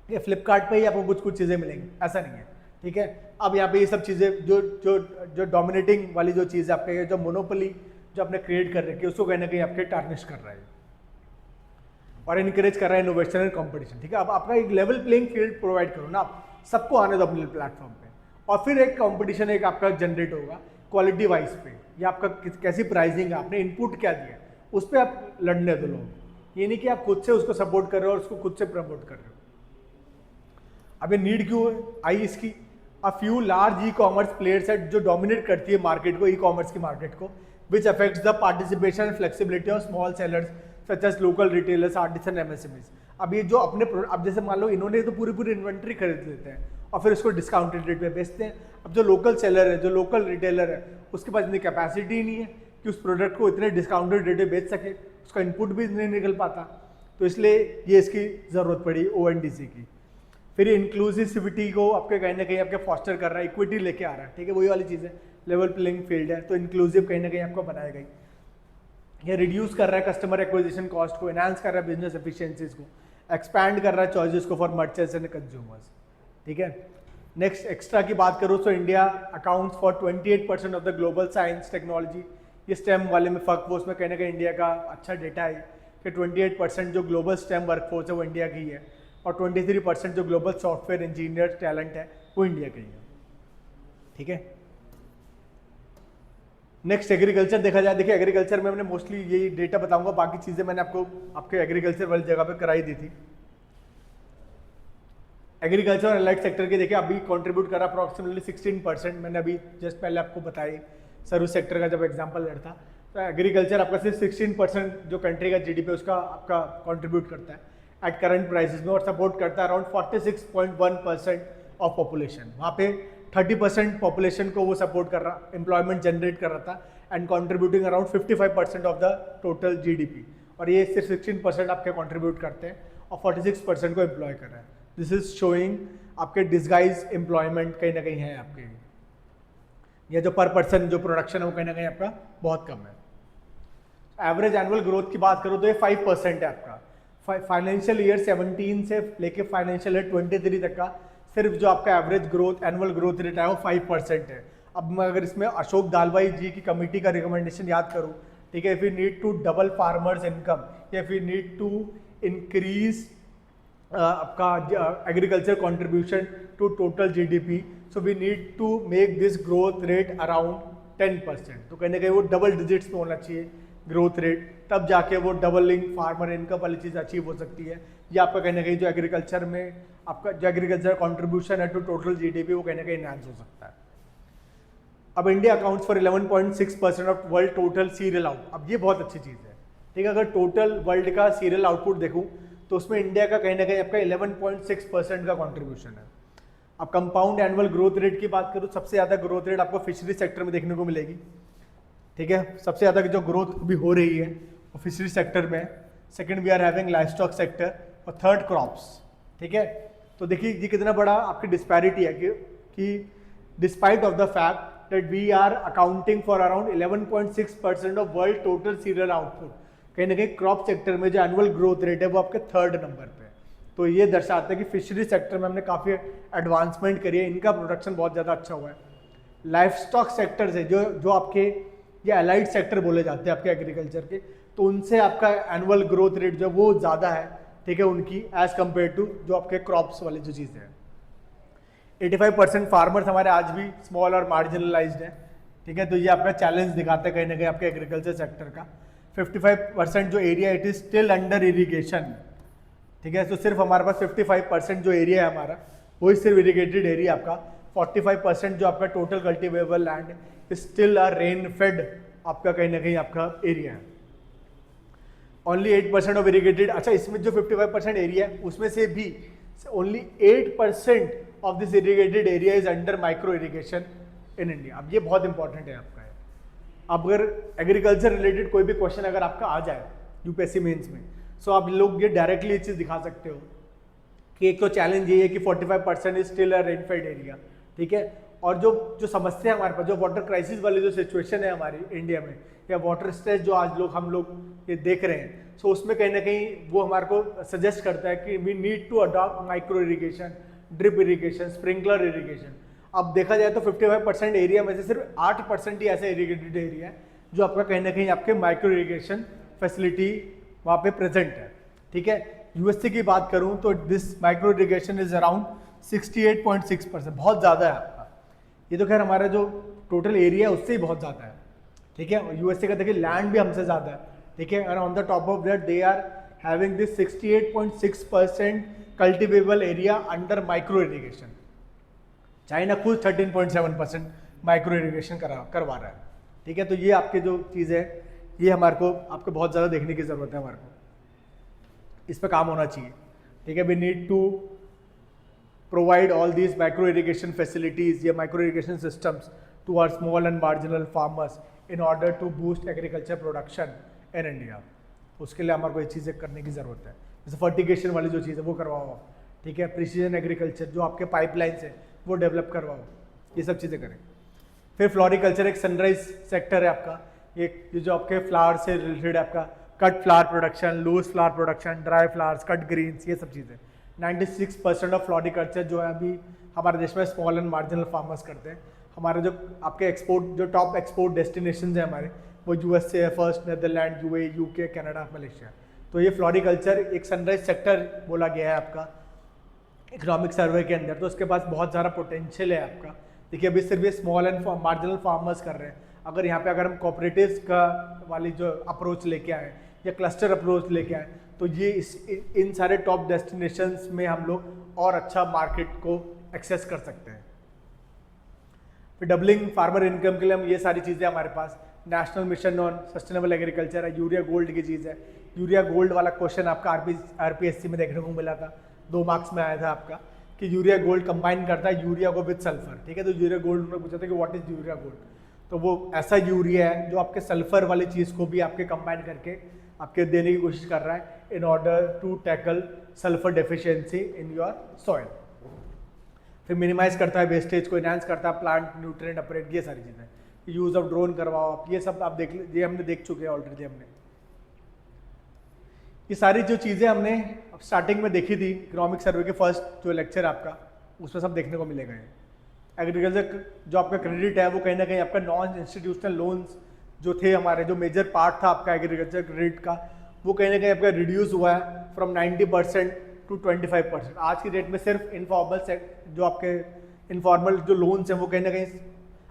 या फ्लिपकार्ट पे ही आपको कुछ चीज़ें मिलेंगी, ऐसा नहीं है। ठीक है, अब यहाँ पे ये सब चीज़ें जो जो जो डोमिनेटिंग वाली जो चीज़ है आपके, जो मोनोपोली जो आपने क्रिएट कर रखी है, उसको कहीं ना कहीं आपके टार्निश कर रहा है और इनकरेज कर रहा है इनोवेशन एंड कंपटीशन। ठीक है, अब आपका एक लेवल प्लेइंग फील्ड प्रोवाइड करो ना, आप सबको आने दो अपने प्लेटफॉर्म पे, और फिर एक कंपटीशन एक आपका जनरेट होगा क्वालिटी वाइज पे, या आपका कैसी प्राइसिंग है, आपने इनपुट क्या दिया, उस पर आप लड़ने दो लोग। ये नहीं कि आप खुद से उसको सपोर्ट कर रहे हो और उसको खुद से प्रमोट कर रहे हो। अब ये नीड क्यों आई इसकी? A few large e commerce players है जो डोमिनेट करती है मार्केट को, ई कॉमर्स की मार्केट को, which affects the participation and flexibility of small sellers such as local retailers, artisan, MSMEs। अब ये जो अपने अब जैसे मान लो इन्होंने तो पूरी इन्वेंट्री खरीद लेते हैं और फिर उसको डिस्काउंटेड रेट पे बेचते हैं। अब जो लोकल सेलर है, जो लोकल रिटेलर है, उसके पास इतनी कैपेसिटी नहीं है कि उस प्रोडक्ट को इतने डिस्काउंटेड रेट पे बेच सके, उसका इनपुट भी नहीं निकल पाता, तो इसलिए ये इसकी ज़रूरत पड़ी ONDC की। फिर इंक्लूसिविटी को आपके कहीं ना कहीं आपके फॉस्टर कर रहा है, इक्विटी लेके आ रहा है। ठीक है, वही वाली चीज़ है, लेवल प्लेइंग फील्ड है, तो इंक्लूसिव कहीं ना कहीं आपको बनाया गई। ये रिड्यूस कर रहा है कस्टमर एक्विजिशन कॉस्ट को, एनहांस कर रहा है बिजनेस एफिशिएंसीज को, एक्सपैंड कर रहा है चॉइसेस को फॉर मर्चेंट्स एंड कंज्यूमर्स। ठीक है, नेक्स्ट एक्स्ट्रा की बात करूँ तो India accounts for 28% of the global science technology. ये स्टेम वाले में वर्कफोर्स में कहीं ना कहीं इंडिया का अच्छा डेटा है कि 28% जो ग्लोबल स्टेम वर्कफोर्स है वो इंडिया की है, और 23% जो ग्लोबल सॉफ्टवेयर इंजीनियर टैलेंट है वो इंडिया की है। ठीक है, नेक्स्ट एग्रीकल्चर देखा जाए, देखिए एग्रीकल्चर में मैंने मोस्टली यही डेटा बताऊंगा, बाकी चीज़ें मैंने आपको आपके एग्रीकल्चर वाली जगह पे कराई दी थी। एग्रीकल्चर और एलाइड सेक्टर के देखिए अभी कंट्रीब्यूट करा अप्रॉक्सीमेटली 16%। मैंने अभी जस्ट पहले आपको बताई सर्विस सेक्टर का जब एग्जांपल लेता था, तो एग्रीकल्चर आपका सिर्फ 16% जो कंट्री का GDP उसका आपका कंट्रीब्यूट करता है एट करंट प्राइसेस में, और सपोर्ट करता है अराउंड 46.1% ऑफ पॉपुलेशन। वहाँ पे 30% पॉपुलेशन को वो सपोर्ट कर रहा, एम्प्लॉयमेंट जनरेट कर रहा था and contributing around 55% of the total GDP, और ये सिर्फ 16% आपके कंट्रीब्यूट करते हैं और 46% को एम्प्लॉय कर रहा है। दिस इज शोइंग आपके डिस्गाइज एम्प्लॉयमेंट कहीं ना कहीं है आपके, या जो पर पर्सन जो प्रोडक्शन है वो कहीं ना कहीं आपका बहुत कम है। एवरेज एनुअल ग्रोथ की बात करो तो ये 5% है आपका। फाइनेंशियल ईयर 17 से लेके फाइनेंशियल ईयर 23 तक का सिर्फ जो आपका average growth annual growth rate है वो 5% है। अब मैं अगर इसमें अशोक दालवाई जी की कमेटी का रिकमेंडेशन याद करूं, ठीक है, if you need to double farmers income, या if you need to increase आपका agriculture contribution to total GDP, so we need to make this growth rate around 10%। तो कहीं ना कहीं वो डबल डिजिट्स में होना चाहिए ग्रोथ रेट, तब जाके वो डबलिंग फार्मर इनकम वाली चीज़ अचीव हो सकती है, या आपका कहीं ना कहीं जो एग्रीकल्चर में आपका जो एग्रीकल्चर कंट्रीब्यूशन है टू टोटल GDP वो कहीं ना कहीं एनहांस हो सकता है। अब India accounts for 11.6% of world total serial out. अब ये बहुत अच्छी चीज़ है ठीक है। अगर टोटल वर्ल्ड का सीरियल आउटपुट देखूं तो उसमें इंडिया का कहीं ना कहीं आपका 11.6% का कंट्रीब्यूशन है। अब कंपाउंड एनुअल ग्रोथ रेट की बात करूं, सबसे ज़्यादा ग्रोथ रेट आपको फिशरी सेक्टर में देखने को मिलेगी। ठीक है, सबसे ज़्यादा जो ग्रोथ भी हो रही है वो फिशरी सेक्टर में है। Second we are having livestock sector और थर्ड क्रॉप्स। ठीक है, तो देखिए ये कितना बड़ा आपकी डिस्पैरिटी है कि despite of the fact that we are accounting for around 11.6% of world total cereal output, कहीं ना कहीं क्रॉप सेक्टर में जो एनुअल ग्रोथ रेट है वो आपके थर्ड नंबर पे है। तो ये दर्शाता है कि फिशरी सेक्टर में हमने काफ़ी एडवांसमेंट करी है, इनका प्रोडक्शन बहुत ज़्यादा अच्छा हुआ है। लाइफ स्टॉक सेक्टर है जो आपके ये अलाइड सेक्टर बोले जाते हैं आपके एग्रीकल्चर के, तो उनसे आपका एनुअल ग्रोथ रेट जो वो ज़्यादा है। ठीक है, उनकी एज कम्पेयर टू जो आपके क्रॉप्स वाली जो चीज़ें हैं। 85% फार्मर्स हमारे आज भी स्मॉल और मार्जिनलाइज्ड हैं। ठीक है, तो ये आपका चैलेंज दिखाता है कहीं ना कहीं आपके एग्रीकल्चर सेक्टर का। 55% जो area it is still under irrigation. ठीक है, तो सिर्फ हमारे पास 55% जो एरिया है हमारा वही सिर्फ इरिगेटेड एरिया आपका। 45% जो आपका total cultivable land is still a rain fade आपका कहीं ना कहीं आपका एरिया है। Only 8% of irrigated. अच्छा, इसमें जो 55% एरिया है उसमें से भी only 8% of this irrigated area is under micro irrigation in India. अब ये बहुत इंपॉर्टेंट है आपका है। अब अगर एग्रीकल्चर रिलेटेड कोई भी क्वेश्चन अगर आपका आ जाए यूपीएससी मेंस में, सो आप लोग ये डायरेक्टली ये चीज़ दिखा सकते हो कि एक तो चैलेंज ये है कि 45% is still a rainfed area. ठीक है, और जो समस्या है हमारे पास, जो वाटर क्राइसिस वाली जो सिचुएशन है हमारी इंडिया में, या वाटर स्ट्रेस जो आज हम लोग ये देख रहे हैं, सो उसमें कहीं ना कहीं वो हमारे को सजेस्ट करता है कि we need to adopt micro irrigation, drip irrigation, sprinkler irrigation. अब देखा जाए तो 55% एरिया में से सिर्फ 8% ही ऐसा इरिगेटेड एरिया है जो आपका कहीं ना कहीं आपके माइक्रो इरिगेशन फैसिलिटी वहाँ पे प्रेजेंट है। ठीक है, यूएसए की बात करूँ तो this micro irrigation is around 68.6%, बहुत ज़्यादा है आपका। ये तो खैर हमारा जो टोटल एरिया है उससे ही बहुत ज़्यादा है। ठीक है, यूएसए का देखिए लैंड भी हमसे ज़्यादा है। ठीक है, और on the top of that they are having this 68.6% cultivable area under micro irrigation. China खुद 13.7% माइक्रो इरिगेशन करवा रहा है। ठीक है, तो ये आपके जो चीज़ है ये हमारे को आपको बहुत ज़्यादा देखने की ज़रूरत है, हमारे को इस पर काम होना चाहिए। ठीक है, we need to provide all these micro irrigation facilities या micro irrigation systems to our small and marginal farmers in order to boost agriculture production in India. उसके लिए हमारे को ये चीज़ें करने की ज़रूरत है, जैसे फर्टिगेशन वाली जो चीज़ है वो करवाओ। ठीक है, प्रिसीजन एग्रीकल्चर जो आपके पाइपलाइंस है वो डेवलप करवाओ, ये सब चीज़ें करें। फिर फ्लोरिकल्चर एक सनराइज सेक्टर है आपका, ये जो आपके फ्लावर से रिलेटेड है आपका, cut flower production, loose flower production, dry flowers, cut greens, ये सब चीज़ें। 96% ऑफ फ्लोरिकल्चर जो है अभी हमारे देश में स्मॉल एंड मार्जिनल फार्मर्स करते हैं। हमारे जो आपके एक्सपोर्ट जो टॉप एक्सपोर्ट डेस्टिनेशन है हमारे, वो यूएस से है first, Netherlands, UAE, UK, Canada, Malaysia. तो ये फ्लोरिकल्चर एक सनराइज सेक्टर बोला गया है आपका इकोनॉमिक सर्वे के अंदर, तो उसके पास बहुत सारा पोटेंशियल है आपका। देखिए अभी सिर्फ ये स्मॉल एंड मार्जिनल फार्मर्स कर रहे हैं। अगर यहाँ पे अगर हम कोऑपरेटिव्स का वाली जो अप्रोच लेके आए या क्लस्टर अप्रोच लेके आए, तो ये इन सारे टॉप डेस्टिनेशंस में हम लोग और अच्छा मार्केट को एक्सेस कर सकते हैं। फिर डबलिंग फार्मर इनकम के लिए हम ये सारी चीज़ें हमारे पास national mission on sustainable agriculture है, यूरिया गोल्ड की चीज़ है। यूरिया गोल्ड वाला क्वेश्चन आपका आरपीएससी में देखने को मिला था, 2 मार्क्स में आया था आपका, कि यूरिया गोल्ड कंबाइन करता है यूरिया को विद सल्फर। ठीक है, तो यूरिया गोल्ड उन्होंने पूछा था कि व्हाट इज यूरिया गोल्ड, तो वो ऐसा यूरिया है जो आपके सल्फर वाली चीज़ को भी आपके कंबाइन करके आपके देने की कोशिश कर रहा है in order to tackle sulphur deficiency in your soil. फिर मिनिमाइज करता है वेस्टेज को, इनहांस करता है प्लांट न्यूट्रिएंट अपरेट, ये सारी चीज़ें। यूज़ ऑफ ड्रोन करवाओ आप, ये सब आप देख ये हमने देख चुके हैं ऑलरेडी। हमने ये सारी जो चीज़ें हमने स्टार्टिंग में देखी थी इकोनॉमिक सर्वे के फर्स्ट जो लेक्चर आपका, उसमें सब देखने को मिलेगा। एग्रीकल्चर जो आपका क्रेडिट है वो कहीं ना कहीं आपका नॉन इंस्टीट्यूशनल लोन्स जो थे हमारे, जो मेजर पार्ट था आपका एग्रीकल्चर क्रेडिट का, वो कहीं ना कहीं आपका रिड्यूस हुआ है फ्रॉम 90% टू 25%। आज की डेट में सिर्फ इनफॉर्मल जो आपके इनफॉर्मल जो लोन्स हैं वो कहीं ना कहीं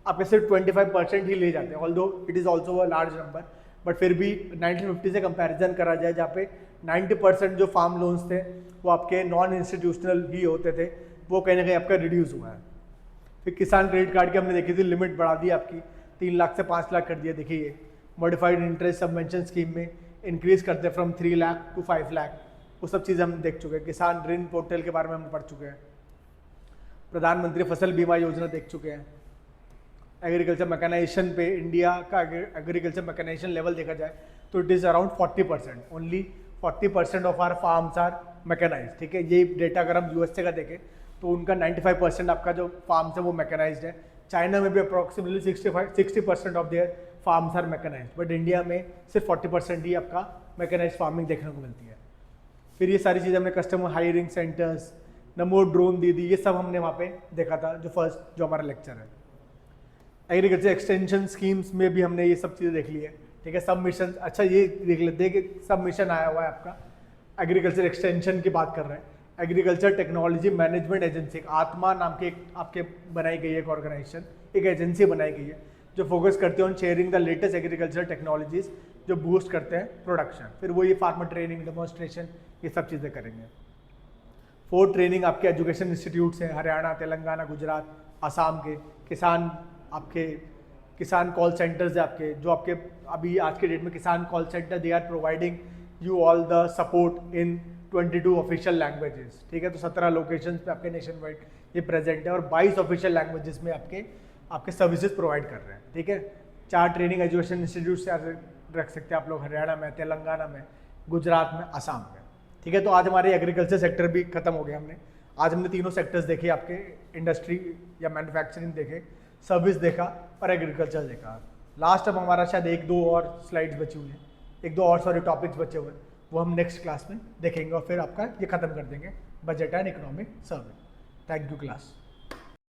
आपके सिर्फ 25% ही ले जाते हैं, although it is also a large number, but फिर भी 1950 से कंपैरिजन करा जाए जहाँ पे 90% जो फार्म लोन्स थे वो आपके नॉन इंस्टीट्यूशनल ही होते थे, वो कहीं ना कहीं आपका रिड्यूस हुआ है। फिर किसान क्रेडिट कार्ड की हमने देखी थी, लिमिट बढ़ा दी आपकी 3 लाख से 5 लाख कर दिया। देखिए ये मॉडिफाइड इंटरेस्ट सबवेंशन स्कीम में इंक्रीज करते हैं फ्रॉम 3 लाख टू 5 लाख, वो सब चीज़ें हम देख चुके हैं। किसान ऋण पोर्टल के बारे में हम पढ़ चुके हैं, प्रधानमंत्री फसल बीमा योजना देख चुके हैं। एग्रीकल्चर मैकेनाइजेशन पे इंडिया का एग्रीकल्चर मैकेनाइजेशन लेवल देखा जाए तो it is around 40%, only 40% of our farms are mechanise. ठीक है, ये डेटा अगर हम यूएसए का देखें तो उनका 95% आपका जो फार्म्स है वो मैकेनाइज्ड है। चाइना में भी approximately 60% of their farms are mechanised, but India में सिर्फ 40% ही आपका मैकेनाइज्ड फार्मिंग देखने को मिलती है। फिर ये सारी चीज़ें हमने कस्टमर हायरिंग सेंटर्स, नमो ड्रोन दीदी, ये सब हमने वहाँ पे देखा था जो हमारा लेक्चर है। एग्रीकल्चर एक्सटेंशन स्कीम्स में भी हमने ये सब चीज़ें देख ली है। ठीक है, सब मिशन, अच्छा ये देख लेते हैं कि सब मिशन आया हुआ है आपका एग्रीकल्चर एक्सटेंशन की बात कर रहे हैं। एग्रीकल्चर टेक्नोलॉजी मैनेजमेंट एजेंसी, आत्मा नाम की एक आपके बनाई गई है एक ऑर्गेनाइजेशन, एक एजेंसी बनाई गई है जो फोकस करते हैं on sharing the latest agriculture technologies जो बूस्ट करते हैं प्रोडक्शन। फिर वो ये फार्मर ट्रेनिंग, डेमोन्स्ट्रेशन, ये सब चीज़ें करेंगे। 4 ट्रेनिंग आपके एजुकेशन इंस्टीट्यूट्स हैं हरियाणा, तेलंगाना, गुजरात, आसाम के। किसान कॉल सेंटर्स है आपके, जो आपके अभी आज के डेट में Kisan call centre they are providing you all the support in 22 official languages. ठीक है, तो 17 लोकेशंस पे आपके नेशन वाइड ये प्रेजेंट है और 22 ऑफिशियल लैंग्वेजेस में आपके सर्विसेज प्रोवाइड कर रहे हैं। ठीक है, 4 ट्रेनिंग एजुकेशन इंस्टीट्यूट से रख सकते हैं आप लोग हरियाणा में, तेलंगाना में, गुजरात में, आसाम में। ठीक है, तो आज हमारे एग्रीकल्चर सेक्टर भी खत्म हो गया। आज हमने तीनों सेक्टर्स देखे, आपके इंडस्ट्री या मैन्युफैक्चरिंग देखे, सर्विस देखा और एग्रीकल्चर देखा। लास्ट अब हमारा शायद 1-2 और स्लाइड्स बची हुई हैं, 1-2 और टॉपिक्स बचे हुए हैं, वो हम नेक्स्ट क्लास में देखेंगे और फिर आपका ये खत्म कर देंगे budget and economic survey. Thank you class.